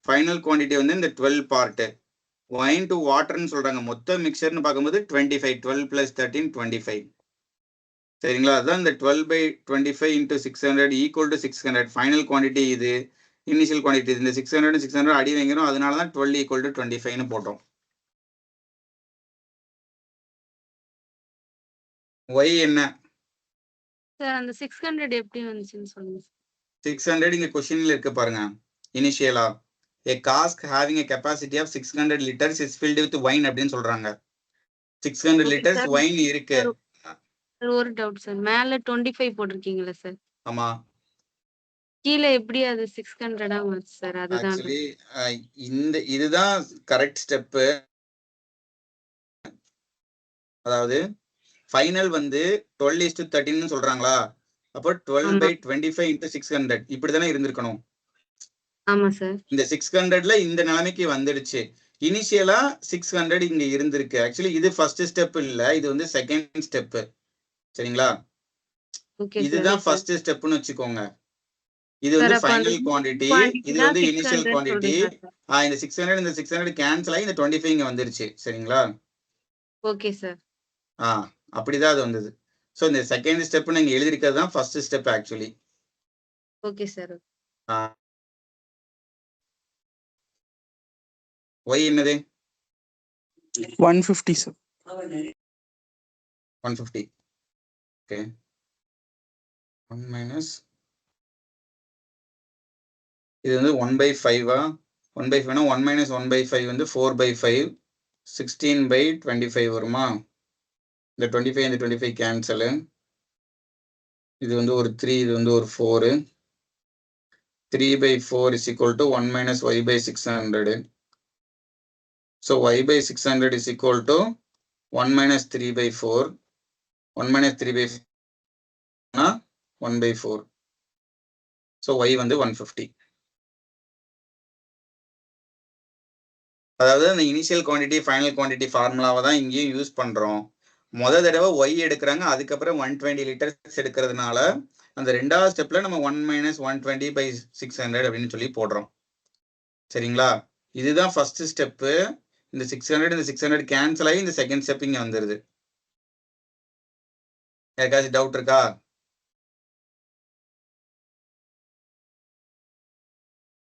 ஃபைனல் குவான்டிட்டி வந்து இந்த 12 பார்ட்டு. ஒயின் டு வாட்டர்னு சொல்றாங்க. மொத்த மிக்சர்னு பார்க்கும்போது 25. 12 + 13 25 சரிங்களா? அதுதான் இந்த 12 by 25 into 600 equal to 600. Final quantity இது, இனிஷியல் குவான்டிட்டி இந்த 600 600 அடி வைக்கிறோம், அதனால தான் 12 equal to 25ன்னு போட்டோம். y என்ன? சார் அந்த 600 எப்படி வந்துச்சுன்னு சொல்லுங்க. 600 இங்க क्वेश्चनல இருக்கு பாருங்க. இனிஷியலா a cask having a capacity of 600 liters is filled with wine அப்படின்னு சொல்றாங்க. 600 liters wine இருக்கு. ஒரு டவுட் சார், மேல 25 போட்டிருக்கீங்களா சார்? ஆமா. கீழே எப்படி அது 600 வந்துச்சு சார்? அதுதான் ஆக்சுவலி இதுதான் கரெக்ட் ஸ்டெப். அதாவது ஃபைனல் வந்து 12:13 சொல்றாங்களா? அப்போ 12 by 25 into 600 இப்படிதானே இருந்திருக்கணும். ஆமா சார். இந்த 600ல இந்த நிலைமைக்கு வந்துடுச்சு. இனிஷியலா 600 இங்க இருந்திருக்கு. ஆக்சுவலி இது ஃபர்ஸ்ட் ஸ்டெப் இல்ல, இது வந்து செகண்ட் ஸ்டெப் சரிங்களா? இதுதான் ஃபர்ஸ்ட் ஸ்டெப்னு வச்சுக்கோங்க. இது வந்து ஃபைனல் குவான்டிட்டி, இது வந்து இனிஷியல் குவான்டிட்டி. இந்த 600 இந்த 600 கேன்சல் ஆகி இந்த 25 இங்க வந்துருச்சு சரிங்களா? Okay sir. அப்படிதான் அது வந்தது. சோ இந்த செகண்ட் ஸ்டெப் நீங்க எழுதிருக்கிறது தான் first step actually. Okay sir. y என்னது? 150 சார். 150. ஓகே. 1 minus இது வந்து 1/5 1/5 1 minus 1/5 வந்து 4/5 16/25 வருமா? இந்த 25 இந்த 25 கேன்சல். இது வந்து ஒரு 3, இது வந்து ஒரு 4. 3/4 is equal to 1 minus y/600. So y/600 is equal to 1 minus 3/4. 1 minus 3/4 1/4. So y வந்து 150. அதாவது அந்த இனிஷியல் குவான்டிட்டி ஃபைனல் குவான்டிட்டி ஃபார்முலாவை தான் இங்கேயும் யூஸ் பண்றோம். முதல் தடவை y எடுக்கிறாங்க, அதுக்கப்புறம் 120 லிட்டர்ஸ் எடுக்கிறதுனால அந்த ரெண்டாவது ஸ்டெப்ல நம்ம 1 minus 120/600 அப்படின்னு சொல்லி போடுறோம் சரிங்களா? இதுதான் ஃபர்ஸ்ட் ஸ்டெப். இந்த 600 இந்த 600 கேன்சல் ஆகி இந்த செகண்ட் ஸ்டெப் இங்க வந்துருது. யாருக்காச்சும் டவுட் இருக்கா?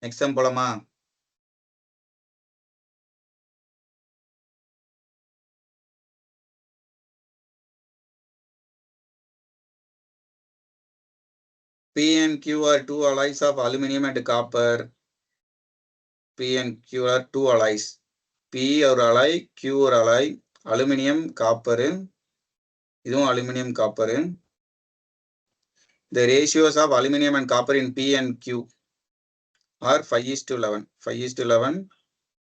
நெக்ஸ்ட் டைம் போலாமா? P and Q are two alloys of aluminum and copper. P and Q are two alloys. P ஒரு alloy, Q ஒரு alloy. அலுமினியம் காப்பர், இதுவும் aluminium copper. The ratios of aluminum and copper in P and Q are 5:11. 5:11,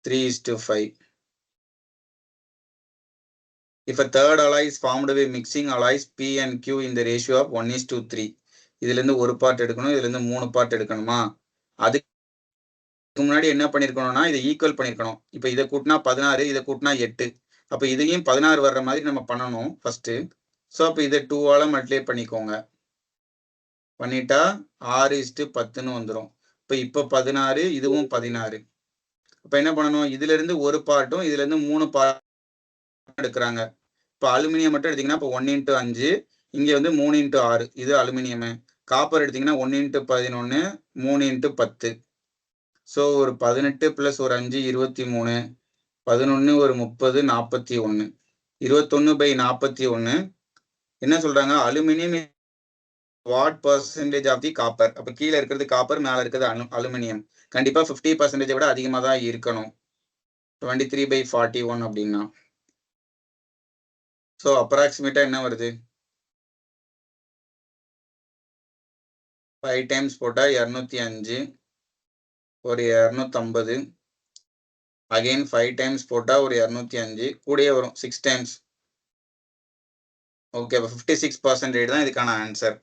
3:5. If a third alloy is formed by mixing alloys P and Q in the ratio of 1:3. இதுல இருந்து ஒரு part எடுக்கணும், இதுல இருந்து 3 part எடுக்கணுமா? அதுக்கு முன்னாடி என்ன பண்ணிருக்கணும்னா இதை ஈக்குவல் பண்ணிருக்கணும். இப்ப இதை கூட்டினா 16, இதை கூட்டினா 8. அப்ப இதையும் 16 வர்ற மாதிரி நம்ம பண்ணணும் ஃபர்ஸ்ட். ஸோ அப்ப இதை 2ஆல மல்டிப்ளை பண்ணிக்கோங்க. பண்ணிட்டா 6:10ன்னு வந்துடும். இப்ப 16, இதுவும் 16. அப்ப என்ன பண்ணணும்? இதுல இருந்து ஒரு பார்ட்டும் இதுல இருந்து 3 பார்ட் எடுக்கிறாங்க. இப்போ அலுமினியம் மட்டும் எடுத்தீங்கன்னா இப்போ 1x5, இங்கே வந்து 3x6, இது அலுமினியமு. காப்பர் எடுத்தீங்கன்னா 1x11, 3x10. ஸோ ஒரு 18 + ஒரு 5 23, 11 ஒரு 30 41, 21/41. என்ன சொல்றாங்க? Aluminium what percentage of the copper. அப்போ கீழே இருக்கிறது காப்பர், மேலே இருக்கிறது அலுமினியம். கண்டிப்பா 50% விட அதிகமாக தான் இருக்கணும். 23/41 அப்படின்னா. ஸோ அப்ராக்சிமேட்டா என்ன வருது? 5 டைம்ஸ் போட்டா 205, ஒரு 250. அகைன் 5 டைம்ஸ் போட்டா ஒரு 205, கூடயே வரும் 6 டைம்ஸ். ஓகே, 56% தான் இதுக்கான answer.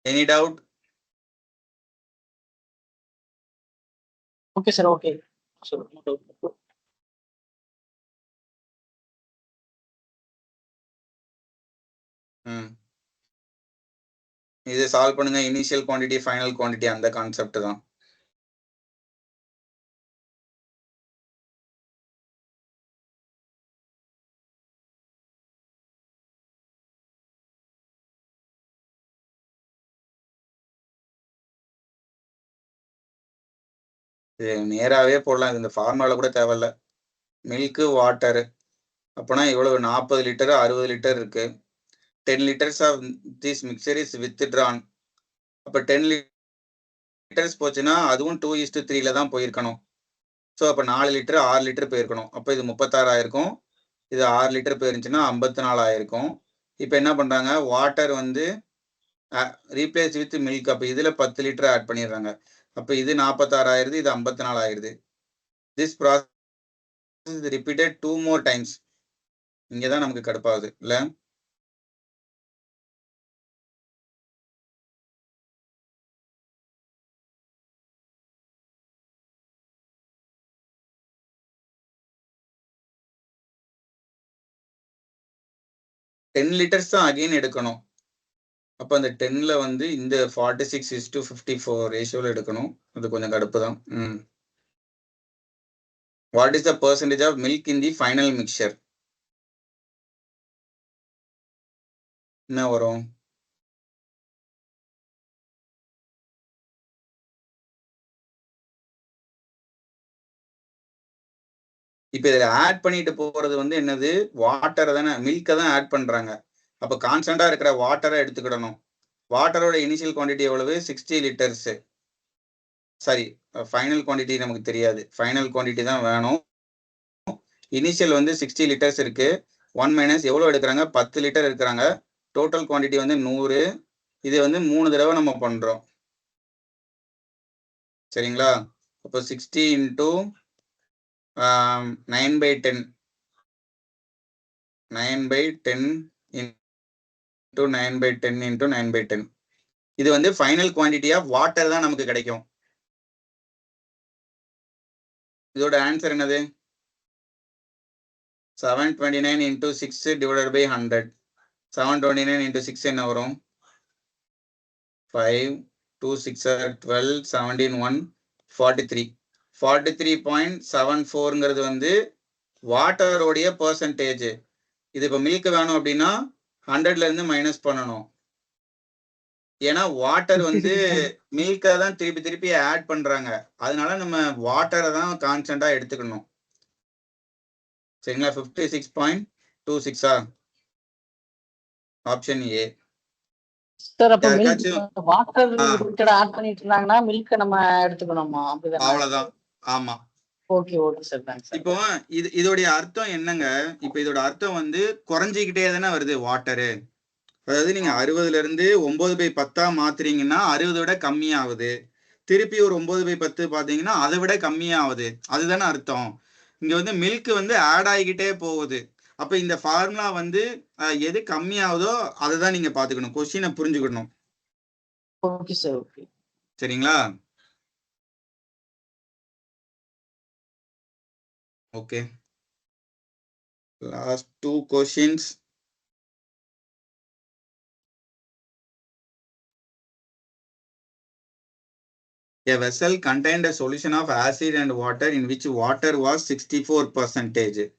Any doubt? Okay sir, okay. இது சால்வ் பண்ணுங்க. இனிஷியல் குவான்டிட்டி, ஃபைனல் குவான்டிட்டி, அந்த கான்செப்ட் தான். இது நேராகவே போடலாம். இது இந்த ஃபார்முலா கூட தேவையில்ல. மில்க்கு வாட்டரு அப்போனா எவ்வளவு? 40 லிட்டர் 60 லிட்டர் இருக்கு. 10 liters of this mixture is withdrawn. அப்போ 10 லிட்டர்ஸ் போச்சுன்னா அதுவும் 2:3 தான் போயிருக்கணும். ஸோ அப்போ 4 லிட்டர் 6 லிட்டர் போயிருக்கணும். அப்போ இது 36 ஆயிருக்கும். இது 6 லிட்டர் போயிருந்துச்சுன்னா 54 ஆயிருக்கும். இப்போ என்ன பண்ணுறாங்க? வாட்டர் வந்து ரீப்ளேஸ் வித் மில்க். அப்போ இதில் 10 லிட்டர் ஆட் பண்ணிடுறாங்க. அப்போ இது 46 ஆயிருது, இது 54 ஆயிருது. This process repeated 2 more times. இங்கே தான் நமக்கு கடுப்பாகுது இல்லை? டென் லிட்டர்ஸ் தான் அகெயின் எடுக்கணும். அப்போ அந்த 10ல் வந்து இந்த 46:54 ரேஷியோவில் எடுக்கணும். அது கொஞ்சம் கடுப்பு தான். What is the percentage of milk in the final mixture? என்ன வரும்? இப்போ இதில் ஆட் பண்ணிட்டு போகிறது வந்து என்னது? வாட்டரை தானே, மில்கை தான் ஆட் பண்ணுறாங்க. அப்போ கான்ஸ்டண்டாக இருக்கிற வாட்டரை எடுத்துக்கிடணும். வாட்டரோட இனிஷியல் குவான்டிட்டி எவ்வளவு? 60 லிட்டர்ஸு. சாரி, ஃபைனல் குவான்டிட்டி நமக்கு தெரியாது. ஃபைனல் குவான்டிட்டி தான் வேணும். இனிஷியல் வந்து 60 லிட்டர்ஸ் இருக்கு. 1 மைனஸ் எவ்வளோ எடுக்கிறாங்க? 10 லிட்டர் இருக்கிறாங்க. டோட்டல் குவான்டிட்டி வந்து 100. இது வந்து 3 தடவை நம்ம பண்ணுறோம். சரிங்களா? அப்போ 60 இன்ட்டு 9/10. 9/10 into 9/10 into 9/10. இது வந்து ஃபைனல் குவான்டிட்டி ஆஃப் வாட்டர் தான் நமக்கு கிடைக்கும். இதோட ஆன்சர் என்னது? 729 இன்ட்டு 6 டிவைடட் பை 100. 729 இன்ட்டு 6 என்ன வரும்? 5, 2, 6 are 12, 17, 1, 43. 43.74ங்கிறது வந்து வாட்டரோடைய பர்சன்டேஜ். இது இப்போ மில்க் வேணும் அப்படின்னா 100ல இருந்து மைனஸ் பண்ணணும். ஏன்னா வாட்டர் வந்து மில்கை தான் திருப்பி திருப்பி ஆட் பண்றாங்க. அதனால நம்ம வாட்டரை தான் கான்ஸ்டன்டா எடுத்துக்கணும். சரிங்களா? 56.26 ஆப்ஷன் ஏ. சார் அப்ப மில்க் வாட்டர் லிட்டர் ஆட் பண்ணிட்டு இருந்தாங்கன்னா மில்க் நம்ம எடுத்துக்கணுமா? அப்படிதான். அவ்வளவுதான். ஆமா. Okay okay sir, thanks. இப்போ இதோடைய அர்த்தம் என்னங்க? இப்போ இதோட அர்த்தம் வந்து குறைஞ்சிக்கிட்டே தானே வருது வாட்டரு. அதாவது நீங்க 60ல இருந்து 9/10 மாத்துறீங்கன்னா 60 விட கம்மியாகுது. திருப்பி ஒரு 9/10 பாத்தீங்கன்னா அதை விட கம்மியாகுது. அதுதானே அர்த்தம். இங்க வந்து மில்க் வந்து ஆட் ஆகிக்கிட்டே போகுது. அப்ப இந்த ஃபார்முலா வந்து எது கம்மியாகுதோ அதை தான் நீங்க பாத்துக்கணும். கொஸ்டினை புரிஞ்சுக்கணும். Okay sir, okay. சரிங்களா? Okay, last 2 questions. A vessel contained a solution of acid and water in which water was 64%.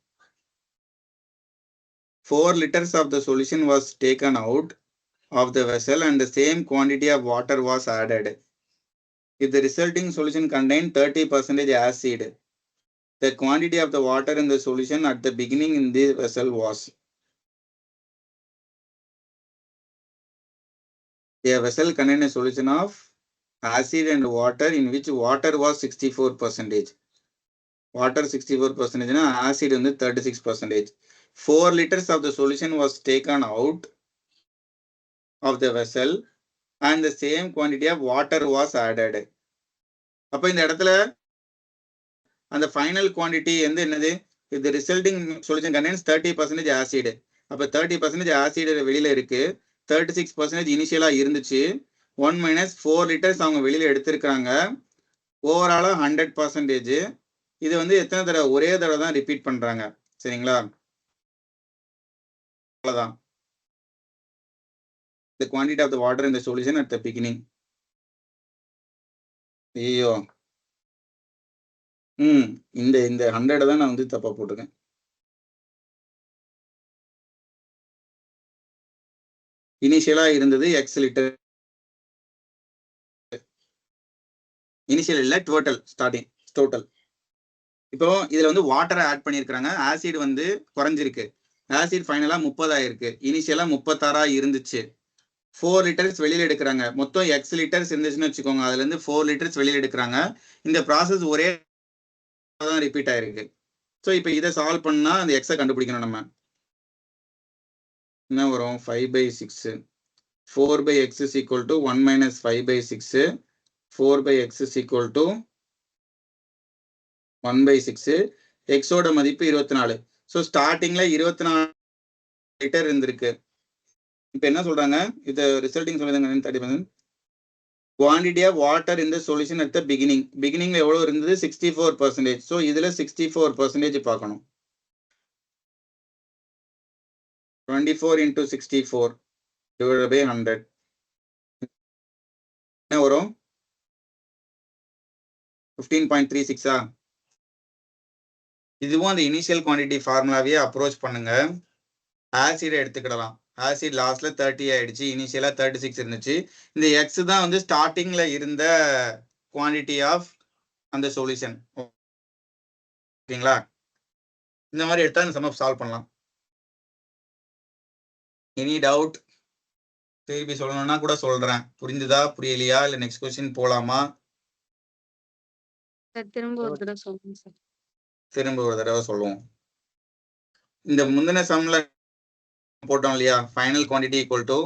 4 liters of the solution was taken out of the vessel and the same quantity of water was added. If the resulting solution contained 30% acid, the quantity of the water in the solution at the beginning in the vessel was. A vessel contained a solution of acid and water in which water was 64%. Water 64%, acid in the 36%. 4 liters of the solution was taken out of the vessel and the same quantity of water was added. அப்ப இந்த இடத்துல அந்த final quantity வந்து என்னது? If the resulting solution contains 30% acid. அப்ப 30% acid வெளியில இருக்கு, 36% இனிஷியலா இருந்துச்சு. 1 minus 4 liters அவங்க வெளியில எடுத்திருக்காங்க. ஓவராலா 100%. இது வந்து எத்தனை தடவை? ஒரே தடவை தான் ரிப்பீட் பண்றாங்க. சரிங்களா? அவ்வளவுதான். The quantity of the water in the solution at the beginning. ஐயோ, இந்த 100 தான் நான் வந்து தப்பா போட்டிருக்கேன். இனிஷியலா இருந்தது x லிட்டர். இனிஷியல் இல்ல, டோட்டல், ஸ்டார்டிங் டோட்டல். இப்போ இதுல வந்து வாட்டரை ஆட் பண்ணியிருக்காங்க. ஆசிட் வந்து குறைஞ்சிருக்கு. ஆசிட் ஃபைனலா 30 ஆயிருக்கு. இனிஷியலா 36 இருந்துச்சு. 4 லிட்டர்ஸ் வெளியில எடுக்கிறாங்க. மொத்தம் x லிட்டர்ஸ் இருந்துச்சுன்னு வச்சுக்கோங்க. அதுல இருந்து 4 லிட்டர்ஸ் வெளியில எடுக்கிறாங்க. இந்த ப்ராசஸ் ஒரே தான் ரிப்பீட் ஆயிருக்கு. ஸோ இப்போ இதை சால்வ் பண்ணா அந்த எக்ஸை கண்டுபிடிக்கணும். நம்ம என்ன வரும்? 5/6. 4/x is equal to 1 minus 5/6. 4/x is equal to 1/6. எக்ஸோட மதிப்பு 24. ஸோ ஸ்டார்டிங்ல 24 லிட்டர் இருந்திருக்கு. இப்போ என்ன சொல்றாங்க? இது ரிசல்ட்டிங் சொல்லுங்க 30%. Quantity of water in the solution at the beginning. பிகினிங்ல எவ்வளவு இருந்தது? 64%. ஸோ இதுல 64% பார்க்கணும். 24 into 64 divided by 100. என்ன வரும்? 15.36. இதுவும் அந்த இனிஷியல் குவான்டிட்டி ஃபார்முலாவே அப்ரோச் பண்ணுங்க. ஆசிட் எடுத்துக்கிடலாம். ஆசிட் லாஸ்ட்ல 30 ஆயிடுச்சு. இனிஷியலா 36 இருந்துச்சு. இந்த எக்ஸ் தான் வந்து ஸ்டார்டிங்ல இருந்த குவான்டிட்டி ஆஃப் அந்த சொல்யூஷன். ஓகேங்களா? இந்த மாதிரி எடுத்தா இந்த சம் சால்வ் பண்ணலாம். Any doubt? திருப்பி சொல்லணும்னா கூட சொல்றேன். புரிஞ்சுதா, புரியலையா, இல்ல நெக்ஸ்ட் கொஸ்டின் போலாமா? திரும்ப ஒரு தடவை சொல்லுங்க சார். திரும்ப ஒரு தடவை சொல்லுவோம். இந்த முந்தின சம்ல போட்டோம் இல்லையா? ஃபைனல் குவான்டிட்டி ஈக்குவல் டு,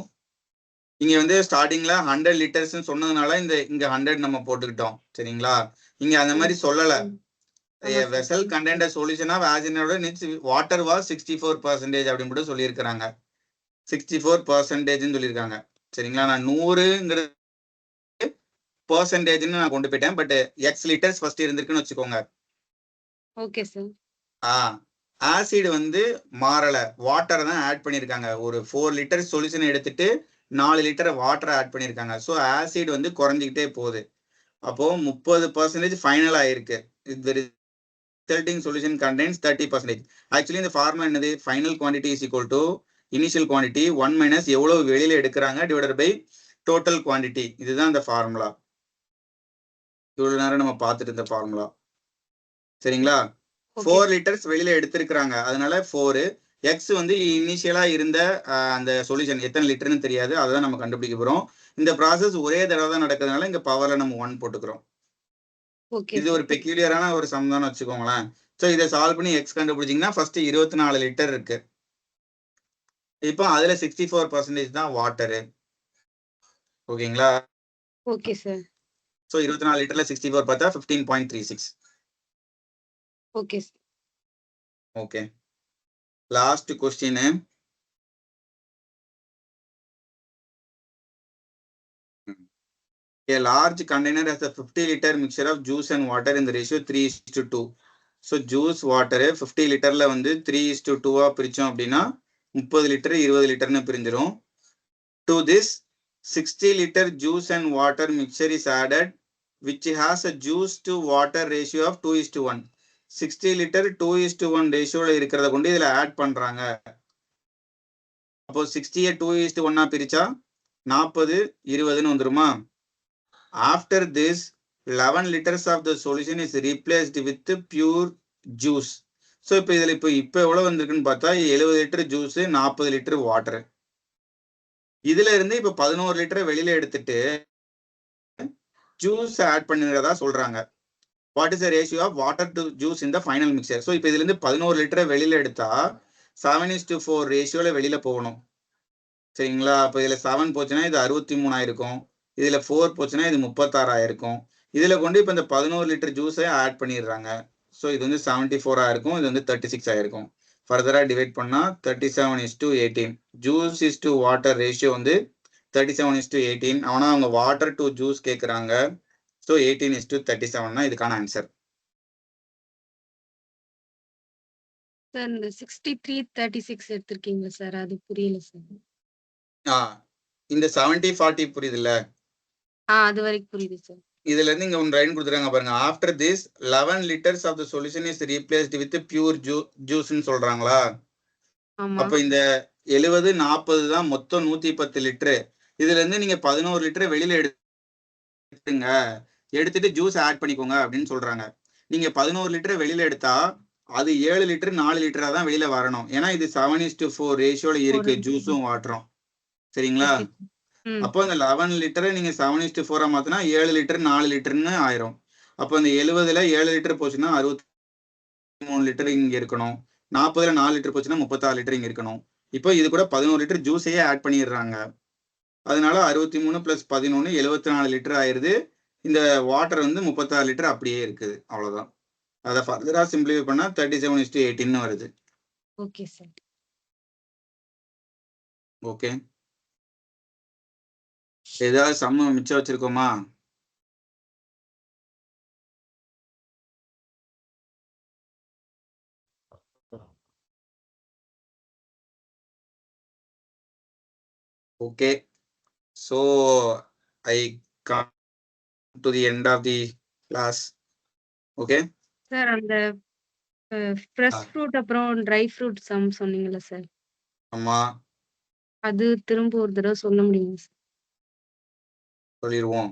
இங்க வந்து ஸ்டார்டிங்ல 100 லிட்டர்ஸ் சொன்னதுனால இங்க 100 நம்ம போட்டுக்கிட்டோம். சரிங்களா? இங்க அந்த மாதிரி சொல்லல. வெசல் கண்டென்ட் சொல்யூஷன் ஆஃப் ஆசிடோட வாட்டர் வாஸ் 64% அப்படின்னு கூட சொல்லியிருக்கிறாங்க. 64% சொல்லியிருக்காங்க. சரிங்களா? நான் 100ங்கிறது பெர்சன்டேஜ்னு நான் கொண்டு போயிட்டேன். பட் எக்ஸ் லிட்டர்ஸ் ஃபர்ஸ்ட் இருந்திருக்குன்னு வச்சுக்கோங்க. Okay sir. ஆசிட் வந்து மாறல, வாட்டரை தான் ஆட் பண்ணியிருக்காங்க. ஒரு 4 லிட்டர் சொல்யூஷன் எடுத்துட்டு 4 லிட்டர் வாட்டரை ஆட் பண்ணியிருக்காங்க. ஸோ ஆசிட் வந்து குறைஞ்சிக்கிட்டே போகுது. அப்போ 30% ஃபைனல் ஆயிருக்கு. இந்த ரிசல்ட்டிங் சொல்யூஷன் கண்டெய்ன்ஸ் 30%. ஆக்சுவலி இந்த ஃபார்முலா என்னது? Final quantity is equal to initial quantity 1 minus எவ்வளவு வெளியில எடுக்கிறாங்க டிவைடட் பை டோட்டல் குவான்டிட்டி. இதுதான் இந்த ஃபார்முலா. இவ்வளவு நேரம் நம்ம பார்த்துட்டு இருந்த ஃபார்முலா. சரிங்களா? 4 லிட்டர்ஸ் வெளியில எடுத்திருக்கிறாங்க. அதனால 4. எக்ஸ் வந்து இனிஷியலா இருந்த அந்த சொல்யூஷன் எத்தனை லிட்டர்னு தெரியாது. அதான் நம்ம கண்டுபிடிக்க போறோம். இந்த ப்ராசஸ் ஒரே தடவை தான் நடக்கிறதுனால இங்க பவர்ல நம்ம 1 போட்டுக்கிறோம். இது ஒரு பெக்யூலியரான ஒரு சம் தான் வச்சுக்கோங்களேன். ஸோ இதை சால்வ் பண்ணி எக்ஸ் கண்டுபிடிச்சிங்கன்னா ஃபர்ஸ்ட் 24 லிட்டர் இருக்கு. இப்போ அதுல 64% தான் வாட்டரு. ஓகேங்களா? Okay sir. ஸோ 24 லிட்டர்ல 64 பார்த்தா 15.36. Okay sir. Okay. Last question. A large container has a 50 liter mixture of juice and water in the ratio 3:2. So juice water 50 லிட்டர்ல வந்து 3:2 பிரிச்சோம் அப்படின்னா 30 litre 20 லிட்டர்னு பிரிஞ்சிரும். To this 60 liter juice and water mixture is added which has a juice to water ratio of 2:1. 60 liter 2:1 ரேஷியோல இருக்கிறத கொண்டு இதுல add பண்றாங்க. அப்போ 60 2:1 பிரிச்சா 40 20ன்னு வந்துருமா? After this 11 liters of the solution is replaced with pure juice. So இப்போ இதில் இப்போ எவ்வளோ வந்திருக்குன்னு பார்த்தா 70 லிட்டர் ஜூஸ் 40 லிட்டர் வாட்டர். இதுல இருந்து இப்போ 11 லிட்டரை வெளியில எடுத்துட்டு ஜூஸ் ஆட் பண்ணுறதா சொல்றாங்க. What is the ratio of water to juice in the final mixture. So இப்போ இதுல இருந்து 11 லிட்டரை வெளியில எடுத்தா 7:4 ரேஷியோல வெளியில போகணும். சரிங்களா? அப்போ இதுல 7 போச்சுன்னா இது 63 ஆயிருக்கும். இதுல 4 போச்சுன்னா இது 36 ஆயிருக்கும். இதுல கொண்டு இப்போ இந்த 11 லிட்டர் ஜூஸை ஆட் பண்ணிடுறாங்க. ஸோ இது வந்து 74 ஆயிருக்கும். இது வந்து 36 ஆயிருக்கும். ஃபர்தரா டிவைட் பண்ணா 37:18. Juice is to water ratio வந்து 37:18. ஆனா அவங்க வாட்டர் டு ஜூஸ் கேட்குறாங்க. ஸோ 18:37 தான் இதுக்கான ஆன்சர். சார் இந்த 63:36 எடுத்திருக்கீங்களா சார்? அது புரியல சார். இந்த 70:40 புரியுதுல்ல? அது வரைக்கும் புரியுது சார். இதுல இருந்து இங்க ஒன்று லைன் கொடுத்துருக்காங்க பாருங்க. After this 11 liters of the solution is replaced with pure juice சொல்றாங்களா? அப்ப இந்த 70 40 தான் மொத்தம் 110 லிட்டரு. இதுல இருந்து நீங்க 11 லிட்டரை வெளியில எடுத்துங்க, எடுத்துட்டு ஜூஸ் ஆட் பண்ணிக்கோங்க அப்படின்னு சொல்றாங்க. நீங்க 11 லிட்டரை வெளியில எடுத்தா அது 7 லிட்டர் 4 லிட்டரா தான் வெளியில வரணும். ஏன்னா இது 7:4 ரேஷியோல இருக்கு ஜூஸும் வாட்டரும். சரிங்களா? அப்போ அந்த 11 லிட்டரை நீங்க 7:4 மாத்தினா 7 லிட்டர் 4 லிட்டர்னு ஆயிரும். அப்போ அந்த 70ல 7 லிட்டர் போச்சுன்னா 63 லிட்டர் இங்க இருக்கணும். 40ல 4 லிட்டர் போச்சுன்னா 36 லிட்டர் இங்க இருக்கணும். இப்போ இது கூட 11 லிட்டர் ஜூஸையே ஆட் பண்ணிடுறாங்க. அதனால 63 + 11 74 லிட்டர் ஆயிருது. இந்த வாட்டர் வந்து 36 லிட்டர் அப்படியே இருக்குது. அவ்வளவுதான். அதை ஃபர்தரா சிம்பிளிஃபை பண்ணா 37:18 வருது. Okay sir. ஓகே, ஏதாவது சம்ம மிச்சம் வச்சிருக்கோமா? Okay, so I come to the end of the class. Okay sir, அந்த ஃப்ரெஷ் ஃப்ரூட் அப்புறம் ட்ரை ஃப்ரூட் சம் சொன்னீங்கல்ல சார்? ஆமா, அது திரும்ப ஒரு தடவை சொல்ல முடியுமா சார்? சொல்லிடுவோம்.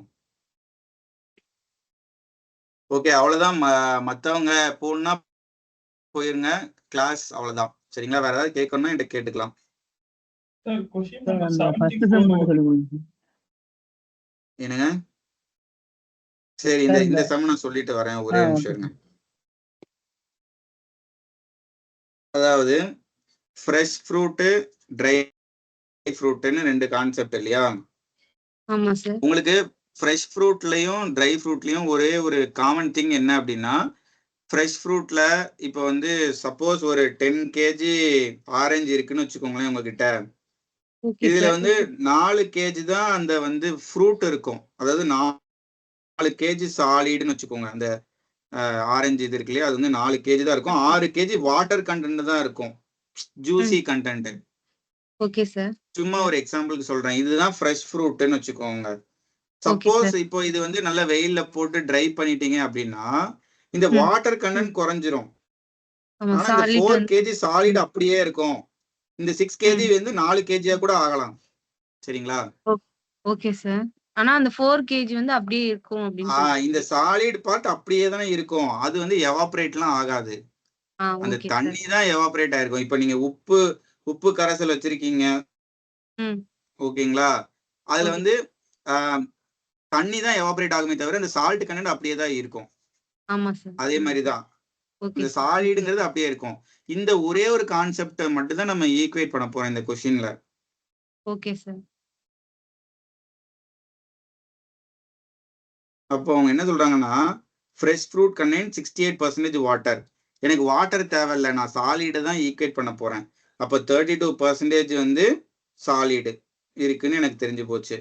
ஓகே, அவ்வளவுதான். மற்றவங்க போனா போயிருங்க, கிளாஸ் அவ்வளவுதான். சரிங்களா? வேற ஏதாவது கேட்கணும்னா என்கிட்ட கேட்டுக்கலாம். சார் கொஸ்டின் சார் நம்பர் அந்த ஃபர்ஸ்ட் சம் 74 மட்டும் சொல்லி கொடுங்க சார். என்னங்க? சரி, இந்த சம் நான் சொல்லிட்டு வரேன், ஒரே நிமிஷம் இருங்க. அதாவது ஃப்ரெஷ் ஃப்ரூட்டு ட்ரை ஃப்ரூட்டுன்னு 2 கான்செப்ட் இல்லையா? ஆமா சார். உங்களுக்கு ஃப்ரெஷ் ஃப்ரூட்லயும் ட்ரை ஃப்ரூட்லயும் ஒரே ஒரு காமன் திங் என்ன அப்படின்னா, ஃப்ரெஷ் ஃப்ரூட்ல இப்போ வந்து சப்போஸ் ஒரு 10 kg ஆரஞ்சு இருக்குன்னு வச்சுக்கோங்களேன் உங்ககிட்ட. இதுல வந்து 4 kg தான் அந்த வந்து ஃப்ரூட் இருக்கும். அதாவது 4 kg சாலிடுன்னு வச்சுக்கோங்க. அந்த ஆரஞ்சு இது இருக்கு இல்லையா, அது வந்து 4 kg தான் இருக்கும். 6 kg வாட்டர் கண்டென்ட் தான் இருக்கும், ஜூசி கண்டென்ட். Okay sir. சும்மா ஒரு எக்ஸாம்பிளுக்கு சொல்றேன். இதுதான் ஃப்ரெஷ் ஃப்ரூட்னு வச்சுக்கோங்க. சப்போஸ் இப்போ இது வந்து நல்லா வெயில்ல போட்டு ட்ரை பண்ணிட்டீங்க அப்படின்னா இந்த வாட்டர் கண்டென்ட் குறைஞ்சிரும். ஆனா இந்த 4 kg சாலிட் அப்படியே இருக்கும். இந்த 6 kg வந்து 4 kg கூட ஆகலாம். சரிங்களா? Okay sir. ஆனா அந்த 4 kg வந்து அப்படியே இருக்கும் அப்படின்னு இந்த சாலிட் பார்ட் அப்படியே தானே இருக்கும். அது வந்து எவாபரேட்லாம் ஆகாது. அந்த தண்ணி தான் எவாபரேட் ஆயிருக்கும். இப்போ நீங்க உப்பு கரைசல் வச்சிருக்கீங்க, ஓகேங்களா? அதுல வந்து தண்ணி தான் எவாபரேட் ஆகுமே தவிர இந்த சால்ட் கண்டென்ட் அப்படியே தான் இருக்கும். ஆமா சார். அதே மாதிரி தான் இந்த சாலிடுங்கிறது அப்படியே இருக்கும். இந்த ஒரே ஒரு கான்செப்ட் மட்டும் தான் நம்ம ஈக்குவேட் பண்ண போறோம் இந்த क्वेश्चनல. Okay sir. அப்போ அவங்க என்ன சொல்றாங்கன்னா, ஃப்ரெஷ் ஃப்ரூட் கண்டெயின் 68% வாட்டர். எனக்கு வாட்டர் தேவையில்லை, நான் சாலிடு தான் ஈக்குவேட் பண்ண போறேன். அப்போ 32% வந்து சாலிடு இருக்குன்னு எனக்கு தெரிஞ்சு போச்சு.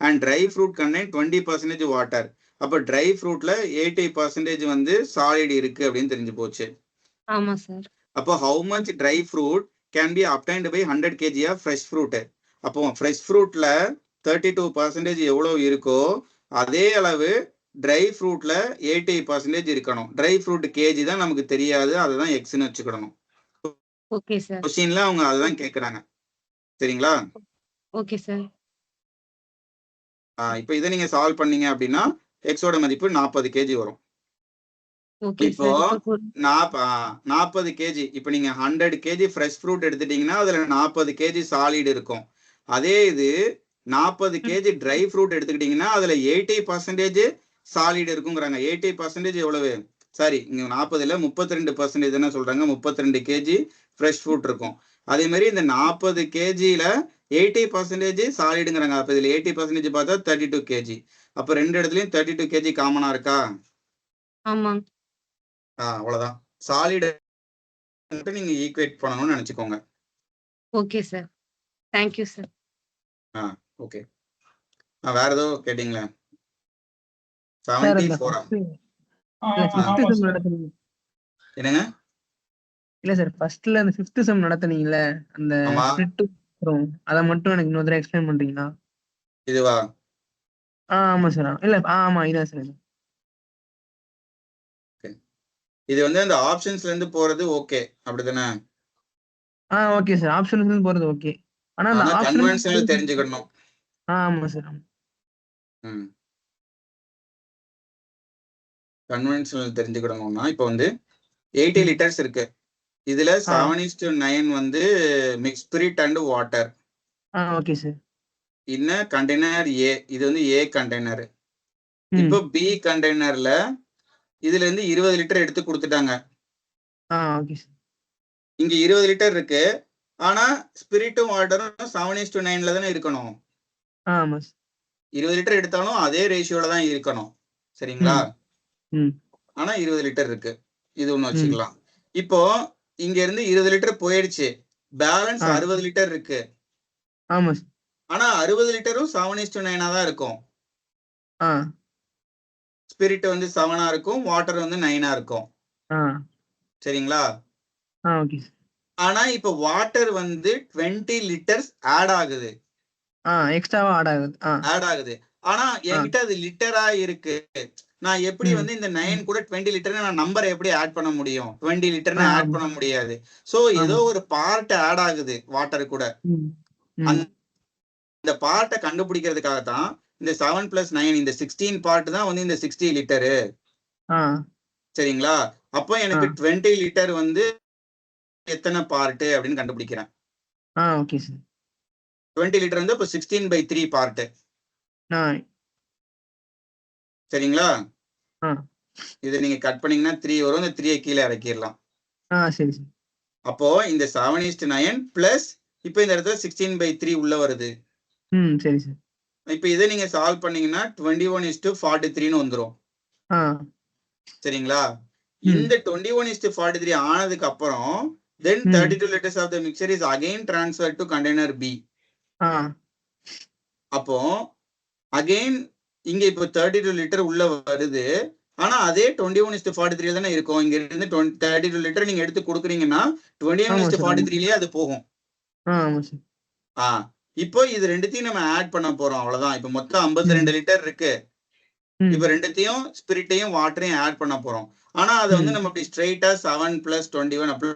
And dry fruit contain 20% water. அப்போ ட்ரை ஃப்ரூட்ல 80% வந்து சாலிட் இருக்கு அப்படின்னு தெரிஞ்சு போச்சு. ஆமா சார். அப்போ how much dry fruit can be obtained by 100 kg of fresh fruit. அப்போ ஃப்ரெஷ் ஃப்ரூட்ல 32% எவ்வளவு இருக்கோ அதே அளவு ட்ரை ஃப்ரூட்ல 80% இருக்கணும். ட்ரை ஃப்ரூட் கேஜி தான் நமக்கு தெரியாது, அதுதான் எக்ஸ்ன்னு வச்சுக்கிடணும். Okay sir. கொஸ்டின்ல அவங்க அதுதான் கேக்குறாங்க. சரிங்களா? Okay sir. இப்போ இதை நீங்க சால்வ் பண்ணீங்க அப்படின்னா எக்ஸோட மதிப்பு 40 கேஜி வரும். ஓகே இப்போ சார். இப்போ 40 கேஜி, இப்போ நீங்க 100 கேஜி ஃப்ரெஷ் ஃப்ரூட் எடுத்துட்டீங்கன்னா அதுல 40 கேஜி சாலிட் இருக்கும். அதே இது 40 கேஜி ட்ரை ஃப்ரூட் எடுத்துக்கிட்டீங்கன்னா அதுல 80% சாலிட் இருக்குங்கிறாங்க. 80% எவ்வளவு? சாரி, இங்க 40ல 32% என்ன சொல்றாங்க, 32 கேஜி ஃப்ரெஷ் ஃப்ரூட் இருக்கும். அதே மாதிரி இந்த 40 கேஜியில 80% சாலிடுங்கிறாங்க. அப்ப இதுல 80% பார்த்தா 32 கேஜி. அப்ப ரெண்டு இடத்துலயும் 32 கேஜி காமனா இருக்கா? ஆமாங்க. அவ்வளவுதான். சாலிட் நீங்க ஈக்குவேட் பண்ணணும்னு நினைச்சுக்கோங்க. Okay sir. Thank you sir. Okay. வேற ஏதோ கேட்டீங்களா? சார் இந்த 74 ஃபிஃப்த் செம் நடத்துனீங்க என்னங்க? இல்ல சார், ஃபர்ஸ்ட்ல அந்த ஃபிஃப்த் செம் நடத்துனீங்கல்ல, அந்த ஆமா. ஸ்பிளிட் வரும், அதை மட்டும் எனக்கு இன்னொரு தடவை எக்ஸ்பிளைன் பண்றீங்களா? இதுவா? ஆமா சார். இல்ல ஆமா, இதான் சார். இது வந்து அந்த ஆப்ஷன்ஸ்ல இருந்து போறது ஓகே அப்படிதானே? Okay sir. ஆப்ஷன்ல போறது ஓகே. ஆனா அந்த கன்வென்ஷனல் தெரிஞ்சுக்கணும். ஆமா சார். கன்வென்ஷனல் தெரிஞ்சுக்கணும்னா இப்போ வந்து 80 லிட்டர்ஸ் இருக்கு. இதுல 7:9 வந்து mix spirit and water. Okay sir. இன்ன கண்டெய்னர் ஏ, இது வந்து ஏ கண்டெய்னர். இப்போ பி கண்டெய்னர்ல இதுல இருந்து 20 லிட்டர் எடுத்து கொடுத்துட்டாங்க. Okay sir. இங்க 20 லிட்டர் இருக்கு. ஆனா ஸ்பிரிட்டும் வாட்டரும் 7:9 தானே இருக்கணும். ஆமா சார். 20 லிட்டர் எடுத்தாலும் அதே ரேஷியோல தான் இருக்கணும். சரிங்களா? ஆனா 20 லிட்டர் இருக்கு. இது ஒண்ணு வச்சுக்கலாம். இப்போ இங்க இருந்து 20 லிட்டர் போயிடுச்சு. பேலன்ஸ் 60 லிட்டர் இருக்கு. ஆமா சார். ஆனா 60 லிட்டரும் 7:9 தான் இருக்கும். ஸ்பிரிட் வந்து 7 இருக்கும், வாட்டர் வந்து 9 இருக்கும். சரிங்களா? Okay sir. ஆனா இப்ப வாட்டர் வந்து 20 லிட்டர்ஸ் ஆட் ஆகுது. எக்ஸ்ட்ராவா ஆட் ஆகுது. ஆனா என்கிட்ட அது லிட்டரா இருக்கு. நான் எப்படி வந்து இந்த 9 கூட 20 லிட்டர் நான் நம்பரை எப்படி ஆட் பண்ண முடியும்? 20 லிட்டர்னு ஆட் பண்ண முடியாது. சோ ஏதோ ஒரு பார்ட் ஆட் ஆகுது வாட்டர் கூட. அந்த பார்ட்டை கண்டுபிடிக்கிறதுக்காக தான் இந்த 7 + 9 இந்த 16 பார்ட் தான் வந்து இந்த 60 லிட்டரு. சரிங்களா? அப்போ எனக்கு 20 லிட்டர் வந்து எத்தனை பார்ட் அப்படின்னு கண்டுபிடிக்கிறேன். Okay sir. 20 லிட்டர் வந்து இப்போ 16/3 பார்ட். சரிங்களா? இதை நீங்க கட் பண்ணீங்கன்னா 3 வரும். இந்த 3 கீழே இறக்கிடலாம். சரி சார். அப்போ இந்த 7:9 பிளஸ் இப்போ இந்த இடத்துல 16/3 உள்ள வருது. சரி சார். இப்போ இதை நீங்க சால்வ் பண்ணீங்கன்னா 21:43ன்னு வந்துரும். சரிங்களா? இந்த 21:43 ஆனதுக்கு அப்புறம் then 32 liters of the mixture is again transferred to container B. அப்போ அகைன் இங்க இப்போ 32 லிட்டர் உள்ள வருது. ஆனா அதே 21:43 தானே இருக்கும். இங்க இருந்து 32 லிட்டர் நீங்க எடுத்து கொடுக்குறீங்கன்னா 21:43லயே அது போகும். இப்போ இது ரெண்டுத்தையும் நம்ம ஆட் பண்ண போறோம். அவ்வளவுதான். இப்ப மொத்தம் 52 லிட்டர் இருக்கு. இப்ப ரெண்டுத்தையும் ஸ்பிரிட்டையும் வாட்டரையும் ஆட் பண்ண போறோம். ஆனா அதை வந்து நம்ம இப்படி ஸ்ட்ரெயிட்டா 7 + 21 அப்படி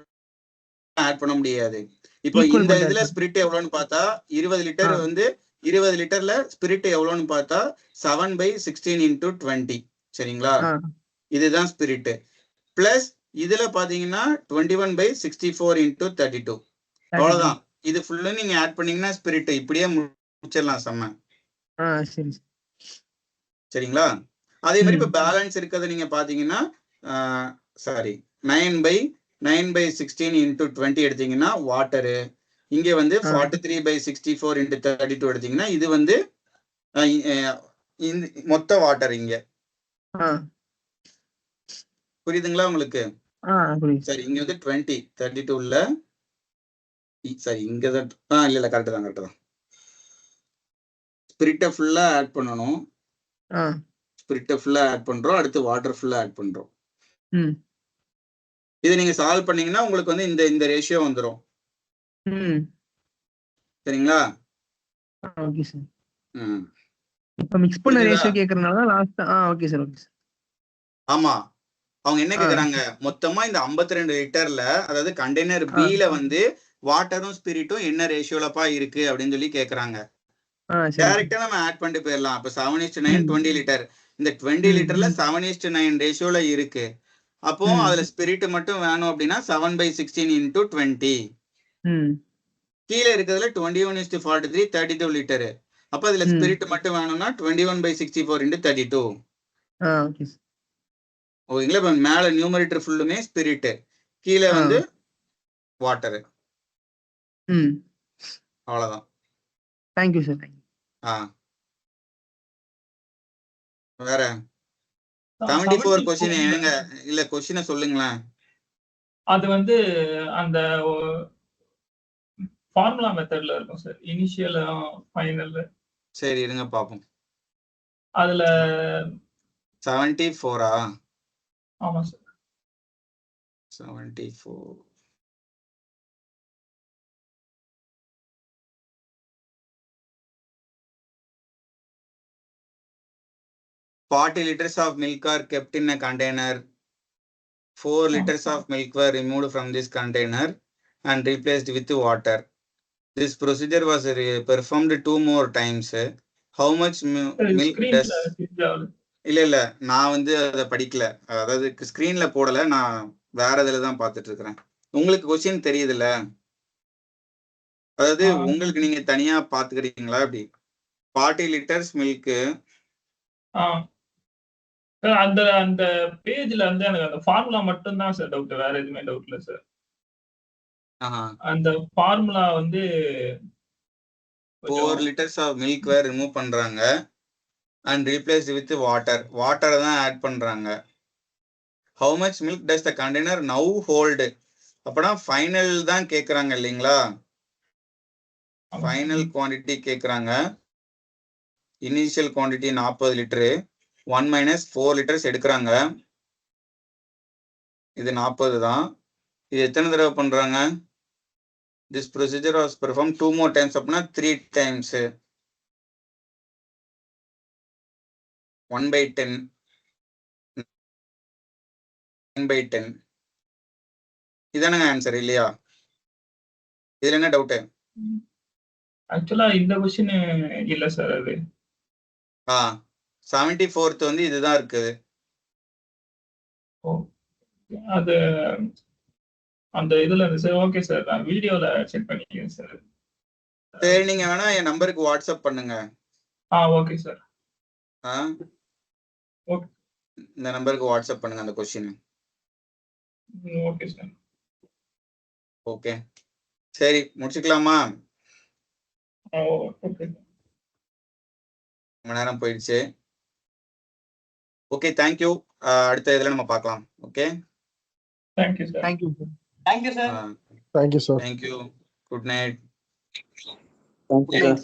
ஆட் பண்ண முடியாது. இப்போ இந்த இதுல ஸ்பிரிட் எவ்வளவுன்னு பார்த்தா 20 லிட்டர் வந்து 20 லிட்டர்ல ஸ்பிரிட் எவ்வளவுன்னு பார்த்தா 7/16 × 20. சரிங்களா? இதுதான் ஸ்பிரிட். பிளஸ் இதுல பாத்தீங்கன்னா 21/64 × 32. அவ்வளவுதான். இது ஃபுல்லா நீங்க ஆட் பண்ணீங்கன்னா ஸ்பிரிட் இப்படியே முடிச்சிடலாம். செம்ம. சரிங்களா? அதே மாதிரி இப்ப பேலன்ஸ் இருக்கிறத நீங்க பாத்தீங்கன்னா சாரி 9/16 × 20 எடுத்தீங்கன்னா வாட்டரு. இங்க வந்து 43/64 × 32 எடுத்தீங்கன்னா இது வந்து மொத்த வாட்டர். இங்க புரியுதுங்களா உங்களுக்கு? சரி, இங்க வந்து 20 32ல சரி இங்கதான் இல்ல கரெக்ட் தான். ஸ்பிரிட்டை ஃபுல்லா ஆட் பண்ணணும். ஸ்பிரிட்டை ஃபுல்லா ஆட் பண்றோம். அடுத்து வாட்டர் ஃபுல்லா ஆட் பண்றோம். இதை நீங்க சால்வ் பண்ணீங்கன்னா உங்களுக்கு வந்து இந்த ரேஷியோ வந்துடும். சரிங்களா? இப்ப மிக்ஸ் பண்ண ரேஷியோ கேக்குறதுனால last okay sir okay sir. ஆமா, அவங்க என்ன கேக்குறாங்க, மொத்தமா இந்த 52 லிட்டர்ல, அதாவது கண்டெய்னர் பில வந்து வாட்டரும் ஸ்பிரிட்டும் என்ன ரேஷியோலப்பா இருக்கு அப்படின்னு சொல்லி கேக்குறாங்க. டைரக்டா நம்ம ஆட் பண்ணிட்டு போயிடலாம். அப்ப 7:9 20 லிட்டர். இந்த 20 லிட்டர்ல 7:9 ரேஷியோல இருக்கு. அப்போ அதுல ஸ்பிரிட் மட்டும் வேணும் அப்படின்னா 7/16 into 20. கீழே இருக்கிறதுல 21:43 32 லிட்டரு. அப்ப அதுல ஸ்பிரிட் மட்டும் வேணும்னா 21/64 into 32. ஓகேங்களா? இப்ப மேல நியூமரேட்டர் ஃபுல்லுமே ஸ்பிரிட், கீழே வந்து வாட்டர். அவ்வளவுதான். Thank you sir. வேற 74 கொஸ்டின் என்னங்க? இல்ல கொஸ்டினை சொல்லுங்களேன். அது வந்து அந்த ஃபார்முலா மெத்தட்ல இருக்கும் சார், இனிஷியல் ஃபைனல். சரி இருங்க பாப்போம். அதுல 74ஆ? ஆமா sir. 74. "40 liters of milk are kept in a container. 4 liters of milk were removed from this container and replaced with water. This procedure was performed 2 more times. How much milk does..." இல்ல நான் வந்து அதை படிக்கல, அதாவது ஸ்கிரீன்ல போடல, நான் வேற இதுல தான் பார்த்துட்டு இருக்கிறேன். உங்களுக்கு கொஸ்டின் தெரியுதுல்ல, அதாவது உங்களுக்கு நீங்க தனியா பாத்துக்கிறீங்களா அப்படி? 40 லிட்டர்ஸ் மில்க். அந்த அந்த பேஜ்ல வந்து எனக்கு அந்த ஃபார்முலா மட்டும் தான் சார் டவுட், வேற எதுவுமே டவுட் இல்ல சார். அந்த ஃபார்முலா வந்து 4 liters of milk were remove பண்றாங்க and replaced with water. Water தான் ஆட் பண்றாங்க. How much milk does the container now hold? அப்பனா ஃபைனல் தான் கேக்குறாங்க இல்லைங்களா? ஃபைனல் குவாண்டிட்டி கேக்குறாங்க. Initial quantity 40 litre, 1 minus 4 liters எடுக்கிறாங்க. இது 40 தான். இது எத்தனை தடவை பண்றாங்க? This procedure was performed 2 more times. அப்படின்னா 3 times. 1/10, 9/10. இதானங்க ஆன்சர் இல்லையா? இதுல என்ன டவுட்? ஆக்சுவலா இந்த क्वेश्चन இல்ல சார். அது 74th வந்து இதுதான் இருக்குது. அது அந்த இதுல இருந்து சார். ஓகே சார், நான் வீடியோல செக் பண்ணிக்கிறேன் சார். சரி, நீங்க வேணா என் நம்பருக்கு வாட்ஸ்அப் பண்ணுங்க. Okay sir. ஓகே, இந்த நம்பருக்கு வாட்ஸ்அப் பண்ணுங்க அந்த கொஸ்டின். Okay sir. ஓகே சரி, முடிச்சுக்கலாமா? ஓகே, ரொம்ப நேரம் போயிடுச்சு. Okay, thank you. அடுத்த இதுல நம்ம பார்க்கலாம். Okay, thank you sir. Thank you sir. Thank you sir. Thank you. Good night. Thank you sir.